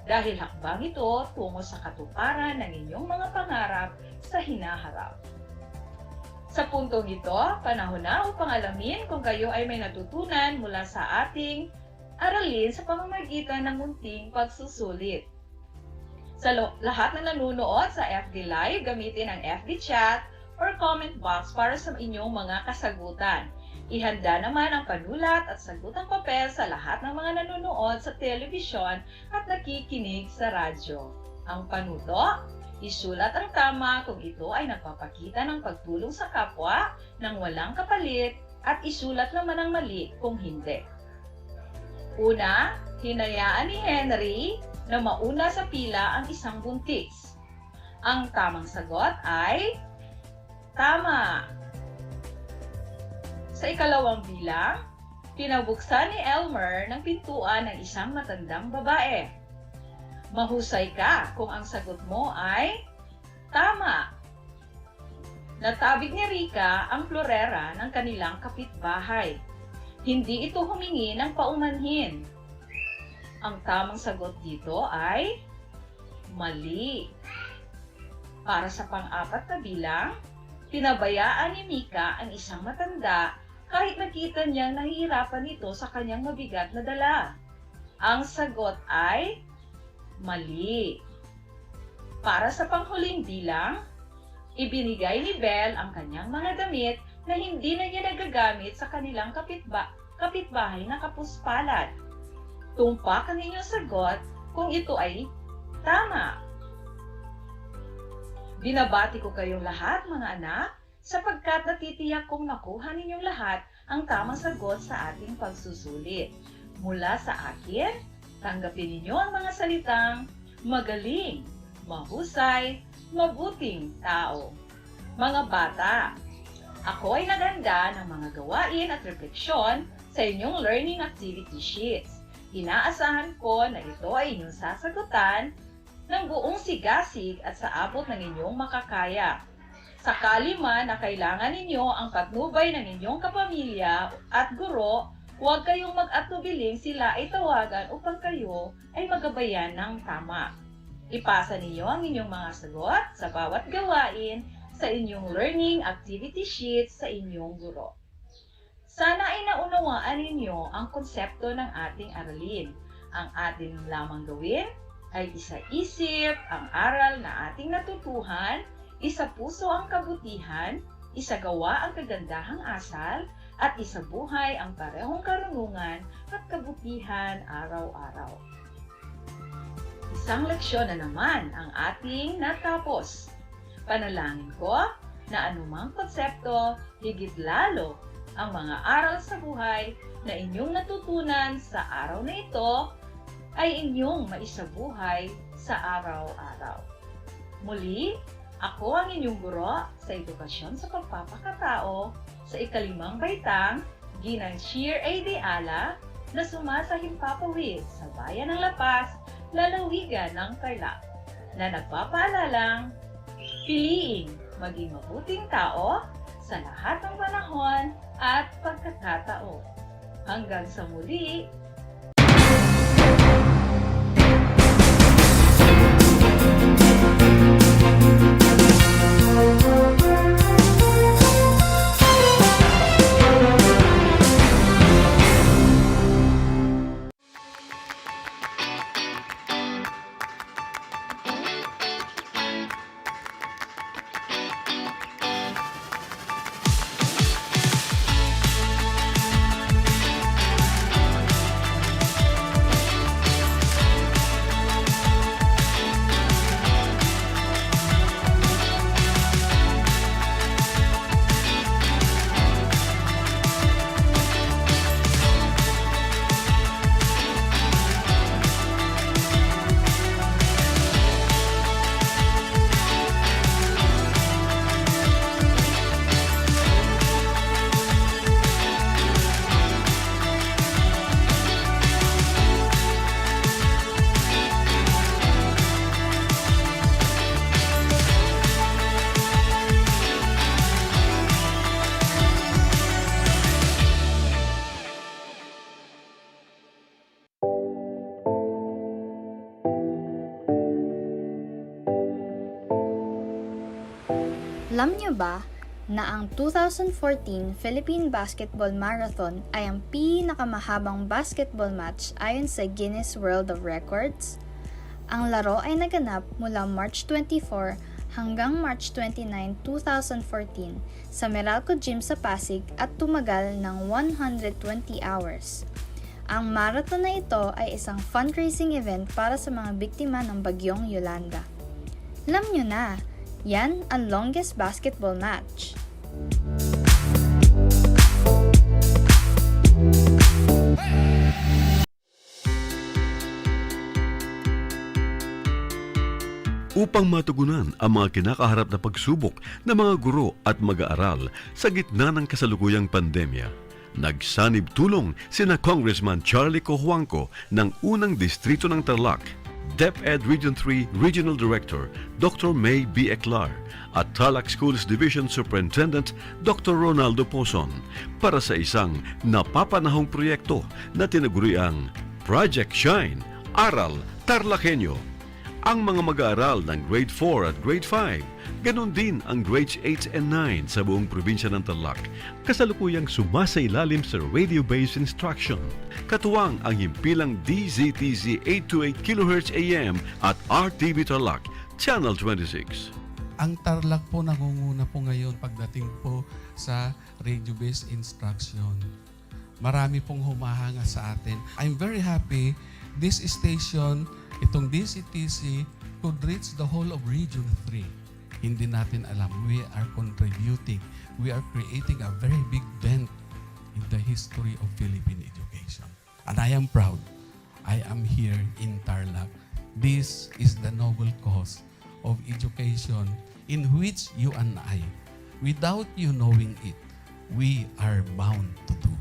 dahil hakbang ito tungo sa katuparan ng inyong mga pangarap sa hinaharap. Sa puntong ito, panahon na upang alamin kung kayo ay may natutunan mula sa ating aralin sa pamamagitan ng munting pagsusulit. Sa lahat na nanonood sa FB Live, gamitin ang FB Chat or comment box para sa inyong mga kasagutan. Ihanda naman ang panulat at sagutang papel sa lahat ng mga nanonood sa telebisyon at nakikinig sa radyo. Ang panuto, isulat ang tama kung ito ay nagpapakita ng pagtulong sa kapwa ng walang kapalit at isulat naman ang mali kung hindi. Una, hinayaan ni Henry na mauna sa pila ang isang buntis. Ang tamang sagot ay tama. Sa ikalawang bilang, pinabuksan ni Elmer ng pintuan ng isang matandang babae. Mahusay ka kung ang sagot mo ay tama. Natabig ni Rika ang florera ng kanilang kapitbahay. Hindi ito humingi ng paumanhin. Ang tamang sagot dito ay mali. Para sa pang-apat na bilang, pinabayaan ni Mika ang isang matanda kahit nakita niyang nahihirapan ito sa kanyang mabigat na dala. Ang sagot ay mali. Para sa panghuling bilang, ibinigay ni Belle ang kanyang mga damit na hindi na niya nagagamit sa kanilang kapitbahay na kapuspalad. Tumpak ang inyong sagot kung ito ay tama. Binabati ko kayong lahat, mga anak, sapagkat natitiyak kong nakuha ninyong lahat ang tamang sagot sa ating pagsusulit. Mula sa akin, tanggapin ninyo ang mga salitang magaling, mahusay, mabuting tao. Mga bata, ako ay naghanda ng mga gawain at refleksyon sa inyong learning activity sheets. Inaasahan ko na ito ay inyong sasagutan ng buong sigasig at sa abot ng inyong makakaya. Sakali man na kailangan ninyo ang patnubay ng inyong kapamilya at guro, huwag kayong mag-atubiling sila ay tawagan upang kayo ay magabayan ng tama. Ipasa ninyo ang inyong mga sagot sa bawat gawain sa inyong learning activity sheet sa inyong guro. Sana ay naunawaan ninyo ang konsepto ng ating aralin. Ang ating lamang gawin ay isa-isip ang aral na ating natutuhan, isa-puso ang kabutihan, isagawa ang kagandahang asal, at isabuhay ang parehong karunungan at kabutihan araw-araw. Isang leksyon na naman ang ating natapos. Panalangin ko na anumang konsepto, higit lalo ang mga aral sa buhay na inyong natutunan sa araw na ito ay inyong maisabuhay sa araw-araw. Muli, ako ang inyong guro sa Edukasyon sa Pagpapakatao sa ikalimang baitang, Ginang Sheer A. de Ala, na sumasahimpapawid sa bayan ng Lapas, lalawigan ng Tarlac, na nagpapaalalang piliing maging mabuting tao sa lahat ng panahon at pagkakataon. Hanggang sa muli, Alam niyo ba na ang 2014 Philippine Basketball Marathon ay ang pinakamahabang basketball match ayon sa Guinness World of Records? Ang laro ay naganap mula March 24 hanggang March 29, 2014 sa Meralco Gym sa Pasig at tumagal ng 120 hours. Ang marathon na ito ay isang fundraising event para sa mga biktima ng bagyong Yolanda. Alam nyo na, yan ang longest basketball match. Upang matugunan ang mga kinakaharap na pagsubok ng mga guro at mag-aaral sa gitna ng kasalukuyang pandemya, nagsanib tulong sina Congressman Charlie Cojuangco ng unang distrito ng Tarlac, DEPED Region 3 Regional Director Dr. May B. Eclar at Tarlac Schools Division Superintendent Dr. Ronaldo Pozon para sa isang napapanahong proyekto na tinaguriang Project Shine, Aral TarlakHenyo. Ang mga mag-aaral ng Grade 4 at Grade 5, ganon din ang Grades 8 and 9 sa buong probinsya ng Tarlac, kasalukuyang sumasailalim sa radio-based instruction. Katuwang ang himpilang DZTZ 828 kHz AM at RTV Tarlac, Channel 26. Ang Tarlac po nangunguna po ngayon pagdating po sa radio-based instruction. Marami pong humahanga sa atin. I'm very happy this station, itong DCTC, could reach the whole of Region 3. Hindi natin alam, we are contributing. We are creating a very big dent in the history of Philippine education. And I am proud. I am here in Tarlac. This is the noble cause of education in which you and I, without you knowing it, we are bound to do.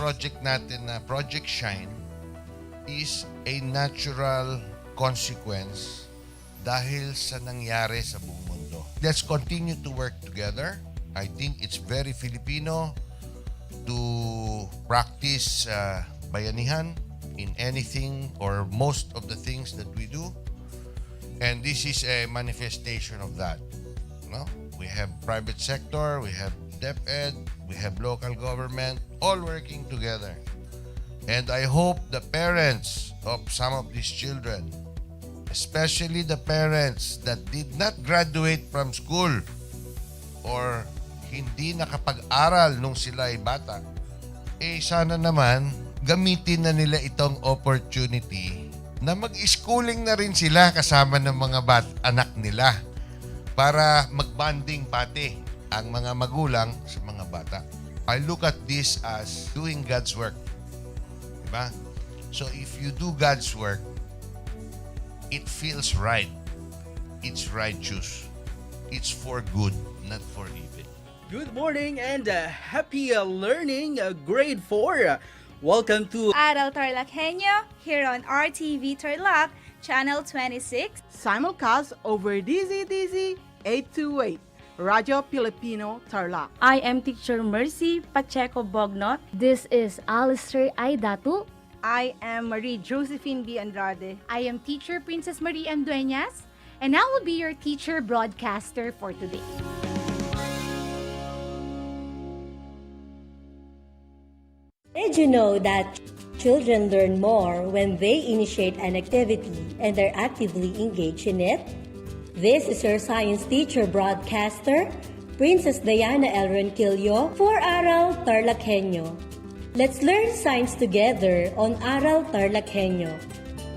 Project natin na Project Shine is a natural consequence dahil sa nangyari sa buong mundo. Let's continue to work together. I think it's very Filipino to practice bayanihan in anything or most of the things that we do. And this is a manifestation of that. No? We have private sector, we have DEPED, we have local government, all working together. And I hope the parents of some of these children, especially the parents that did not graduate from school or hindi nakapag-aral nung sila ay bata, sana naman gamitin na nila itong opportunity na mag-schooling na rin sila kasama ng mga anak nila para mag-bonding pati ang mga magulang sa mga bata. I look at this as doing God's work. Diba? So if you do God's work, it feels right. It's righteous. It's for good, not for evil. Good morning and happy learning, grade 4. Welcome to Aral TarlakHenyo here on RTV Tarlac, Channel 26. Simulcast over DZTZ 828. Radio Filipino Tarlac. I am Teacher Mercy Pacheco Bognot. This is Alistair Aidatu. I am Marie Josephine B. Andrade. I am Teacher Princess Marie M. Dueñas, and I will be your teacher broadcaster for today. Did you know that children learn more when they initiate an activity and are actively engaged in it? This is your science teacher broadcaster, Princess Diana L. Ronquillo for Aral TarlakHenyo. Let's learn science together on Aral TarlakHenyo.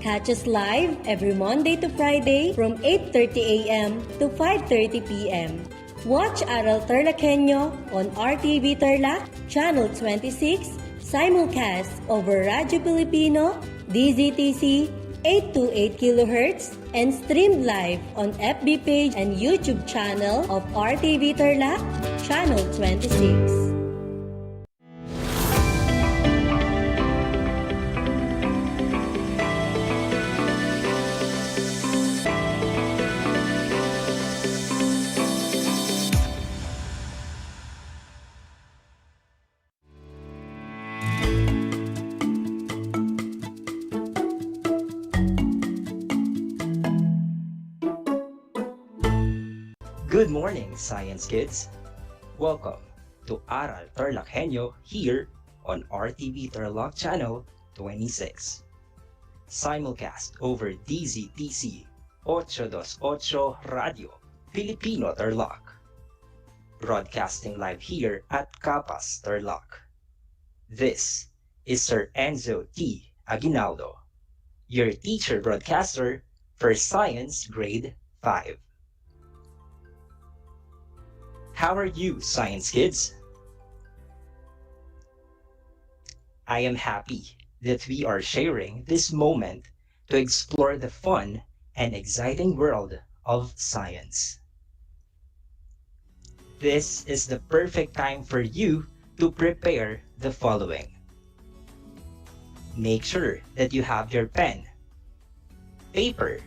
Catch us live every Monday to Friday from 8:30 a.m. to 5:30 p.m. Watch Aral TarlakHenyo on RTV Tarlac, Channel 26, simulcast over Radio Filipino, DZTC 828 kHz, and streamed live on FB page and YouTube channel of RTV Tarlac, Channel 26. Good morning, science kids. Welcome to Aral TarlakHenyo here on RTV Tarlac Channel 26. Simulcast over DZTC 828 Radio Filipino Tarlac. Broadcasting live here at Capas Tarlac. This is Sir Enzo T. Aguinaldo, your teacher broadcaster for Science Grade 5. How are you, science kids? I am happy that we are sharing this moment to explore the fun and exciting world of science. This is the perfect time for you to prepare the following. Make sure that you have your pen, paper,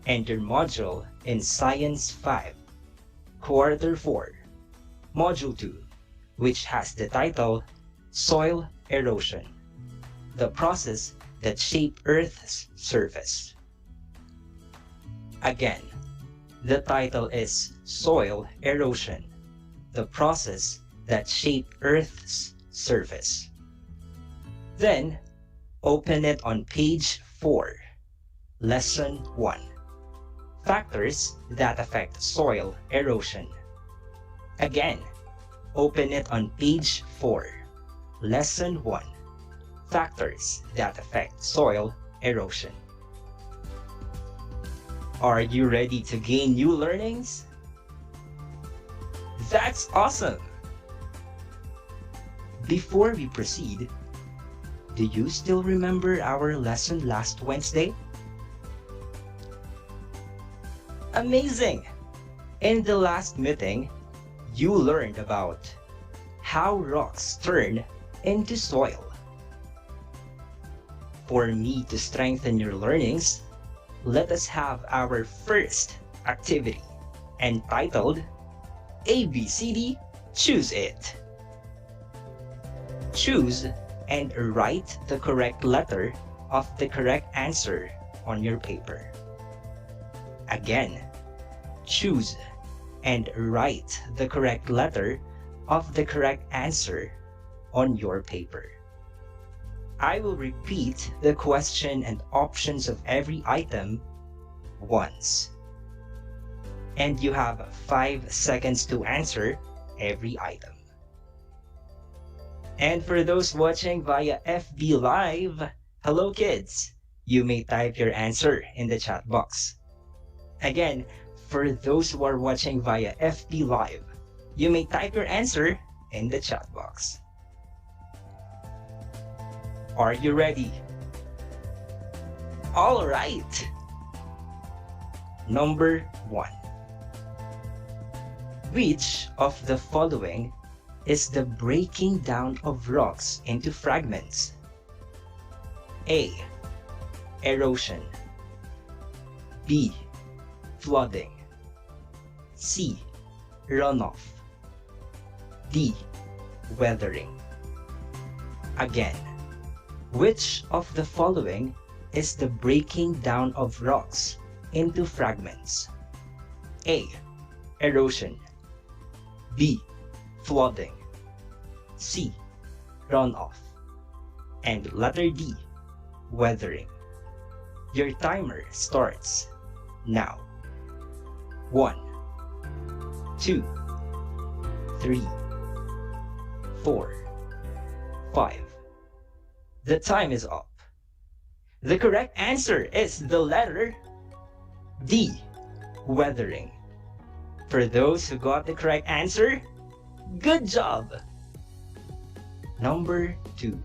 and your module in Science 5, Quarter 4, Module 2, which has the title Soil Erosion, the process that shapes Earth's surface. Again, the title is Soil Erosion, the process that shapes Earth's surface. Then, open it on page 4, Lesson 1, Factors that affect soil erosion. Again, open it on page 4, Lesson 1, Factors that affect soil erosion. Are you ready to gain new learnings? That's awesome! Before we proceed, do you still remember our lesson last Wednesday? Amazing! In the last meeting, you learned about how rocks turn into soil. For me to strengthen your learnings, let us have our first activity entitled ABCD Choose It. Choose and write the correct letter of the correct answer on your paper. Again, choose and write the correct letter of the correct answer on your paper. I will repeat the question and options of every item once. And you have 5 seconds to answer every item. And for those watching via FB Live, hello kids! You may type your answer in the chat box. Again, for those who are watching via FB Live, you may type your answer in the chat box. Are you ready? All right! Number 1. Which of the following is the breaking down of rocks into fragments? A. Erosion. B. Flooding. C. Runoff. D. Weathering. Again, which of the following is the breaking down of rocks into fragments? A. Erosion. B. Flooding. C. Runoff. And letter D. Weathering. Your timer starts now. 1, 2, 3, 4, 5. The time is up. The correct answer is the letter D. Weathering. For those who got the correct answer, good job! Number 2.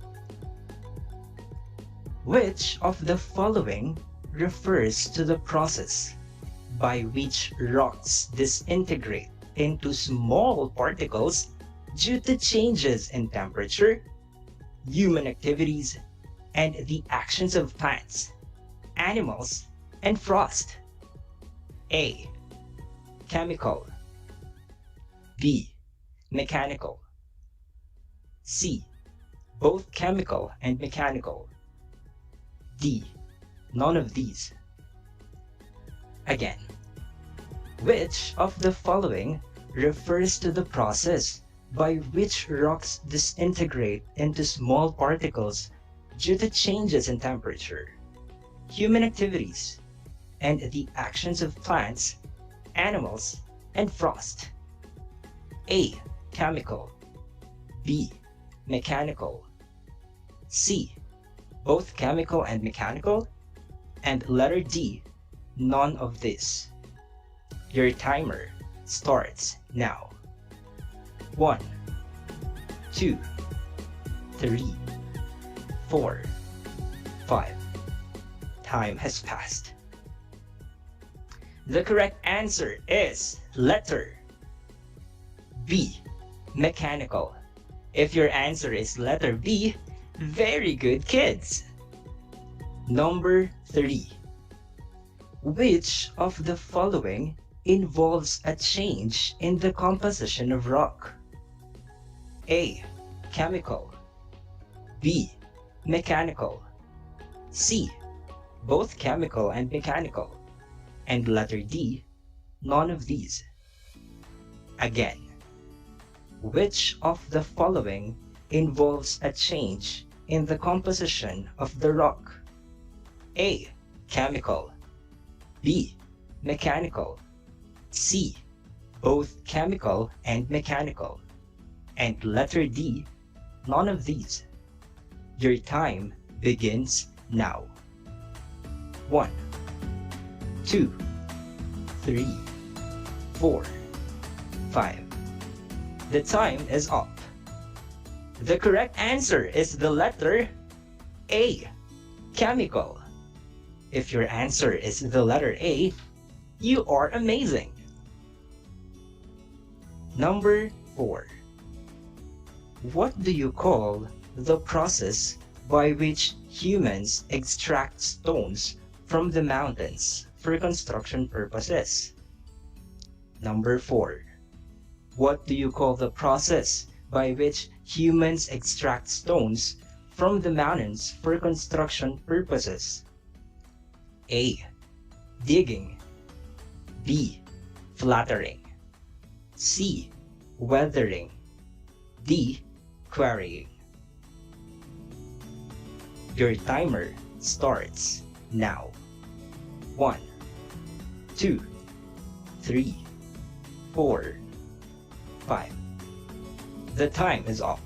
Which of the following refers to the process by which rocks disintegrate into small particles due to changes in temperature, human activities, and the actions of plants, animals, and frost? A. Chemical. B. Mechanical. C. Both chemical and mechanical. D. None of these. Again, which of the following refers to the process by which rocks disintegrate into small particles due to changes in temperature, human activities, and the actions of plants, animals, and frost. A. Chemical. B. Mechanical. C. Both chemical and mechanical. And letter D. None of this. Your timer starts now. 1, 2, 3, 4, 5. Time has passed. The correct answer is letter B, mechanical. If your answer is letter B, very good, kids. Number 3. Which of the following involves a change in the composition of rock? A. Chemical. B. Mechanical. C. Both chemical and mechanical. And letter D. None of these. Again, which of the following involves a change in the composition of the rock? A. Chemical. B. Mechanical. C. Both chemical and mechanical. And letter D. None of these. Your time begins now. 1, 2, 3, 4, 5. The time is up. The correct answer is the letter A, chemical. If your answer is the letter A, you are amazing. Number 4. What do you call the process by which humans extract stones from the mountains for construction purposes? Number 4. What do you call the process by which humans extract stones from the mountains for construction purposes? A. Digging. B. Flattering. C. Weathering. D. Quarrying. Your timer starts now. 1, 2, 3, 4, 5. The time is up.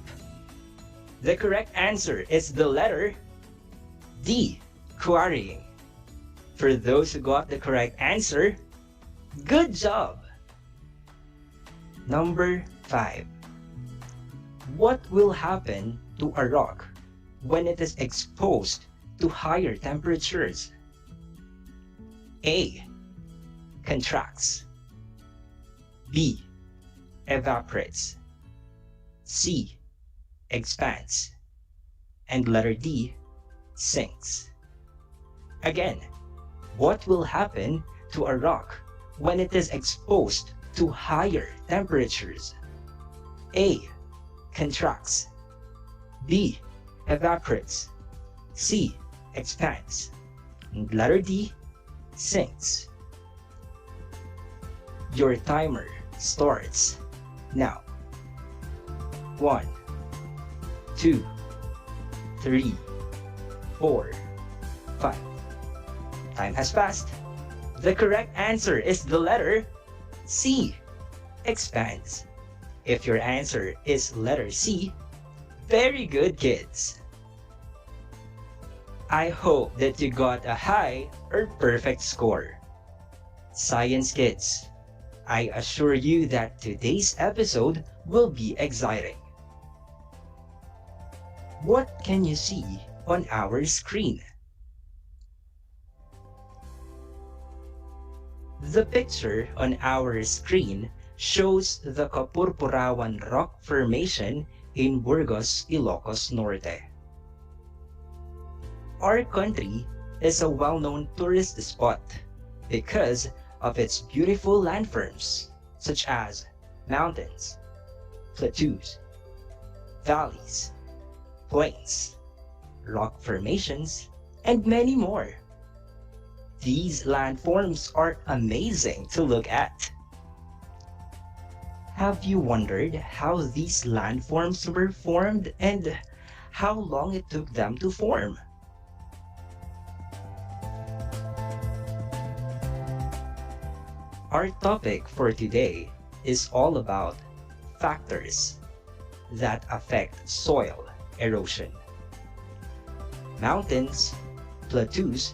The correct answer is the letter D, quarrying. For those who got the correct answer, good job! Number 5. What will happen to a rock when it is exposed to higher temperatures? A. Contracts. B. Evaporates. C. Expands. And letter D. Sinks. Again, what will happen to a rock when it is exposed to higher temperatures? A. Contracts. B. Evaporates. C. Expands. And letter D. Sinks. Your timer starts now. 1, 2, 3, 4, 5. Time has passed. The correct answer is the letter C, expands. If your answer is letter C, very good, kids. I hope that you got a high or perfect score. Science kids, I assure you that today's episode will be exciting. What can you see on our screen? The picture on our screen shows the Kapurpurawan Rock Formation in Burgos, Ilocos Norte. Our country is a well-known tourist spot because of its beautiful landforms such as mountains, plateaus, valleys, plains, rock formations, and many more. These landforms are amazing to look at. Have you wondered how these landforms were formed and how long it took them to form? Our topic for today is all about factors that affect soil erosion. Mountains, plateaus,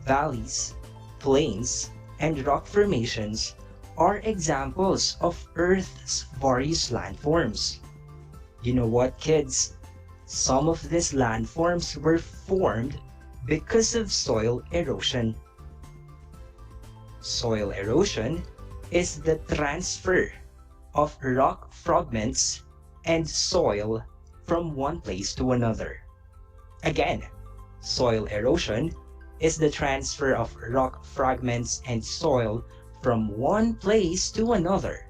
valleys, plains, and rock formations are examples of Earth's various landforms. You know what, kids? Some of these landforms were formed because of soil erosion. Soil erosion is the transfer of rock fragments and soil from one place to another. Again, soil erosion is the transfer of rock fragments and soil from one place to another.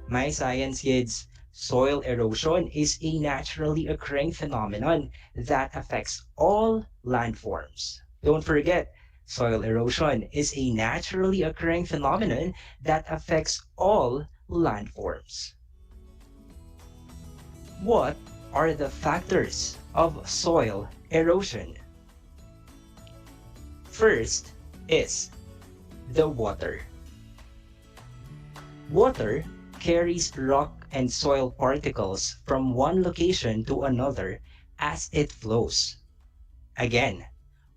My science kids, soil erosion is a naturally occurring phenomenon that affects all landforms. Don't forget, soil erosion is a naturally occurring phenomenon that affects all landforms. What are the factors of soil erosion? First is the water. Water carries rock and soil particles from one location to another as it flows. Again,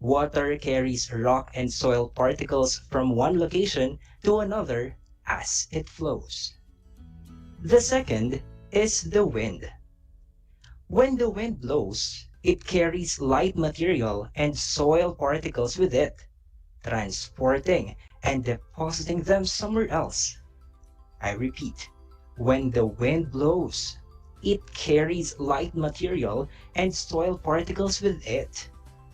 water carries rock and soil particles from one location to another as it flows. The second is the wind. When the wind blows, it carries light material and soil particles with it, transporting and depositing them somewhere else. I repeat, when the wind blows, it carries light material and soil particles with it,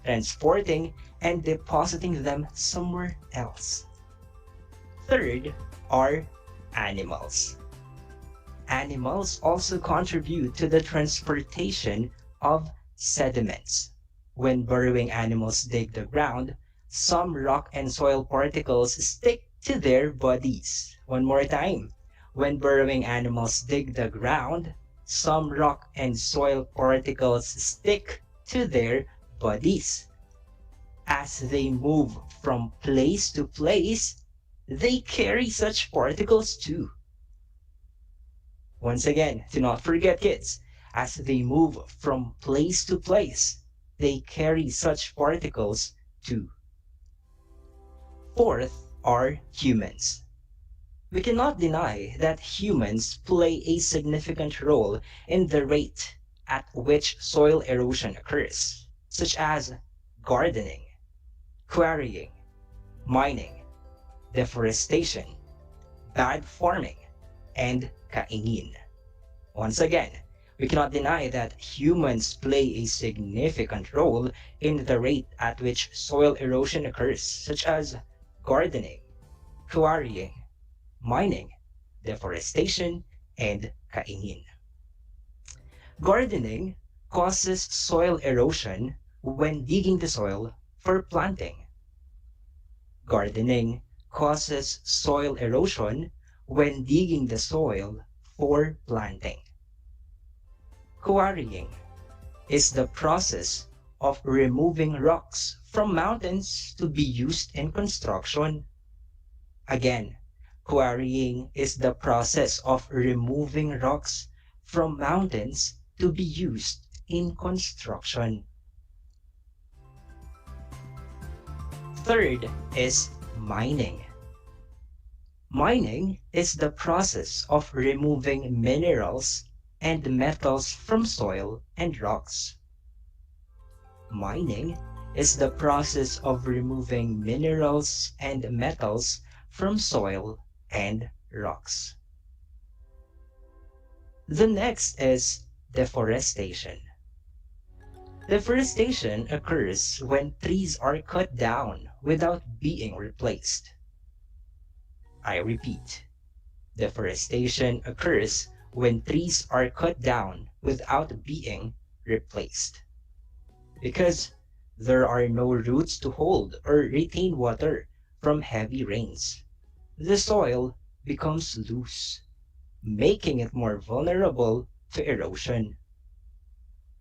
transporting and depositing them somewhere else. Third are animals. Animals also contribute to the transportation of sediments. When burrowing animals dig the ground, some rock and soil particles stick to their bodies. One more time. When burrowing animals dig the ground, some rock and soil particles stick to their bodies. As they move from place to place, they carry such particles too. Once again, do not forget, kids, as they move from place to place, they carry such particles too. Fourth are humans. We cannot deny that humans play a significant role in the rate at which soil erosion occurs, such as gardening, quarrying, mining, deforestation, bad farming, and kaingin. Once again, we cannot deny that humans play a significant role in the rate at which soil erosion occurs, such as gardening, quarrying, mining, deforestation, and kaingin. Gardening causes soil erosion when digging the soil for planting. Gardening causes soil erosion when digging the soil for planting. Quarrying is the process of removing rocks from mountains to be used in construction. Again, quarrying is the process of removing rocks from mountains to be used in construction. Third is mining. Mining is the process of removing minerals and metals from soil and rocks. Mining is the process of removing minerals and metals from soil and rocks. The next is deforestation. Deforestation occurs when trees are cut down without being replaced. I repeat, deforestation occurs when trees are cut down without being replaced. Because there are no roots to hold or retain water from heavy rains, the soil becomes loose, making it more vulnerable to erosion.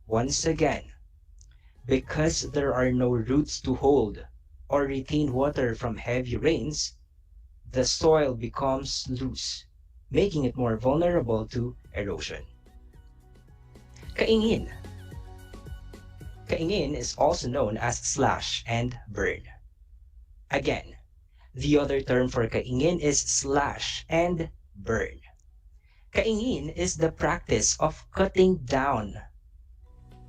Once again, because there are no roots to hold or retain water from heavy rains, the soil becomes loose, making it more vulnerable to erosion. Kaingin. Kaingin is also known as slash and burn. Again, the other term for kaingin is slash and burn. Kaingin is the practice of cutting down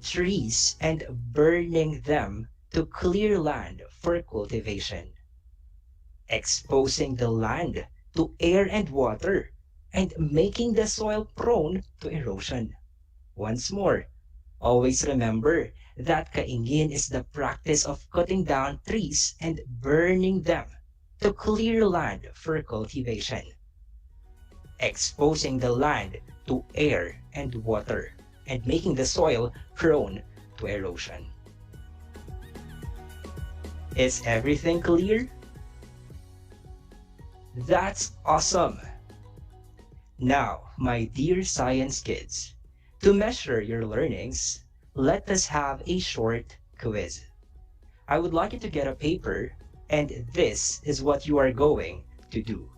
trees and burning them to clear land for cultivation, exposing the land to air and water, and making the soil prone to erosion. Once more, always remember that kaingin is the practice of cutting down trees and burning them to clear land for cultivation, exposing the land to air and water, and making the soil prone to erosion. Is everything clear? That's awesome! Now, my dear science kids, to measure your learnings, let us have a short quiz. I would like you to get a paper, and this is what you are going to do.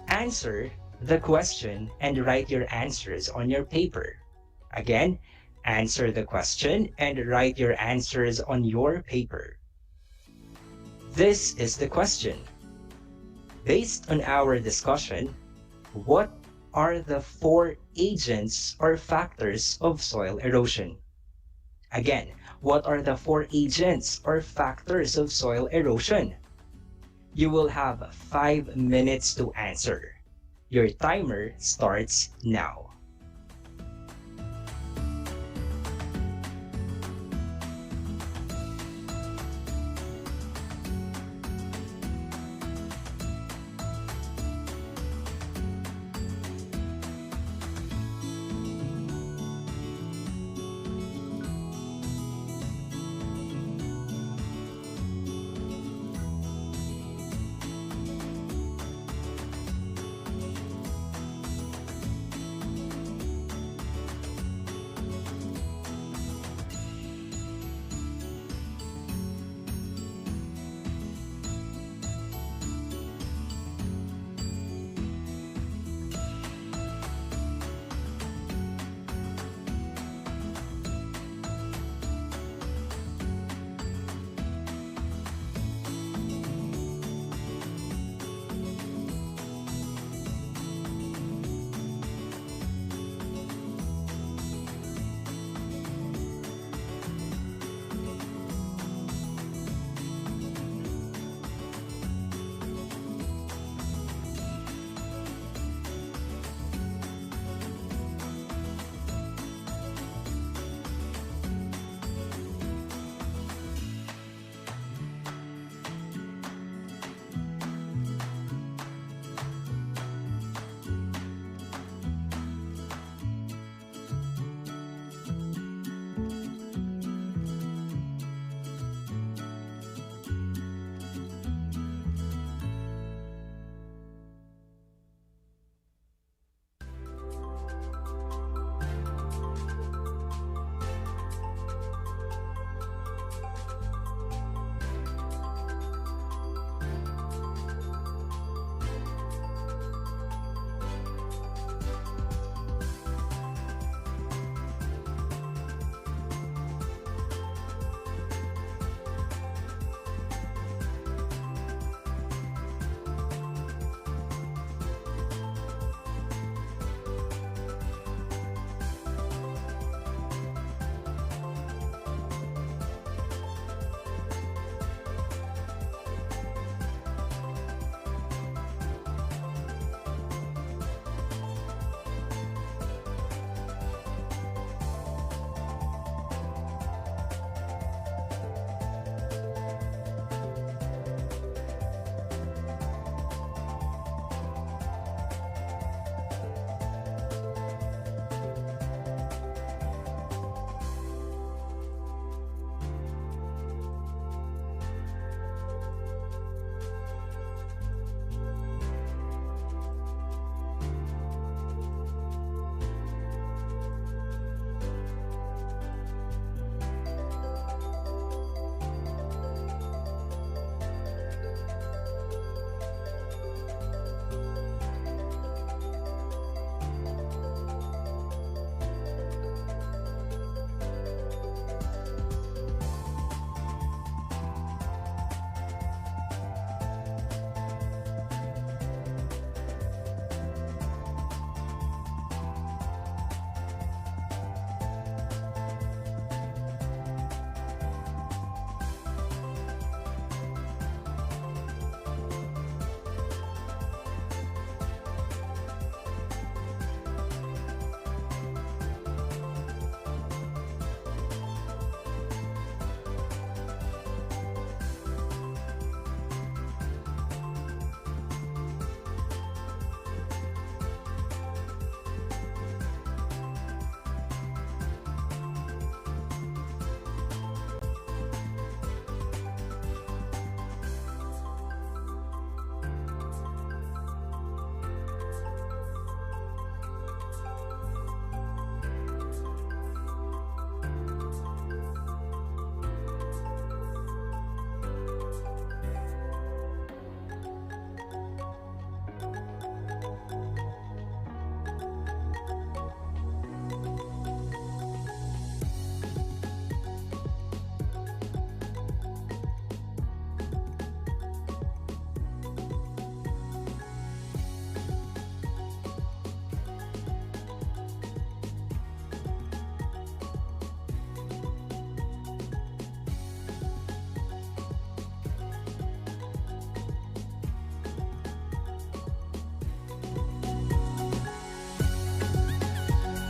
Answer the question and write your answers on your paper. Again, answer the question and write your answers on your paper. This is the question. Based on our discussion, what are the 4 agents or factors of soil erosion? Again, what are the 4 agents or factors of soil erosion? You will have 5 minutes to answer. Your timer starts now.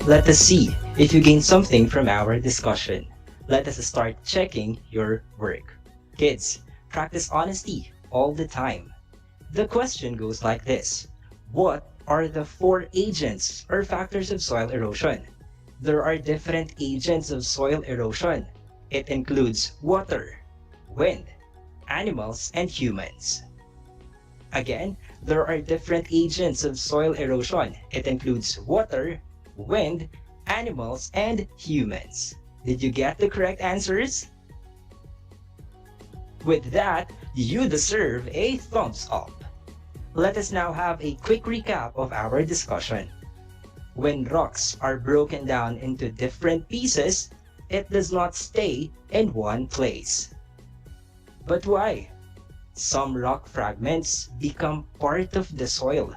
Let us see if you gain something from our discussion. Let us start checking your work. Kids, practice honesty all the time. The question goes like this. What are the 4 agents or factors of soil erosion? There are different agents of soil erosion. It includes water, wind, animals, and humans. Again, there are different agents of soil erosion. It includes water, wind, animals, and humans. Did you get the correct answers? With that, you deserve a thumbs up. Let us now have a quick recap of our discussion. When rocks are broken down into different pieces, it does not stay in one place. But why? Some rock fragments become part of the soil.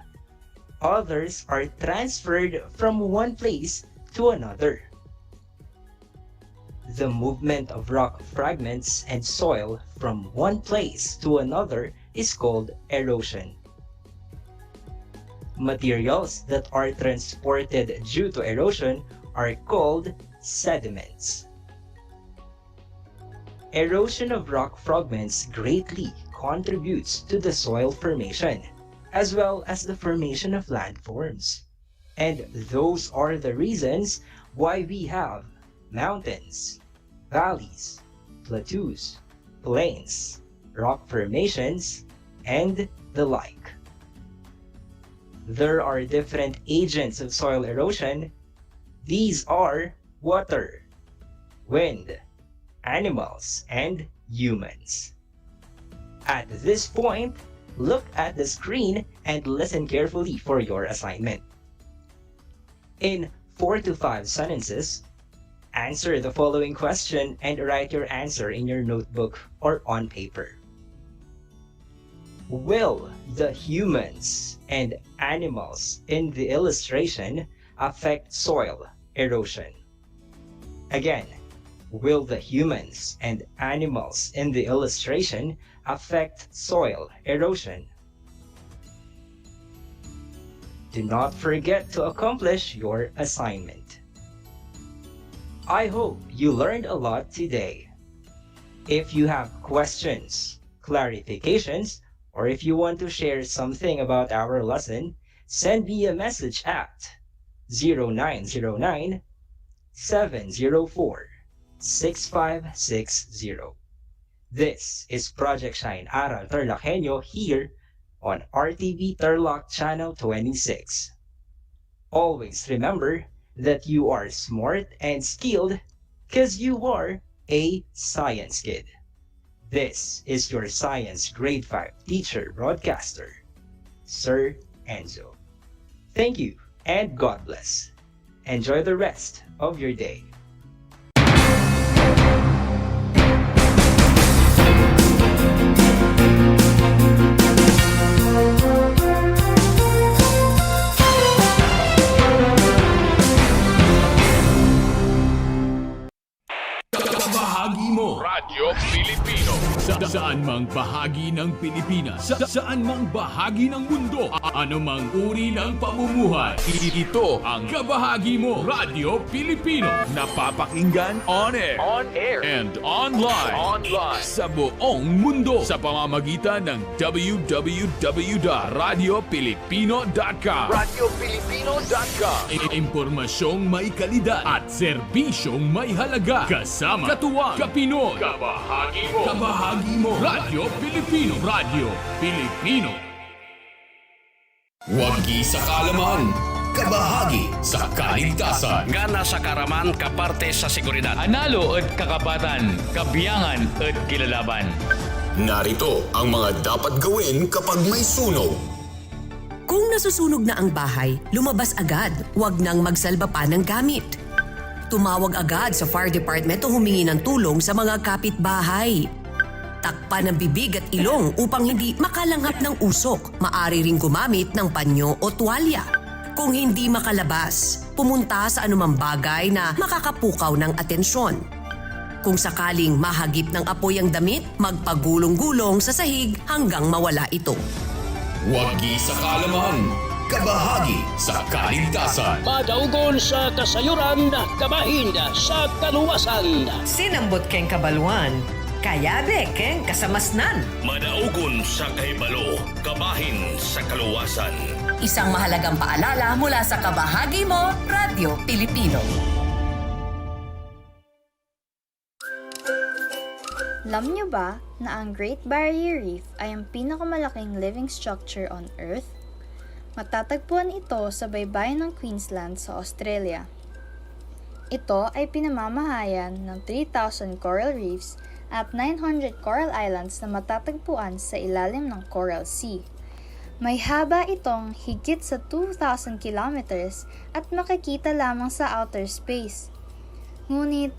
Others are transferred from one place to another. The movement of rock fragments and soil from one place to another is called erosion. Materials that are transported due to erosion are called sediments. Erosion of rock fragments greatly contributes to the soil formation, as well as the formation of landforms. And those are the reasons why we have mountains, valleys, plateaus, plains, rock formations, and the like. There are different agents of soil erosion. These are water, wind, animals, and humans. At this point, look at the screen and listen carefully for your assignment. In 4 to 5 sentences, answer the following question and write your answer in your notebook or on paper. Will the humans and animals in the illustration affect soil erosion? Again, will the humans and animals in the illustration affect soil erosion? Do not forget to accomplish your assignment. I hope you learned a lot today. If you have questions, clarifications, or if you want to share something about our lesson, send me a message at 0909 704 6560. This is Project Shine Aral TarlakHenyo here on RTV Tarlac Channel 26. Always remember that you are smart and skilled because you are a science kid. This is your Science Grade 5 teacher broadcaster, Sir Enzo. Thank you and God bless. Enjoy the rest of your day. Bahagi mo Radyo Pilipino saan mang bahagi ng Pilipinas, saan mang bahagi ng mundo, anumang uri ng pamumuhay. Ito ang Kabahagi Mo Radyo Pilipino, napapakinggan on air and online sa buong mundo sa pamamagitan ng www.radiopilipino.com. Impormasyong may kalidad at serbisyong may halaga, kasama katuwang Kapinoy. Kabahagi Mo Radyo Pilipino. Radyo Pilipino. Wagi sa kalaman, kabahagi sa kaligtasan. Gana sa karaman kaparte sa seguridad. Analo at kakapatan, kabiyangan at kilalaban. Narito ang mga dapat gawin kapag may sunog. Kung nasusunog na ang bahay, lumabas agad. Huwag nang magsalba pa ng gamit. Tumawag agad sa fire department o humingi ng tulong sa mga kapitbahay. Takpan ang bibig at ilong upang hindi makalanghap ng usok. Maaari ring gumamit ng panyo o tuwalya. Kung hindi makalabas, pumunta sa anumang bagay na makakapukaw ng atensyon. Kung sakaling mahagip ng apoy ang damit, magpagulong-gulong sa sahig hanggang mawala ito. Wagi sa kalaman, Kabahagi sa kaligtasan. Madaugon sa kasayuran, kabahin sa kaluwasan. Sinambot keng kabaluan, kayabe keng kasamasnan. Madaugon sa kahibalo, kabahin sa kaluwasan. Isang mahalagang paalala mula sa Kabahagi Mo, Radio Pilipino. Alam niyo ba na ang Great Barrier Reef ay ang pinakamalaking living structure on Earth? Matatagpuan ito sa baybayin ng Queensland sa Australia. Ito ay pinamamahayan ng 3,000 coral reefs at 900 coral islands na matatagpuan sa ilalim ng Coral Sea. May haba itong higit sa 2,000 kilometers at makikita lamang sa outer space. Ngunit,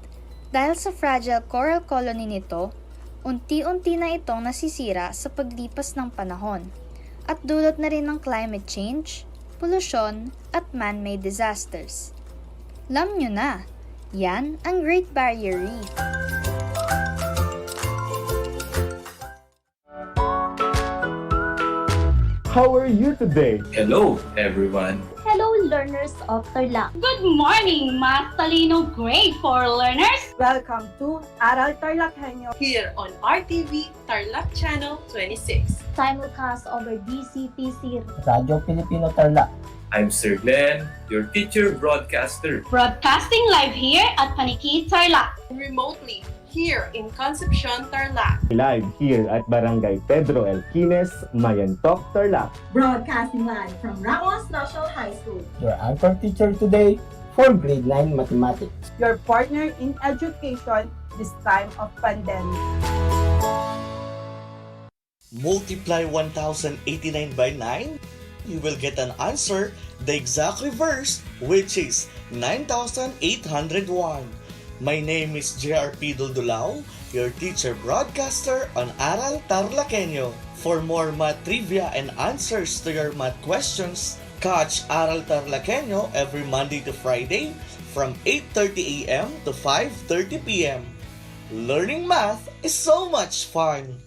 dahil sa fragile coral colony nito, unti-unti na itong nasisira sa paglipas ng panahon at dulot na rin ng climate change, polusyon at man-made disasters. Alam nyo na, yan ang Great Barrier Reef. How are you today? Hello, everyone. Hello, learners of Tarlac. Good morning, Math Talino Grade 4 learners! Welcome to Aral TarlakHenyo here on RTV Tarlac Channel 26. Simulcast over DCTC Radio Filipino Tarlac. I'm Sir Glenn, your teacher broadcaster. Broadcasting live here at Paniki Tarlac. Remotely here in Concepcion, Tarlac. Live here at Barangay Pedro Elquines, Mayantok, Tarlac. Broadcasting live from Ramos National High School. Your anchor teacher today for grade 9 mathematics. your partner in education this time of pandemic. Multiply 1089 by 9, you will get an answer, the exact reverse, which is 9801. My name is JRP Duldulao, your teacher broadcaster on Aral TarlakHenyo. For more math trivia and answers to your math questions, catch Aral TarlakHenyo every Monday to Friday from 8:30 a.m. to 5:30 p.m. Learning math is so much fun!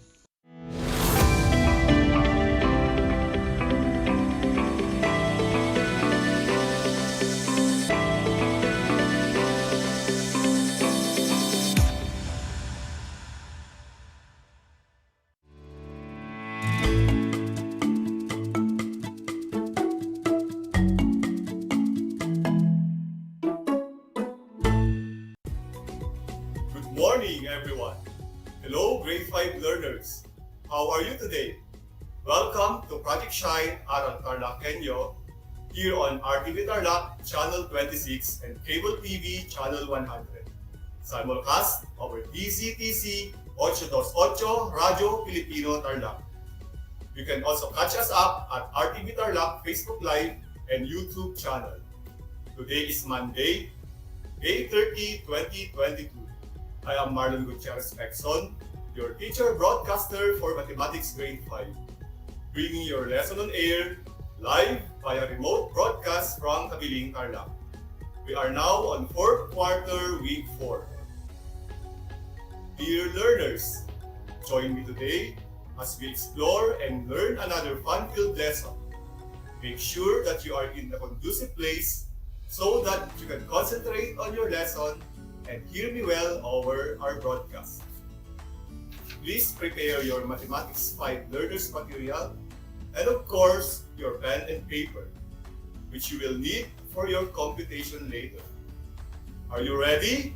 Good morning, everyone. Hello, grade 5 learners. How are you today? Welcome to Project Shine Aral TarlakHenyo here on RTV Tarlac Channel 26 and Cable TV Channel 100. Simulcast over DCTC 828 Radio Filipino Tarlac. You can also catch us up at RTV Tarlac Facebook Live and YouTube channel. Today is Monday, May 30, 2022. I am Marlon Gutierrez Pexon, your teacher broadcaster for Mathematics Grade 5, bringing your lesson on air live via remote broadcast from Kabiling, Tarlac. We are now on 4th quarter, week 4. Dear learners, join me today as we explore and learn another fun-filled lesson. Make sure that you are in a conducive place so that you can concentrate on your lesson and hear me well over our broadcast. Please prepare your Mathematics 5 learners material and of course your pen and paper, which you will need for your computation later. Are you ready?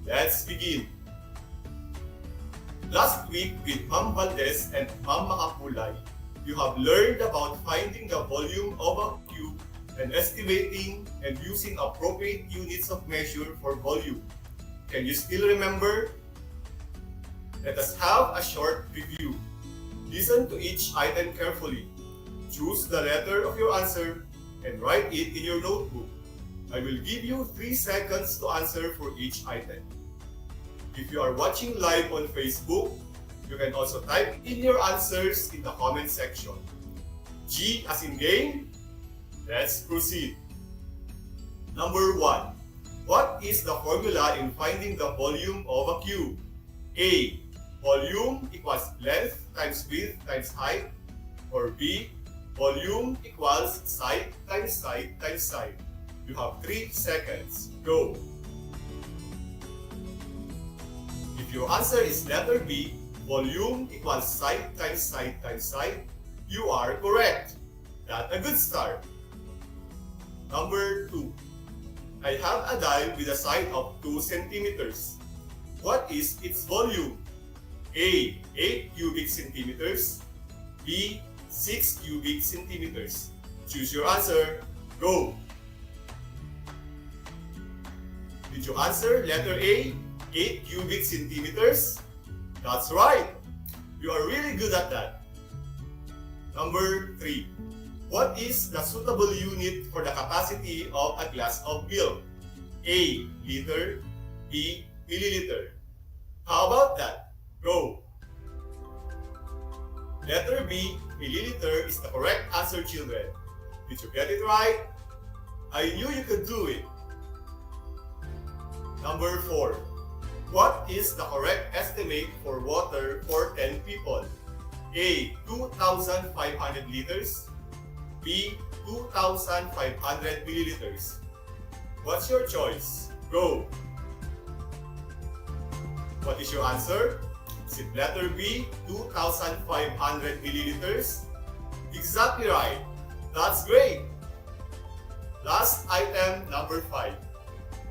Let's begin. Last week with Ma'am Valdez and Ma'am Makapulay, you have learned about finding the volume of a cube and estimating and using appropriate units of measure for volume. Can you still remember? Let us have a short review. Listen to each item carefully. Choose the letter of your answer and write it in your notebook. I will give you 3 seconds to answer for each item. If you are watching live on Facebook, you can also type in your answers in the comment section. G as in game. Let's proceed. Number 1. What is the formula in finding the volume of a cube? A. Volume equals length times width times height. Or B. volume equals side times side times side. You have 3 seconds. Go! If your answer is letter B, volume equals side times side times side, you are correct. That's a good start. Number 2. I have a dial with a side of 2 centimeters. What is its volume? A. 8 cubic centimeters. B. 6 cubic centimeters. Choose your answer. Go! Did you answer letter A, 8 cubic centimeters? That's right! You are really good at that. Number 3. What is the suitable unit for the capacity of a glass of milk? A. Liter. B. Milliliter. How about that? Go! Letter B, milliliter is the correct answer, children. Did you get it right? I knew you could do it. Number 4. What is the correct estimate for water for 10 people? A. 2,500 liters. B. 2,500 milliliters. What's your choice? Go! What is your answer? Is it letter B, 2,500 milliliters? Exactly right. That's great. Last item, number 5.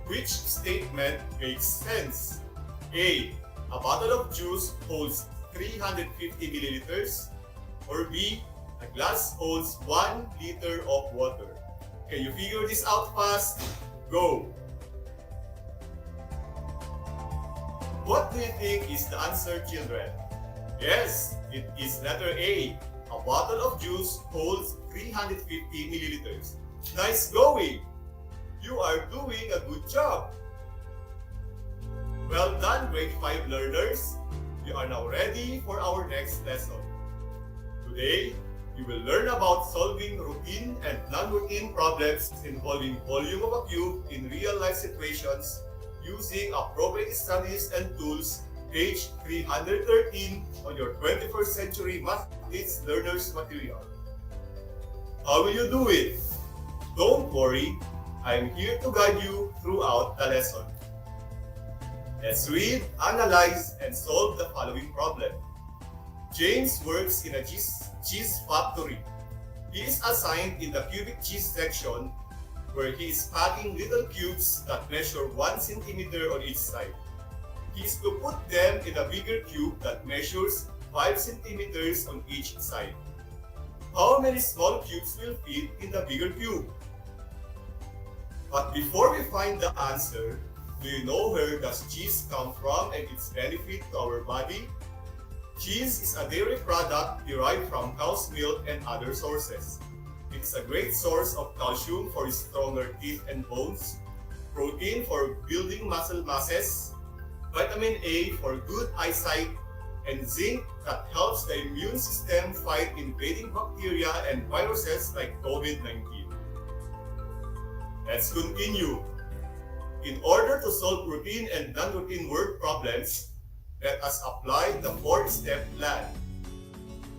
Which statement makes sense? A. A bottle of juice holds 350 milliliters. Or B. A glass holds 1 liter of water. Can you figure this out fast? Go! What do you think is the answer, children? Yes, it is letter A. A bottle of juice holds 350 milliliters. Nice going! You are doing a good job. Well done, grade 5 learners. We are now ready for our next lesson. Today, we will learn about solving routine and non-routine problems involving volume of a cube in real-life situations using appropriate studies and tools, page 313 on your 21st Century Mathematics Learners material. How will you do it? Don't worry, I'm here to guide you throughout the lesson. Let's read, analyze, and solve the following problem. James works in a cheese factory. He is assigned in the cubic cheese section where he is packing little cubes that measure 1 centimeter on each side. He is to put them in a bigger cube that measures 5 centimeters on each side. How many small cubes will fit in the bigger cube? But before we find the answer, do you know where does cheese come from and its benefit to our body? Cheese is a dairy product derived from cow's milk and other sources. It is a great source of calcium for stronger teeth and bones, protein for building muscle masses, vitamin A for good eyesight, and zinc that helps the immune system fight invading bacteria and viruses like COVID-19. Let's continue. In order to solve routine and non-routine word problems, let us apply the 4-step plan.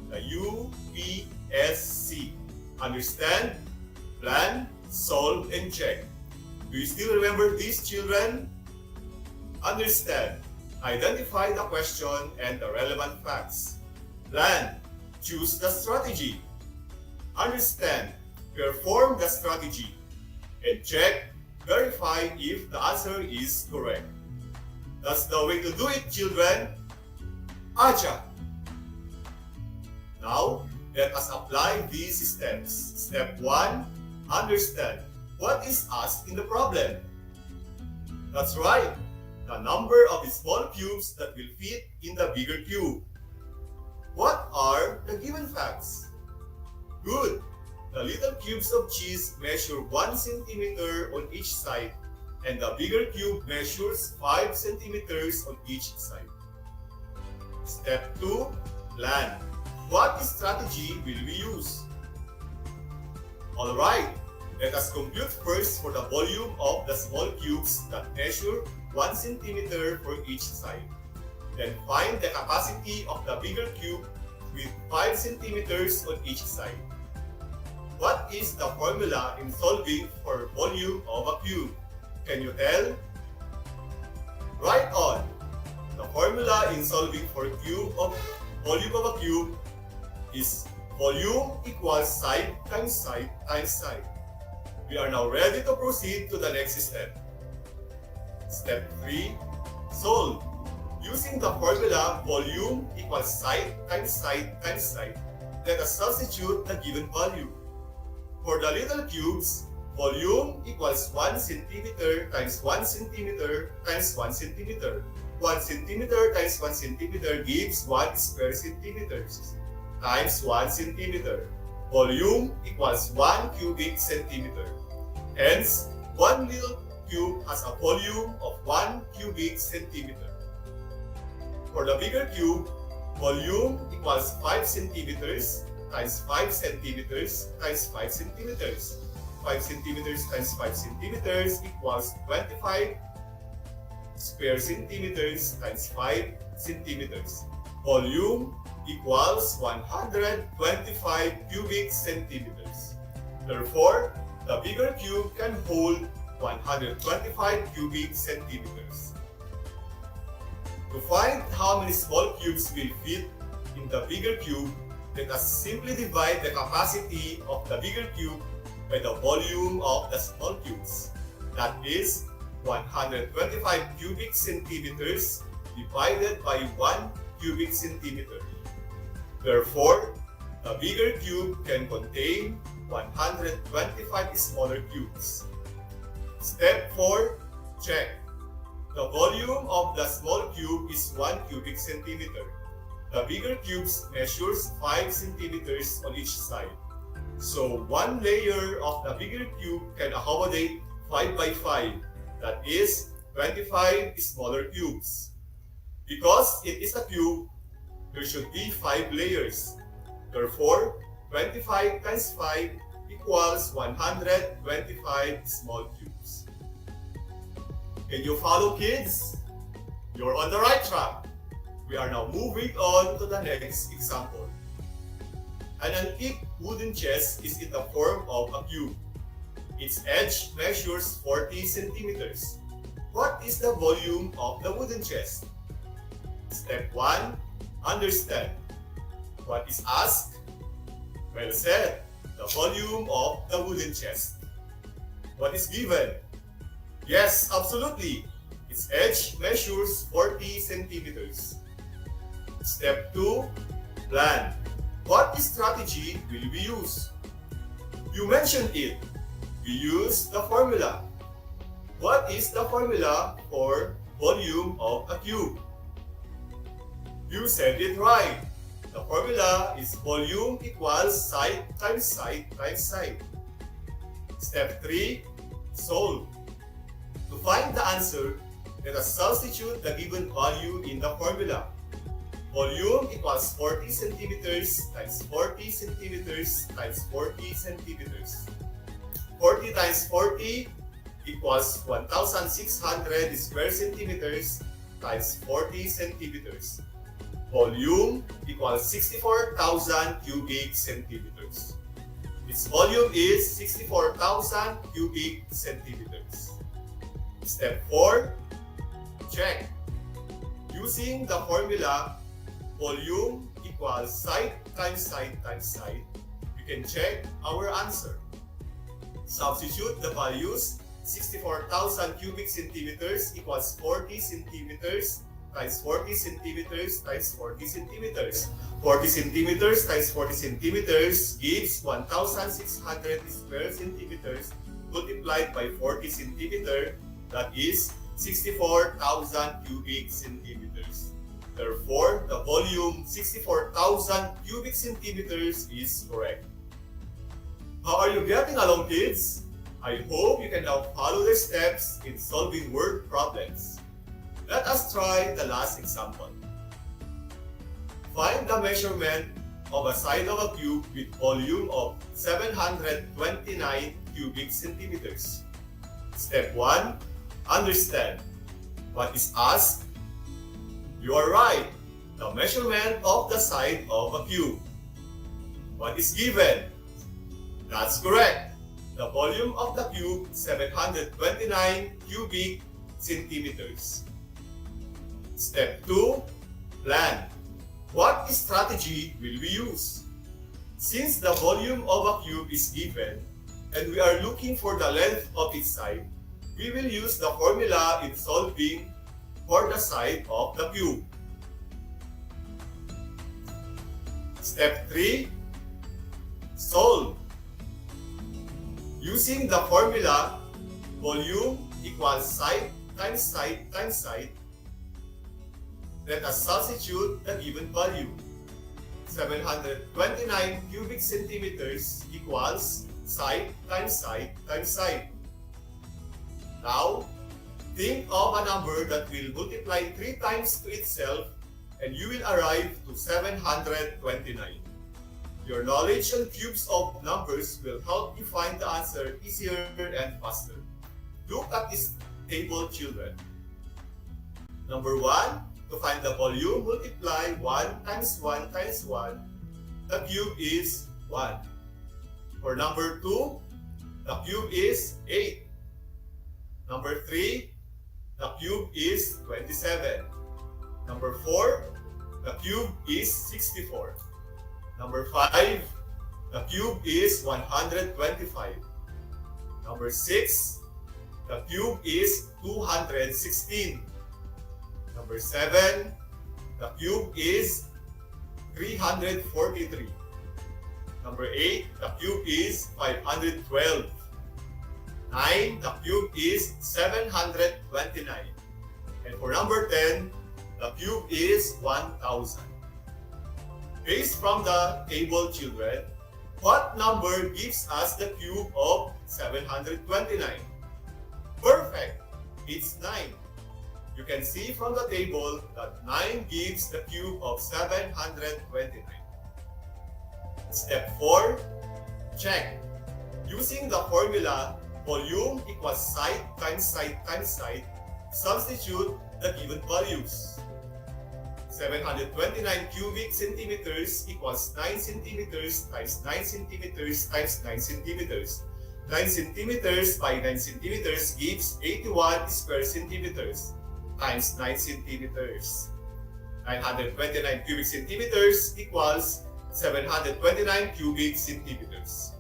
The UPSC. Understand, plan, solve, and check. Do you still remember these, children? Understand. Identify the question and the relevant facts. Plan. Choose the strategy. Understand. Perform the strategy. And check, verify if the answer is correct. That's the way to do it, children. Acha! Now, let us apply these steps. Step 1, understand what is asked in the problem. That's right, the number of the small cubes that will fit in the bigger cube. What are the given facts? Good! The little cubes of cheese measure 1 centimeter on each side, and the bigger cube measures 5 centimeters on each side. Step 2, plan. What strategy will we use? Alright, let us compute first for the volume of the small cubes that measure 1 centimeter for each side. Then find the capacity of the bigger cube with 5 centimeters on each side. What is the formula in solving for volume of a cube? Can you tell? Right on! The formula in solving for volume of a cube is volume equals side times side times side. We are now ready to proceed to the next step. Step 3. Solve. Using the formula volume equals side times side times side, let us substitute the given value. For the little cubes, volume equals 1 centimeter times 1 centimeter times 1 centimeter. 1 centimeter times 1 centimeter gives 1 square centimeters times 1 centimeter. Volume equals 1 cubic centimeter. Hence, 1 little cube has a volume of 1 cubic centimeter. For the bigger cube, volume equals 5 centimeters times 5 centimeters times 5 centimeters. 5 centimeters times 5 centimeters equals 25 square centimeters times 5 centimeters. Volume equals 125 cubic centimeters. Therefore, the bigger cube can hold 125 cubic centimeters. To find how many small cubes will fit in the bigger cube, let us simply divide the capacity of the bigger cube by the volume of the small cubes. That is 125 cubic centimeters divided by 1 cubic centimeter. Therefore, the bigger cube can contain 125 smaller cubes. Step 4. Check. The volume of the small cube is 1 cubic centimeter. The bigger cubes measures 5 centimeters on each side. So, one layer of the bigger cube can accommodate 5 by 5, that is 25 smaller cubes. Because it is a cube, there should be 5 layers. Therefore, 25 times 5 equals 125 small cubes. Can you follow, kids? You're on the right track. We are now moving on to the next example. An antique wooden chest is in the form of a cube. Its edge measures 40 centimeters. What is the volume of the wooden chest? Step 1. Understand. What is asked? Well said. The volume of the wooden chest. What is given? Yes, absolutely. Its edge measures 40 centimeters. Step 2. Plan. What strategy will we use? You mentioned it. We use the formula. What is the formula for volume of a cube? You said it right. The formula is volume equals side times side times side. Step 3. Solve. To find the answer, let us substitute the given value in the formula. Volume equals 40 centimeters times 40 centimeters times 40 centimeters. 40 times 40 equals 1,600 square centimeters times 40 centimeters. Volume equals 64,000 cubic centimeters. Its volume is 64,000 cubic centimeters. Step 4. Check. Using the formula volume equals side times side times side, we can check our answer. Substitute the values. 64,000 cubic centimeters equals 40 centimeters times 40 centimeters times 40 centimeters. 40 centimeters times 40 centimeters gives 1,600 square centimeters multiplied by 40 centimeter, that is 64,000 cubic centimeters. Therefore, the volume 64,000 cubic centimeters is correct. How are you getting along, kids? I hope you can now follow the steps in solving word problems. Let us try the last example. Find the measurement of a side of a cube with volume of 729 cubic centimeters. Step 1. Understand. What is asked? You are right. The measurement of the side of a cube. What is given? That's correct. The volume of the cube, 729 cubic centimeters. Step 2. Plan. What strategy will we use? Since the volume of a cube is given, and we are looking for the length of its side, we will use the formula in solving for the side of the cube. Step 3. Solve. Using the formula, volume equals side times side times side, let us substitute the given value. 729 cubic centimeters equals side times side times side. Now, think of a number that will multiply 3 times to itself and you will arrive to 729. Your knowledge on cubes of numbers will help you find the answer easier and faster. Look at this table, children. Number 1, to find the volume, multiply 1 times 1 times 1. The cube is 1. For number 2, the cube is 8. Number 3, the cube is 27. Number 4, the cube is 64. Number 5, the cube is 125. Number 6, the cube is 216. Number 7, the cube is 343. Number 8, the cube is 512. 9, the cube is 729. And for number 10, the cube is 1000. Based from the table, children, what number gives us the cube of 729? Perfect! It's 9. You can see from the table that 9 gives the cube of 729. Step 4. Check. Using the formula, volume equals side times side times side, substitute the given values. 729 cubic centimeters equals 9 centimeters times 9 centimeters times 9 centimeters. 9 centimeters by 9 centimeters gives 81 square centimeters times 9 centimeters. 929 cubic centimeters equals 729 cubic centimeters.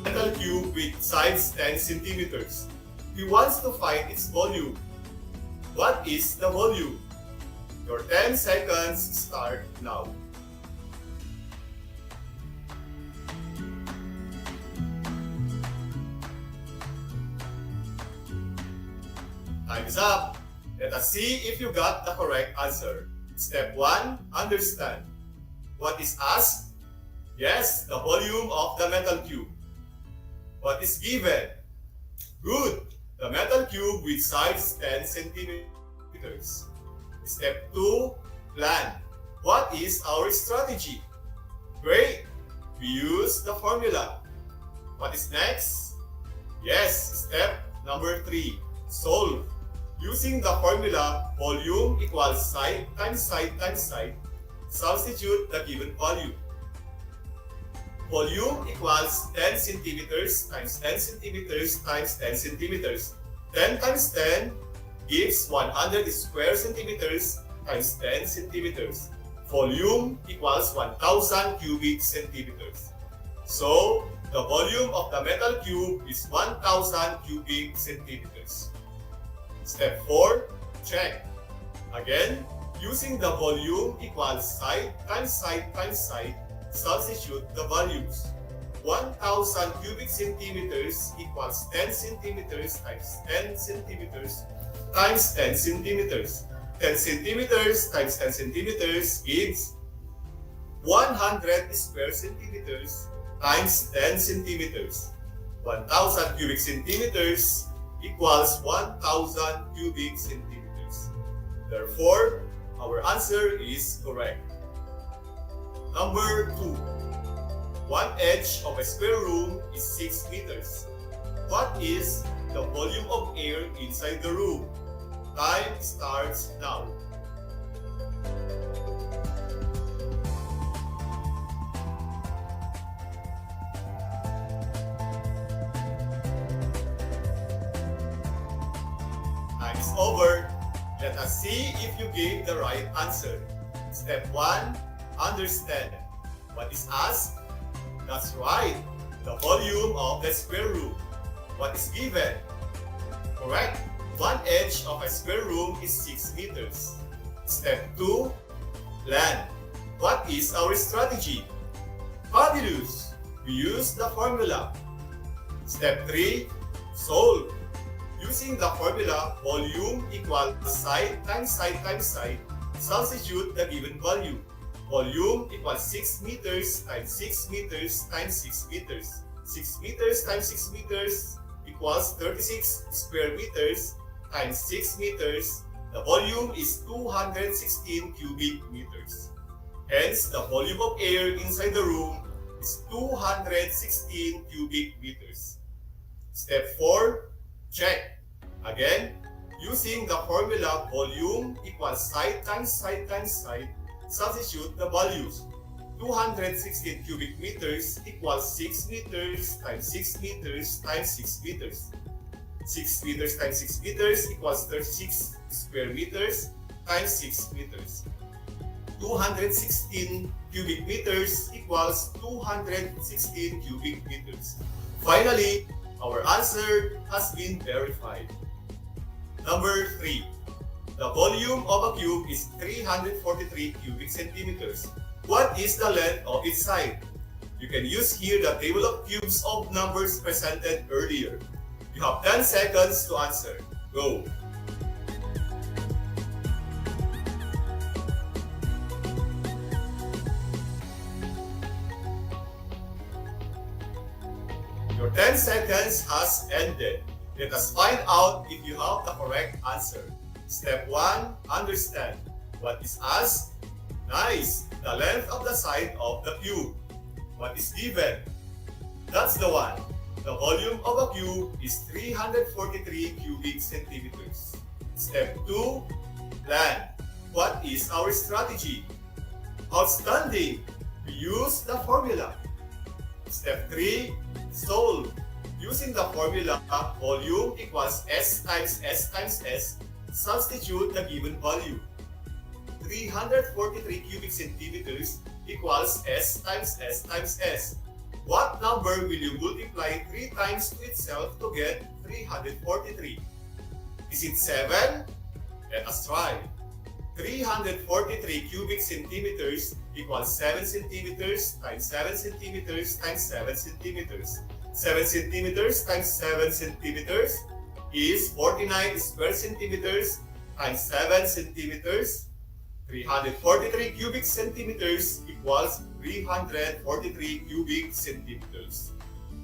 Metal cube with sides 10 centimeters. He wants to find its volume. What is the volume? Your 10 seconds start now. Time is up. Let us see if you got the correct answer. Step 1. Understand. What is asked? Yes, the volume of the metal cube. What is given? Good! The metal cube with size 10 centimeters. Step 2. Plan. What is our strategy? Great! we use the formula. What is next? Yes, step number 3, solve. Using the formula, volume equals side times side times side, substitute the given value. Volume equals 10 centimeters times 10 centimeters times 10 centimeters. 10 times 10 gives 100 square centimeters times 10 centimeters. Volume equals 1000 cubic centimeters. So, the volume of the metal cube is 1000 cubic centimeters. Step 4, check. Again, using the volume equals side times side times side, substitute the values. 1000 cubic centimeters equals 10 centimeters times 10 centimeters times 10 centimeters. 10 centimeters times 10 centimeters gives 100 square centimeters times 10 centimeters. 1000 cubic centimeters equals 1000 cubic centimeters. Therefore, our answer is correct. Number 2. One edge of a square room is 6 meters. What is the volume of air inside the room? Time starts now. Time is over. Let us see if you gave the right answer. Step 1. Understand. What is asked? That's right, the volume of the square room. What is given? Correct. One edge of a square room is 6 meters. Step 2. Plan. What is our strategy? Fabulous! We use the formula. Step 3. Solve. Using the formula, volume equals side times side times side, substitute the given value. Volume equals 6 meters times 6 meters times 6 meters. 6 meters times 6 meters equals 36 square meters times 6 meters. The volume is 216 cubic meters. Hence, the volume of air inside the room is 216 cubic meters. Step 4. Check. Again, using the formula, volume equals side times side times side, substitute the values. 216 cubic meters equals 6 meters times 6 meters times 6 meters. 6 meters times 6 meters equals 36 square meters times 6 meters. 216 cubic meters equals 216 cubic meters. Finally, our answer has been verified. Number 3. The volume of a cube is 343 cubic centimeters. What is the length of its side? You can use here the table of cubes of numbers presented earlier. You have 10 seconds to answer. Go! Your 10 seconds has ended. Let us find out if you have the correct answer. Step 1. Understand. What is asked? Nice! The length of the side of the cube. What is given? That's the one. The volume of a cube is 343 cubic centimeters. Step 2. Plan. What is our strategy? Outstanding! We use the formula. Step 3. Solve. Using the formula, volume equals S times S times S, substitute the given value. 343 cubic centimeters equals S times S times S. What number will you multiply 3 times to itself to get 343? Is it 7? Let us try. 343 cubic centimeters equals 7 centimeters times 7 centimeters times 7 centimeters. 7 centimeters times 7 centimeters is 49 square centimeters times 7 centimeters. 343 cubic centimeters equals 343 cubic centimeters.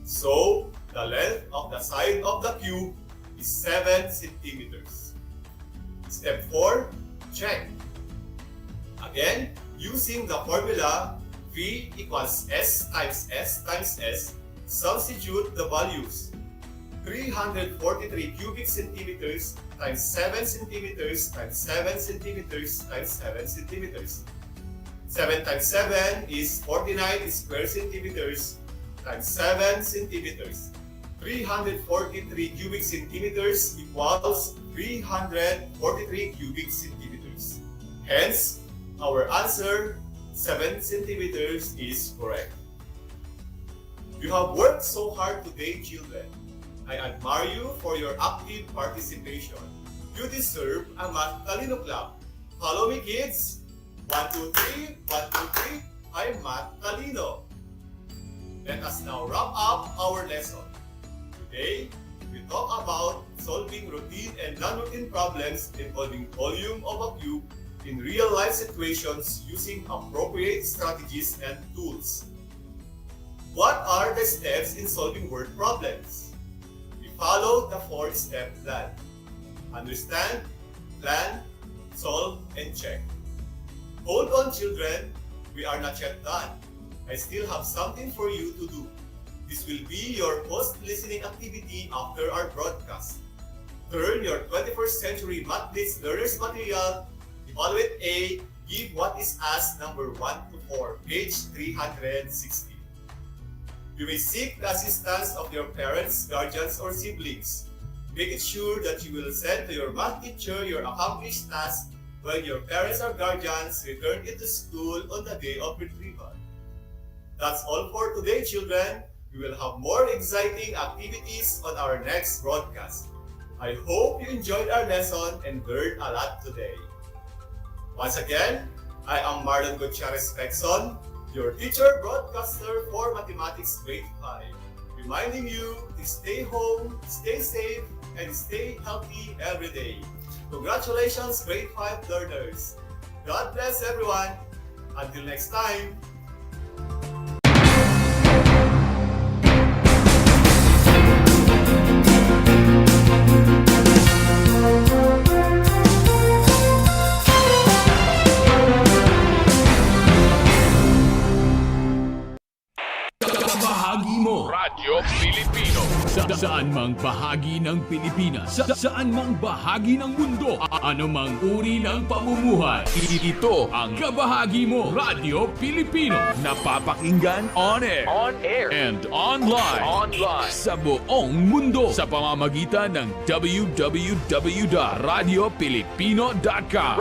So, the length of the side of the cube is 7 centimeters. Step 4. Check. Again, using the formula, 3 equals S times S times S. Substitute the values. 343 cubic centimeters times 7 centimeters times 7 centimeters times 7 centimeters. 7 times 7 is 49 square centimeters times 7 centimeters. 343 cubic centimeters equals 343 cubic centimeters. Hence, our answer, 7 centimeters, is correct. You have worked so hard today, children. I admire you for your active participation. You deserve a Math Talino Club. Follow me, kids. 1, 2, 3, 1, 2, 3. I'm Math Talino. Let us now wrap up our lesson. Today, we talk about solving routine and non-routine problems involving volume of a cube in real-life situations using appropriate strategies and tools. What are the steps in solving word problems? We follow the 4-step plan. Understand, plan, solve, and check. Hold on, children. We are not yet done. I still have something for you to do. This will be your post-listening activity after our broadcast. Turn your 21st century Math Blitz learners material, evaluate A, give what is asked number 1 to 4, page 360. You may seek the assistance of your parents, guardians, or siblings. Make it sure that you will send to your math teacher your accomplished task when your parents or guardians return it to school on the day of retrieval. That's all for today, children. We will have more exciting activities on our next broadcast. I hope you enjoyed our lesson and learned a lot today. Once again, I am Marlon Gutierrez Pexon, your teacher broadcaster for Mathematics Grade 5, reminding you to stay home, stay safe, and stay healthy every day. Congratulations, Grade 5 learners. God bless everyone. Until next time. Bahagi mo Radyo Pilipino saan mang bahagi ng Pilipinas, saan mang bahagi ng mundo, anumang uri ng pamumuhay. Ito ang Kabahagi mo Radyo Pilipino, napapakinggan on air and online sa buong mundo sa pamamagitan ng www.radiopilipino.com.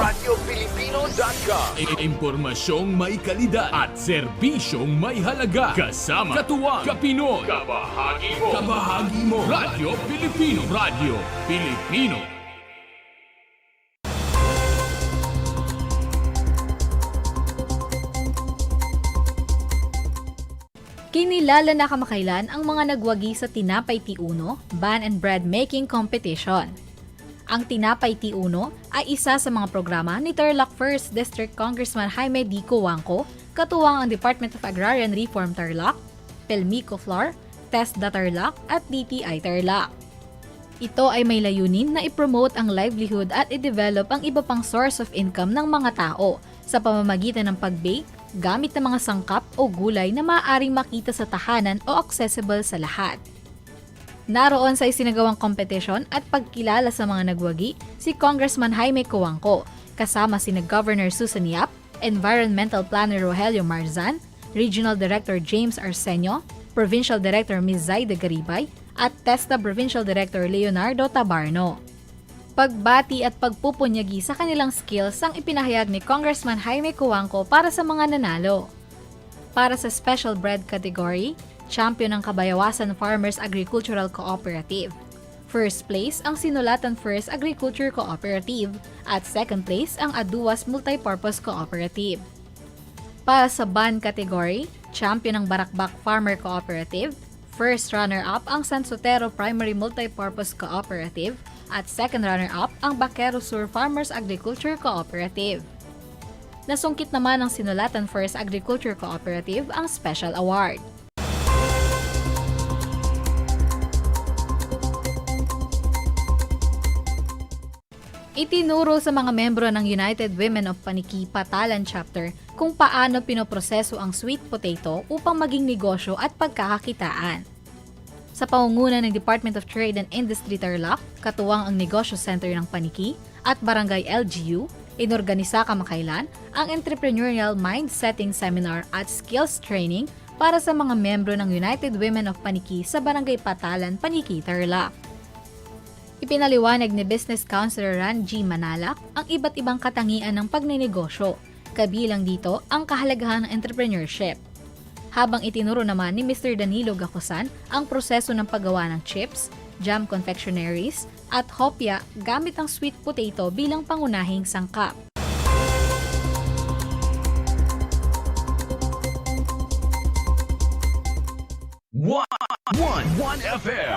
Impormasyong may kalidad at serbisyong may halaga, kasama katuwang Kapinoy. Kabahagi mo Radyo Pilipino. Radyo Pilipino. Kinilala na kamakailan ang mga nagwagi sa Tinapay T1 Ban and Bread Making Competition. Ang Tinapay T1 ay isa sa mga programa ni Tarlac 1st District Congressman Jaime D. Cuangco, katuwang ang Department of Agrarian Reform Tarlac, Pelmico Flour, TESDA Tarlac at DTI Tarlac. Ito ay may layunin na i-promote ang livelihood at i-develop ang iba pang source of income ng mga tao sa pamamagitan ng pag-bake gamit ng mga sangkap o gulay na maaaring makita sa tahanan o accessible sa lahat. Naroon sa isinagawang kompetisyon at pagkilala sa mga nagwagi si Congressman Jaime Cuangco, kasama sina Governor Susan Yap, Environmental Planner Rogelio Marzan, Regional Director James Arsenio, Provincial Director Ms. Zaida Garibay, at TESDA Provincial Director Leonardo Tabarno. Pagbati at pagpupunyagi sa kanilang skills ang ipinahayag ni Congressman Jaime Cuangco para sa mga nanalo. Para sa Special Bread category, champion ng Kabayawasan Farmers Agricultural Cooperative. First place ang Sinulatan First Agriculture Cooperative at second place ang Aduas Multipurpose Cooperative. Para sa Ban category, champion ng Barakbak Farmer Cooperative, first runner-up ang San Sotero Primary Multipurpose Cooperative, at second runner-up ang Baquero Sur Farmers Agriculture Cooperative. Nasungkit naman ng Sinulatan First Agriculture Cooperative ang Special Award. Itinuro sa mga membro ng United Women of Paniki Patalan Chapter kung paano pinoproseso ang sweet potato upang maging negosyo at pagkakakitaan. Sa pangunguna ng Department of Trade and Industry Tarlac, katuwang ang Negosyo Center ng Paniki at Barangay LGU, inorganisa kamakailan ang Entrepreneurial Mind-Setting Seminar at Skills Training para sa mga membro ng United Women of Paniki sa Barangay Patalan, Paniki, Tarlac. Ipinaliwanag ni Business Counselor Ran G. Manalak ang iba't ibang katangian ng pagnenegosyo, kabilang dito ang kahalagahan ng entrepreneurship. Habang itinuro naman ni Mr. Danilo Gacosan ang proseso ng paggawa ng chips, jam confectionaries, at hopya gamit ang sweet potato bilang pangunahing sangkap. One FM.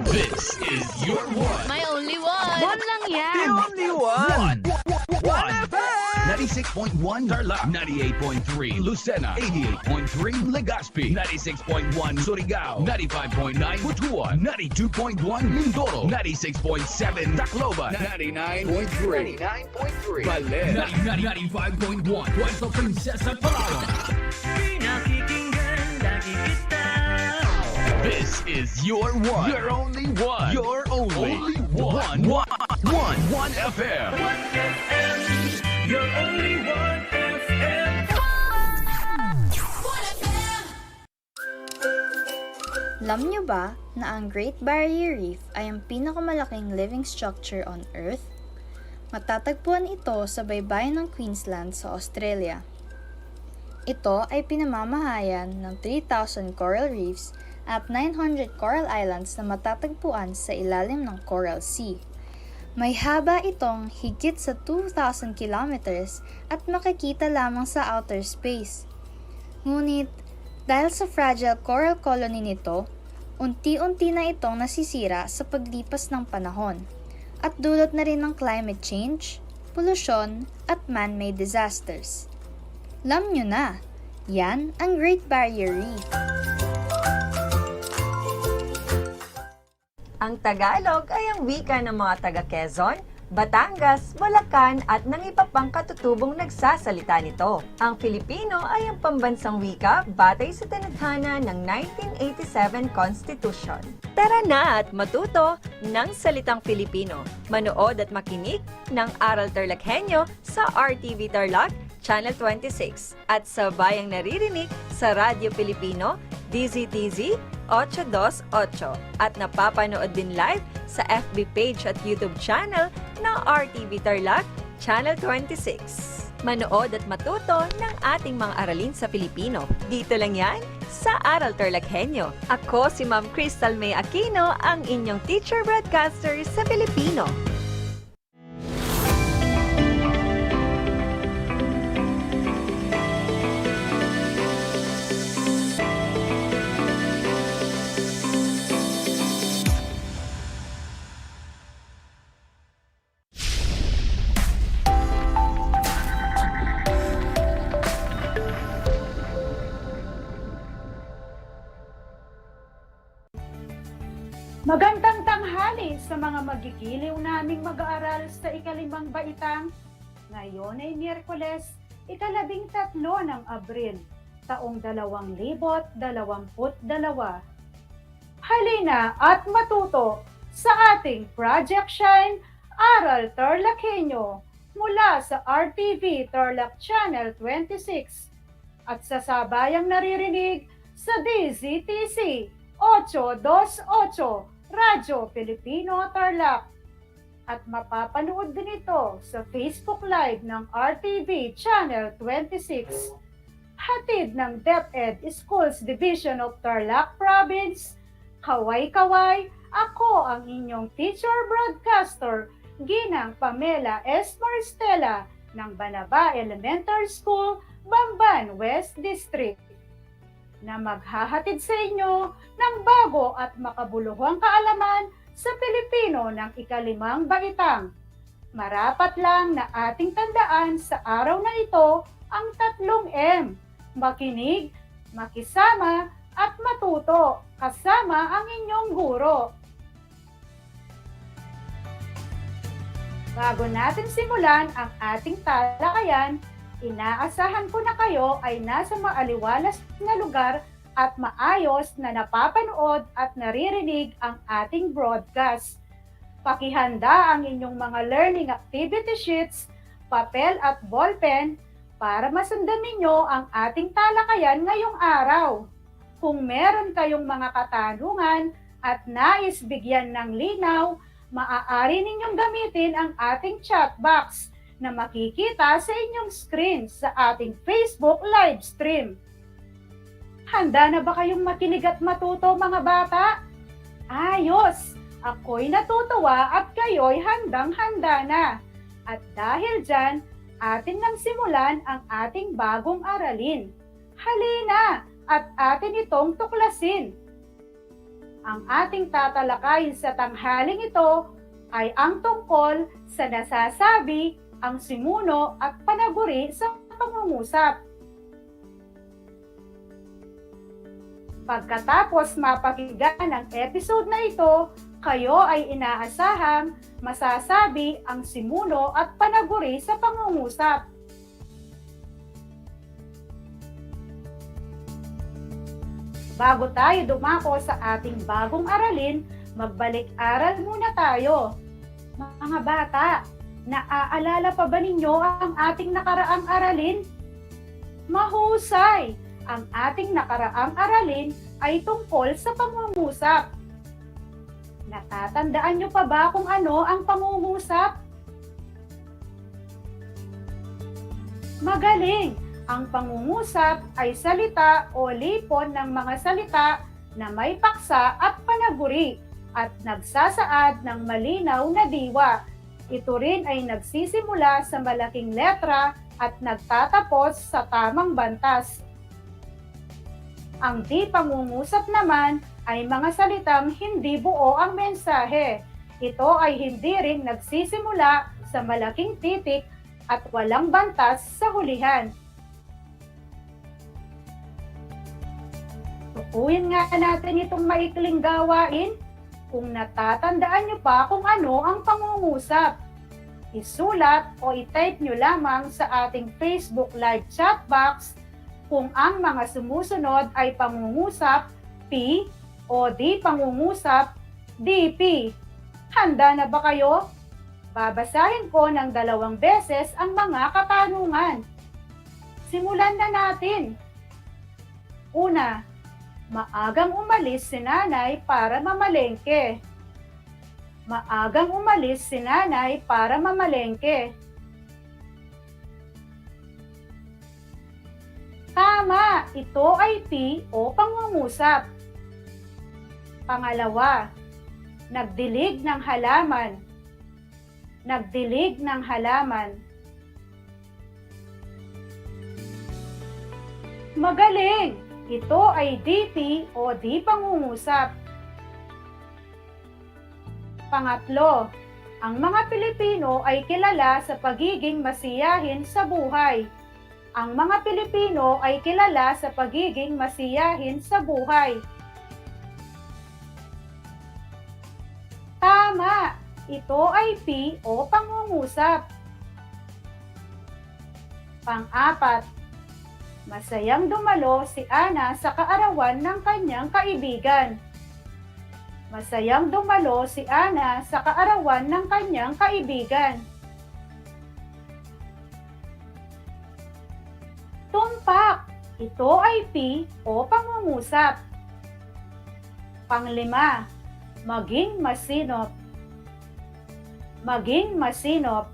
This is your one. My only one. One lang yan. The only one. One FM. 96.1 Tarlac, 98.3 Lucena, 88.3 Legazpi, 96.1 Surigao, 95.9 Butuan, 92.1 Mindoro, 96.7 Tacloban, 99.3 Baler, 95.1 Puerto Princesa, Palawan. This is your one. Your only one. Your only one. One FM. Your only one FM. Alam niyo ba na ang Great Barrier Reef ay ang pinakamalaking living structure on Earth? Matatagpuan ito sa baybayin ng Queensland sa Australia. Ito ay pinamamahayan ng 3,000 coral reefs at 900 coral islands na matatagpuan sa ilalim ng Coral Sea. May haba itong higit sa 2,000 kilometers at makikita lamang sa outer space. Ngunit, dahil sa fragile coral colony nito, unti-unti na itong nasisira sa paglipas ng panahon at dulot na rin ng climate change, polusyon at man-made disasters. Alam nyo na, yan ang Great Barrier Reef. Ang Tagalog ay ang wika ng mga taga-Quezon, Batangas, Bulacan at ng iba pang katutubong nagsasalita nito. Ang Filipino ay ang pambansang wika batay sa tinadhana ng 1987 Constitution. Tara na at matuto ng salitang Filipino. Manood at makinig ng Aral TarlakHenyo sa RTV Tarlac, Channel 26 at sa bayang naririnig sa Radyo Pilipino, DZTZ 828 at napapanood din live sa FB page at YouTube channel ng RTV Tarlac, Channel 26. Manood at matuto ng ating mga aralin sa Filipino. Dito lang yan sa Aral TarlakHenyo. Ako si Ma'am Crystal May Aquino, ang inyong teacher broadcaster sa Filipino. Magandang tanghali sa mga magigiliw naming mag-aaral sa ikalimang baitang. Ngayon ay Miyerkules, 13 ng Abril, taong 2022. Halina at matuto sa ating Project Shine Aral TarlakHenyo mula sa RTV Tarlac Channel 26 at sa sabayang naririnig sa DZTC 828 Radyo Filipino Tarlac at mapapanood din ito sa Facebook Live ng RTV Channel 26. Hatid ng DEPED Schools Division of Tarlac Province. Kaway-kaway, ako ang inyong teacher broadcaster, Ginang Pamela S. Maristela ng Banaba Elementary School, Bamban West District, na maghahatid sa inyo ng bago at makabuluhang kaalaman sa Pilipino ng ikalimang baitang. Marapat lang na ating tandaan sa araw na ito ang 3 M. Makinig, makisama, at matuto kasama ang inyong guro. Bago natin simulan ang ating talakayan, inaasahan ko na kayo ay nasa maaliwalas na lugar at maayos na napapanood at naririnig ang ating broadcast. Pakihanda ang inyong mga learning activity sheets, papel at ballpen para masundan ninyo ang ating talakayan ngayong araw. Kung meron kayong mga katanungan at nais bigyan ng linaw, maaari ninyong gamitin ang ating chat box na makikita sa inyong screen sa ating Facebook live stream. Handa na ba kayong makinig at matuto mga bata? Ayos! Ako'y natutuwa at kayo'y handang-handa na. At dahil dyan, atin nang simulan ang ating bagong aralin. Halina at atin itong tuklasin. Ang ating tatalakayin sa tanghaling ito ay ang tungkol sa nasasabi, ang simuno at panaguri sa pangungusap. Pagkatapos mapakinggan ang episode na ito, kayo ay inaasahang masasabi ang simuno at panaguri sa pangungusap. Bago tayo dumako sa ating bagong aralin, magbalik-aral muna tayo. Mga bata, naaalala pa ba ninyo ang ating nakaraang aralin? Mahusay! Ang ating nakaraang aralin ay tungkol sa pangungusap. Natatandaan nyo pa ba kung ano ang pangungusap? Magaling! Ang pangungusap ay salita o lipon ng mga salita na may paksa at panaguri at nagsasaad ng malinaw na diwa. Ito rin ay nagsisimula sa malaking letra at nagtatapos sa tamang bantas. Ang di pangungusap naman ay mga salitang hindi buo ang mensahe. Ito ay hindi rin nagsisimula sa malaking titik at walang bantas sa hulihan. Tukuyin nga natin itong maikling gawain kung natatandaan nyo pa kung ano ang pangungusap. Isulat o i-type nyo lamang sa ating Facebook live chat box kung ang mga sumusunod ay pangungusap P o di pangungusap DP. Handa na ba kayo? Babasahin ko ng 2 beses ang mga katanungan. Simulan na natin. Una, maagang umalis si nanay para mamalengke. Maagang umalis si nanay para mamalengke. Tama, ito ay P o pangungusap. Pangalawa, nagdilig ng halaman. Nagdilig ng halaman. Magaling! Ito ay DP o di pangungusap. Pangatlo, ang mga Pilipino ay kilala sa pagiging masiyahin sa buhay. Ang mga Pilipino ay kilala sa pagiging masiyahin sa buhay. Tama! Ito ay P o pangungusap. Pang-apat, masayang dumalo si Ana sa kaarawan ng kanyang kaibigan. Masayang dumalo si Ana sa kaarawan ng kanyang kaibigan. Tumpak! Ito ay P o pangungusap. Panglima, maging masinop. Maging masinop.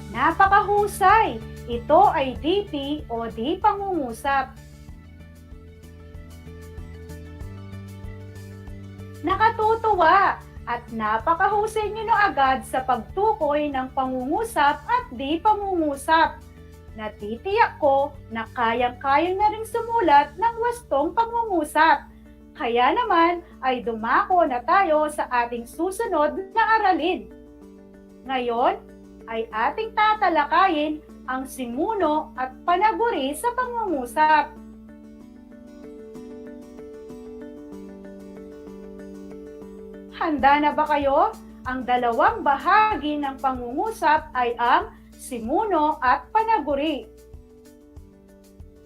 Napakahusay! Ito ay DP o di pangungusap. Nakatutuwa! At napakahusay niyo na agad sa pagtukoy ng pangungusap at di pangungusap. Natitiyak ko na kayang-kayang na rin sumulat ng wastong pangungusap. Kaya naman ay dumako na tayo sa ating susunod na aralin. Ngayon ay ating tatalakayin ang simuno at panaguri sa pangungusap. Handa na ba kayo? Ang dalawang bahagi ng pangungusap ay ang simuno at panaguri.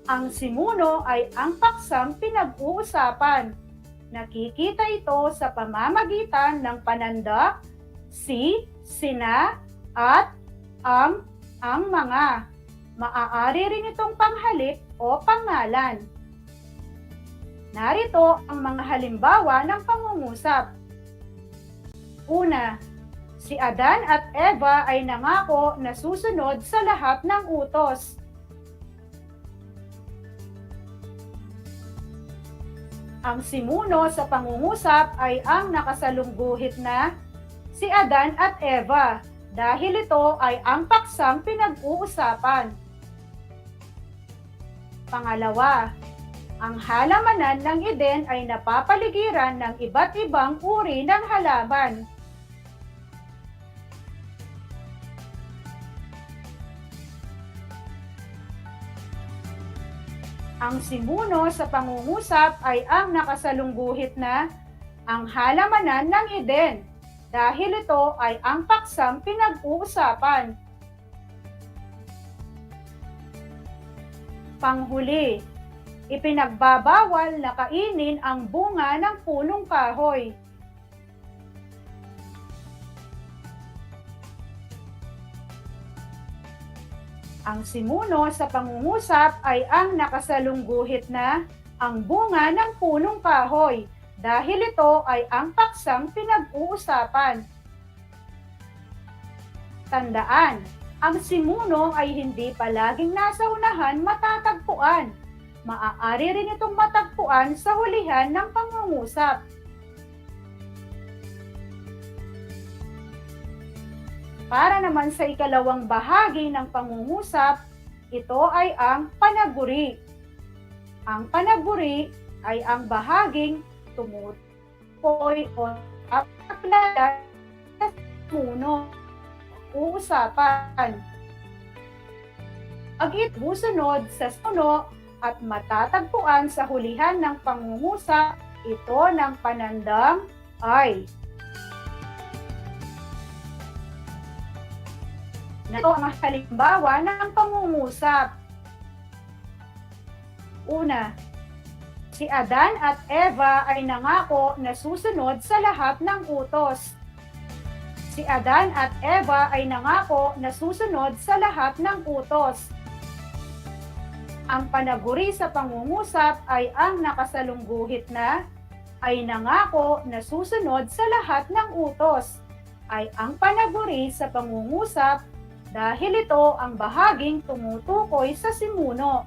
Ang simuno ay ang paksang pinag-uusapan. Nakikita ito sa pamamagitan ng panandak, si, sina, at ang mga. Maaari rin itong panghalip o pangalan. Narito ang mga halimbawa ng pangungusap. Una, si Adan at Eva ay nangako na susunod sa lahat ng utos. Ang simuno sa pangungusap ay ang nakasalungguhit na si Adan at Eva dahil ito ay ang paksang pinag-uusapan. Pangalawa, ang halamanan ng Eden ay napapaligiran ng iba't ibang uri ng halaman. Ang simuno sa pangungusap ay ang nakasalungguhit na ang halamanan ng Eden dahil ito ay ang paksang pinag-uusapan. Panghuli, ipinagbabawal na kainin ang bunga ng punong kahoy. Ang simuno sa pangungusap ay ang nakasalungguhit na ang bunga ng punong kahoy dahil ito ay ang paksang pinag-uusapan. Tandaan, ang simuno ay hindi palaging nasa unahan matatagpuan. Maaari rin itong matagpuan sa hulihan ng pangungusap. Para naman sa ikalawang bahagi ng pangungusap, ito ay ang panaguri. Ang panaguri ay ang bahaging tumutukoy o aplala sa simuno. Uusapan. Agit busunod sa suno at matatagpuan sa hulihan ng pangungusap, ito ng panandang ay. Ito ang halimbawa ng pangungusap. Una, si Adan at Eva ay nangako na susunod sa lahat ng utos. Si Adan at Eva ay nangako na susunod sa lahat ng utos. Ang panaguri sa pangungusap ay ang nakasalungguhit na ay nangako na susunod sa lahat ng utos. Ay ang panaguri sa pangungusap dahil ito ang bahaging tumutukoy sa simuno.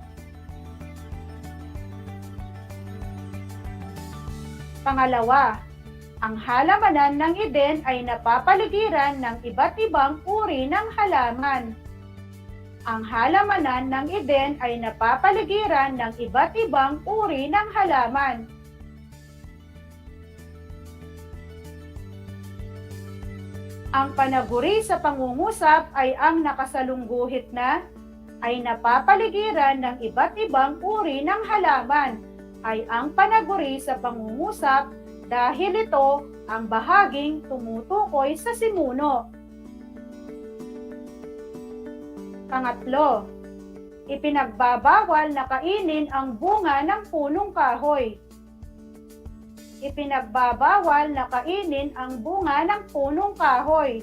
Pangalawa, ang halamanan ng Eden ay napapaligiran ng iba't ibang uri ng halaman. Ang halamanan ng Eden ay napapaligiran ng iba't ibang uri ng halaman. Ang panaguri sa pangungusap ay ang nakasalungguhit na ay napapaligiran ng iba't ibang uri ng halaman. Ay ang panaguri sa pangungusap dahil ito ang bahaging tumutukoy sa simuno. Pangatlo, ipinagbabawal na kainin ang bunga ng punong kahoy. Ipinagbabawal na kainin ang bunga ng punong kahoy.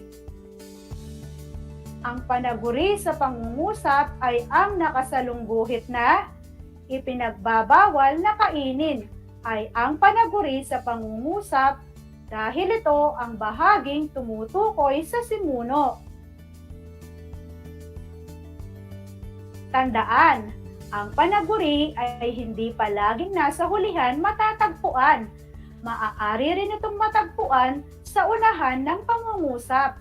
Ang panaguri sa pangungusap ay ang nakasalungguhit na ipinagbabawal na kainin ay ang panaguri sa pangungusap dahil ito ang bahaging tumutukoy sa simuno. Tandaan, ang panaguri ay hindi palaging nasa hulihan matatagpuan. Maaari rin itong matagpuan sa unahan ng pangungusap.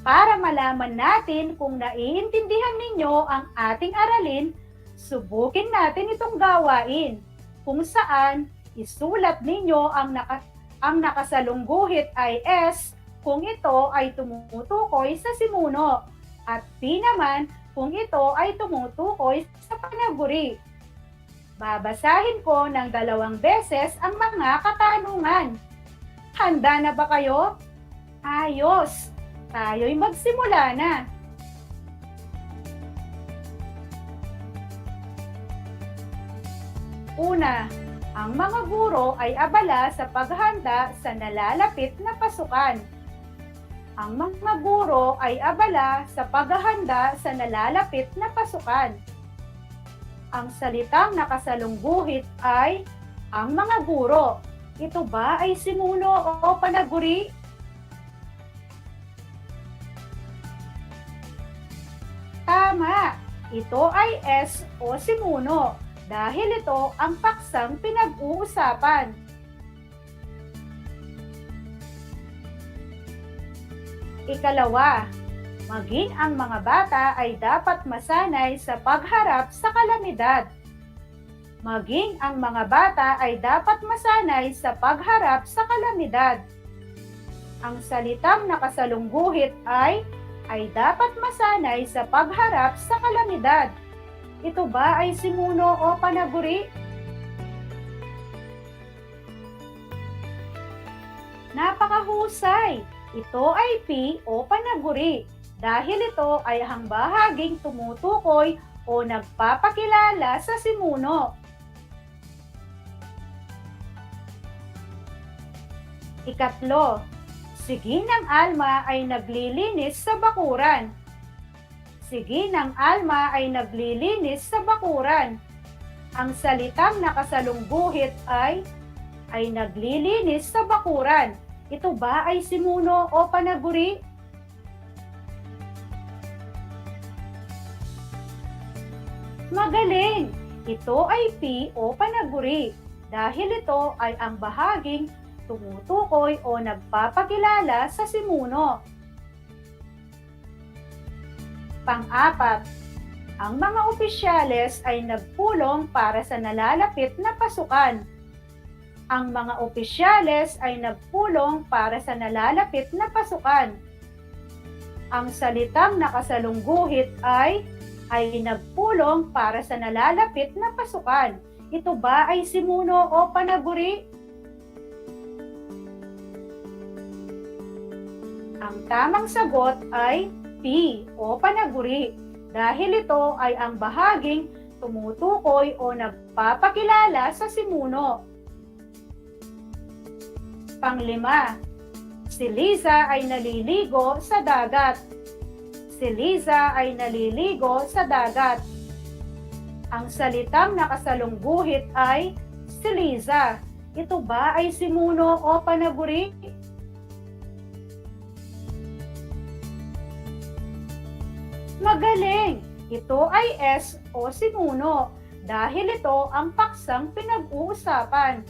Para malaman natin kung naiintindihan ninyo ang ating aralin, subukin natin itong gawain, kung saan isulat ninyo ang nakasalungguhit ay S kung ito ay tumutukoy sa simuno, at P naman kung ito ay tumutukoy sa panaguri. Babasahin ko ng 2 beses ang mga katanungan. Handa na ba kayo? Ayos! Tayo'y magsimula na. Una, ang mga guro ay abala sa paghanda sa nalalapit na pasukan. Ang mga guro ay abala sa paghahanda sa nalalapit na pasukan. Ang salitang nakasalungguhit ay ang mga guro. Ito ba ay simuno o panaguri? Tama! Ito ay S o simuno dahil ito ang paksang pinag-uusapan. Ikalawa, maging ang mga bata ay dapat masanay sa pagharap sa kalamidad. Maging ang mga bata ay dapat masanay sa pagharap sa kalamidad. Ang salitang nakasalungguhit ay dapat masanay sa pagharap sa kalamidad. Ito ba ay simuno o panaguri? Napakahusay! Ito ay P o panaguri dahil ito ay hangbahaging tumutukoy o nagpapakilala sa simuno. Ikatlo, si Ginang Alma ay naglilinis sa bakuran. Si Ginang Alma ay naglilinis sa bakuran. Ang salitang nakasalungguhit ay naglilinis sa bakuran. Ito ba ay simuno o panaguri? Magaling! Ito ay P o panaguri dahil ito ay ang bahaging tumutukoy o nagpapakilala sa simuno. Pang-apat, ang mga opisyales ay nagpulong para sa nalalapit na pasukan. Ang mga opisyales ay nagpulong para sa nalalapit na pasukan. Ang salitang nakasalungguhit ay nagpulong para sa nalalapit na pasukan. Ito ba ay simuno o panaguri? Ang tamang sagot ay P o panaguri dahil ito ay ang bahaging tumutukoy o nagpapakilala sa simuno. Panglima, si Liza ay naliligo sa dagat. Si Liza ay naliligo sa dagat. Ang salitang nakasalungguhit ay si Liza. Ito ba ay simuno o panaguri? Magaling! Ito ay S o simuno dahil ito ang paksang pinag-uusapan.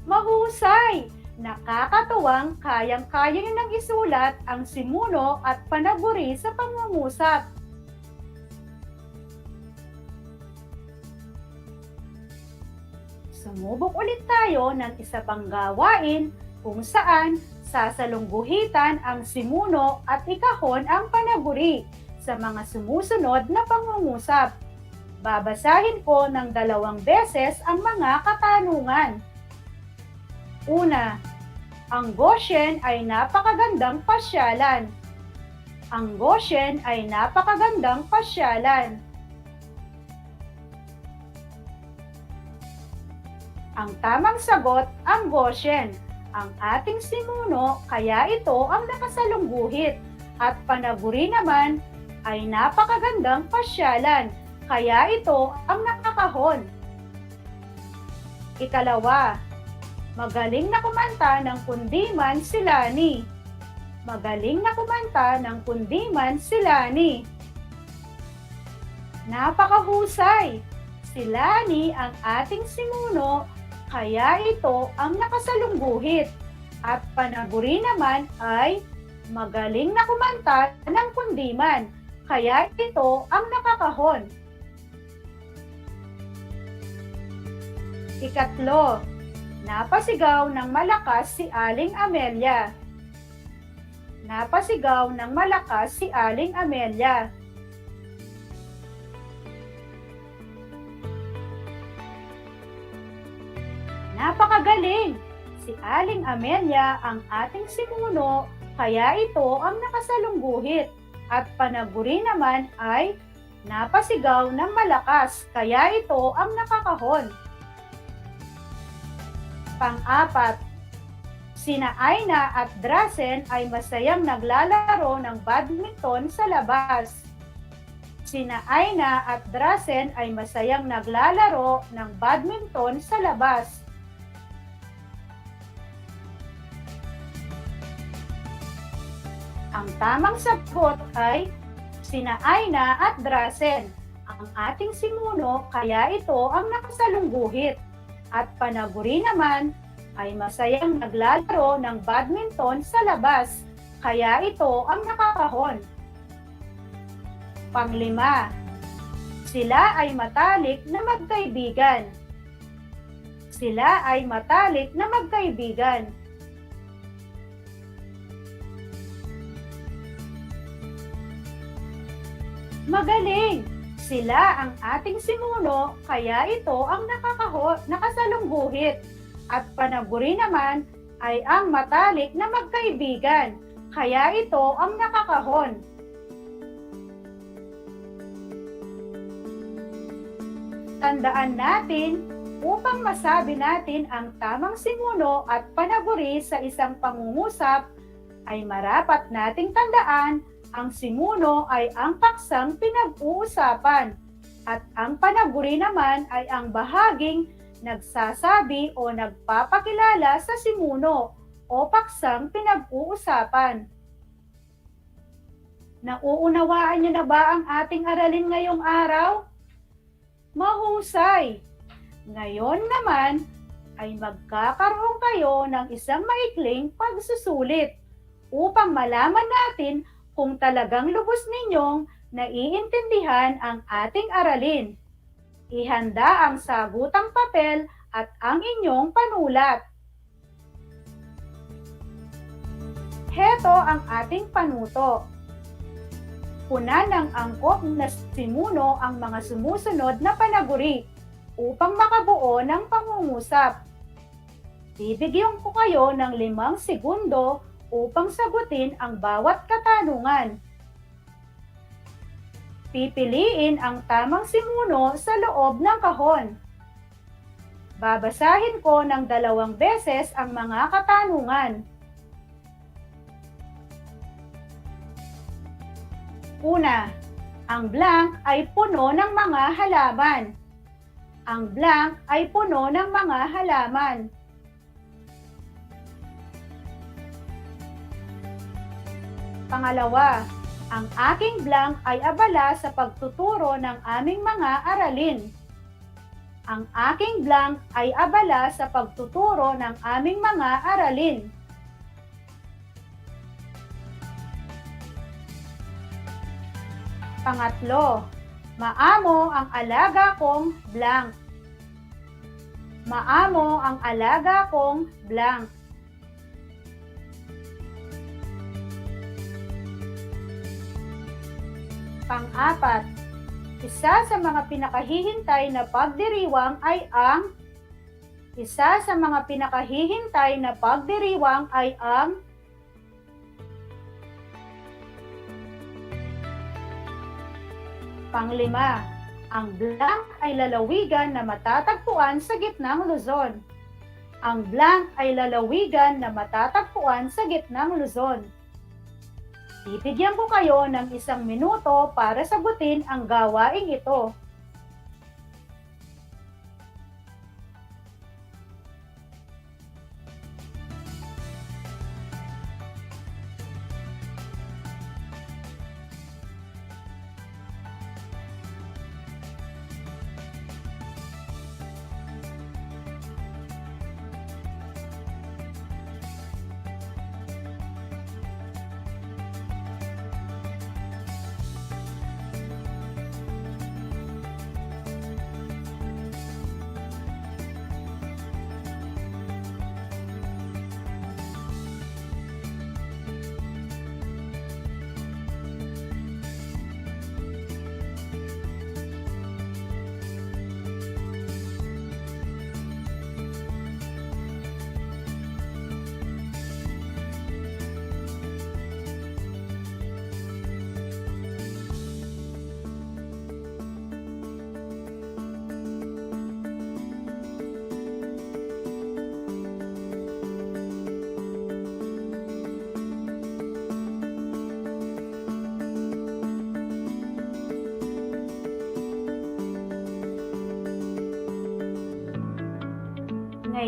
Mahusay! Nakakatuwang kayang-kaya niyo nang isulat ang simuno at panaguri sa pangungusap. Sumubok ulit tayo ng isa pang gawain kung saan sasalungguhitan ang simuno at ikahon ang panaguri sa mga sumusunod na pangungusap. Babasahin ko ng 2 beses ang mga katanungan. Una, ang Goshen ay napakagandang pasyalan. Ang Goshen ay napakagandang pasyalan. Ang tamang sagot, ang Goshen. Ang ating simuno, kaya ito ang nakasalungguhit. At panaguri naman ay napakagandang pasyalan. Kaya ito ang nakakahon. Ikalawa, magaling na kumanta ng kundiman si Lani. Magaling na kumanta ng kundiman si Lani. Napakahusay! Si Lani ang ating simuno, kaya ito ang nakasalungguhit. At panaguri naman ay magaling na kumanta ng kundiman, kaya ito ang nakakahon. Ikatlo, napasigaw ng malakas si Aling Amelia. Napasigaw ng malakas si Aling Amelia. Magaling! Si Aling Amelia ang ating sinuno, kaya ito ang nakasalungguhit. At Panaguri naman ay napasigaw ng malakas, kaya ito ang nakakahon. Pang-apat, sina Aina at Drasen ay masayang naglalaro ng badminton sa labas. Sina Aina at Drasen ay masayang naglalaro ng badminton sa labas. Ang tamang sagot ay sina Aina at Drasen, ang ating sinuno, kaya ito ang nakasalungguhit. At Panaguri naman ay masayang naglalaro ng badminton sa labas, kaya ito ang nakakahon. Panglima, sila ay matalik na magkaibigan. Sila ay matalik na magkaibigan. Magaling! Sila ang ating sinuno, kaya ito ang nakasalungguhit. At Panaguri naman ay ang matalik na magkaibigan, kaya ito ang nakakahon. Tandaan natin, upang masabi natin ang tamang sinuno at panaguri sa isang pangungusap, ay marapat nating tandaan ang sinuno ay ang paksang pinag-uusapan at ang panaguri naman ay ang bahaging nagsasabi o nagpapakilala sa sinuno o paksang pinag-uusapan. Nauunawaan niyo na ba ang ating aralin ngayong araw? Mahusay! Ngayon naman ay magkakaroon kayo ng isang maikling pagsusulit upang malaman natin kung talagang lubos ninyong naiintindihan ang ating aralin. Ihanda ang sagutang papel at ang inyong panulat. Heto ang ating panuto. Punan ng angkop na sinuno ang mga sumusunod na panaguri upang makabuo ng pangungusap. Bibigyan ko kayo ng 5 segundo upang sagutin ang bawat katanungan. Pipiliin ang tamang sinuno sa loob ng kahon. Babasahin ko ng 2 beses ang mga katanungan. Una, ang blank ay puno ng mga halaman. Ang blank ay puno ng mga halaman. Pangalawa, ang aking blank ay abala sa pagtuturo ng aming mga aralin. Ang aking blank ay abala sa pagtuturo ng aming mga aralin. Pangatlo, maamo ang alaga kong blank. Maamo ang alaga kong blank. Pang-apat, isa sa mga pinakahihintay na pagdiriwang ay ang Panglima, ang blank ay lalawigan na matatagpuan sa gitnang Luzon. Ang blank ay lalawigan na matatagpuan sa gitnang Luzon. Bibigyan ko kayo ng 1 minuto para sagutin ang gawaing ito.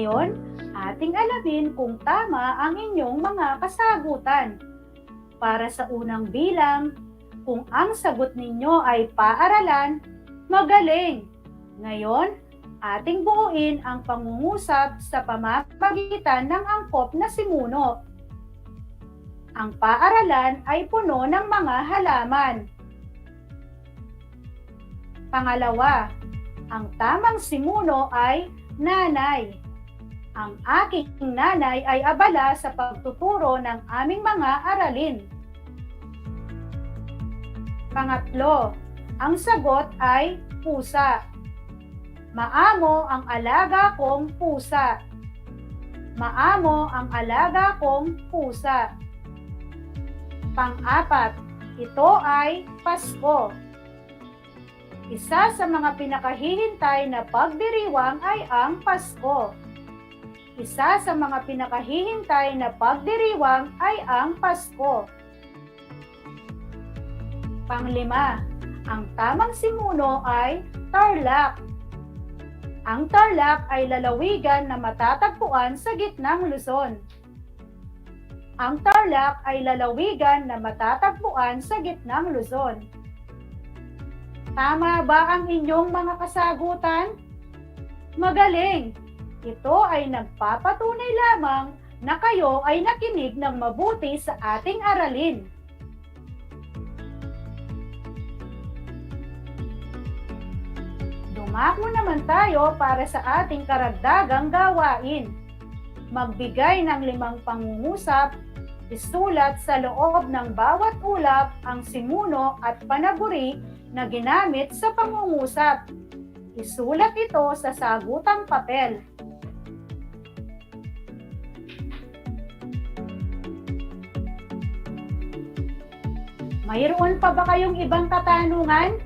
Ngayon, ating alamin kung tama ang inyong mga kasagutan. Para sa unang bilang, kung ang sagot ninyo ay paaralan, magaling! Ngayon, ating buuin ang pangungusap sa pamamagitan ng angkop na simuno. Ang paaralan ay puno ng mga halaman. Pangalawa, ang tamang simuno ay nanay. Ang aking nanay ay abala sa pagtuturo ng aming mga aralin. Pangatlo, ang sagot ay pusa. Maamo ang alaga kong pusa. Maamo ang alaga kong pusa. Pang-apat, ito ay Pasko. Isa sa mga pinakahihintay na pagdiriwang ay ang Pasko. Isa sa mga pinakahihintay na pagdiriwang ay ang Pasko. Panglima, ang tamang simuno ay Tarlac. Ang Tarlac ay lalawigan na matatagpuan sa gitnang Luzon. Ang Tarlac ay lalawigan na matatagpuan sa gitnang Luzon. Tama ba ang inyong mga kasagutan? Magaling! Ito ay nagpapatunay lamang na kayo ay nakinig ng mabuti sa ating aralin. Dumako naman tayo para sa ating karagdagang gawain. Magbigay ng 5 pangungusap, isulat sa loob ng bawat ulap ang simuno at panaguri na ginamit sa pangungusap. Isulat ito sa sagutang papel. Mayroon pa ba kayong ibang katanungan?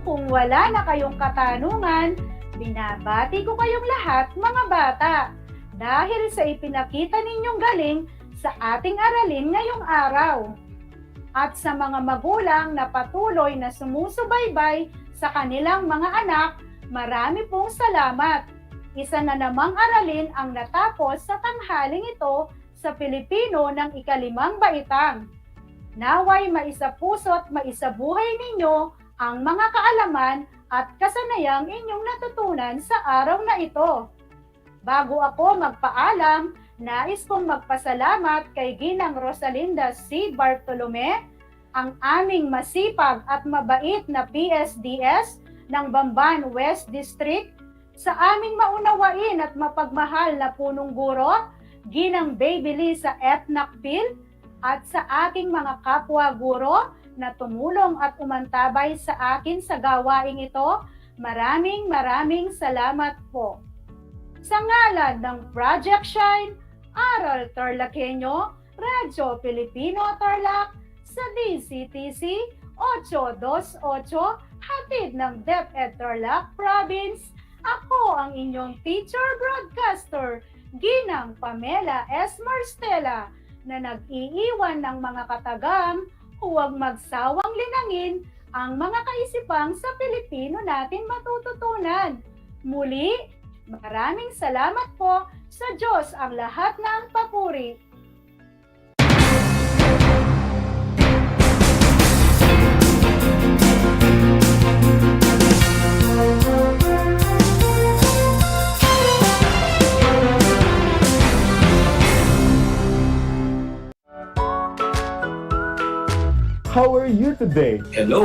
Kung wala na kayong katanungan, binabati ko kayong lahat mga bata dahil sa ipinakita ninyong galing sa ating aralin ngayong araw. At sa mga magulang na patuloy na sumusubaybay sa kanilang mga anak, marami pong salamat. Isa na namang aralin ang natapos sa tanghaling ito sa Filipino ng ika-5 baitang. Naway maisapuso't maisabuhay ninyo ang mga kaalaman at kasanayang inyong natutunan sa araw na ito. Bago ako magpaalam, nais kong magpasalamat kay Ginang Rosalinda C. Bartolome, ang aming masipag at mabait na PSDS ng Bamban West District, sa aming maunawain at mapagmahal na punong guro, Ginang Baby Lee sa ETNACPIL, at sa aking mga kapwa guro na tumulong at umantabay sa akin sa gawaing ito, maraming salamat po. Sa ngalan ng Project Shine, Aral TarlakHenyo, Radyo Filipino Tarlac, sa DCTC 828, hatid ng DEPED Tarlac Province, ako ang inyong teacher broadcaster, Ginang Pamela S. Marstela, na nag-iiwan ng mga katagang huwag magsawang linangin ang mga kaisipang sa Pilipino natin matututunan. Muli, maraming salamat po, sa Diyos ang lahat ng papuri. How are you today? Hello.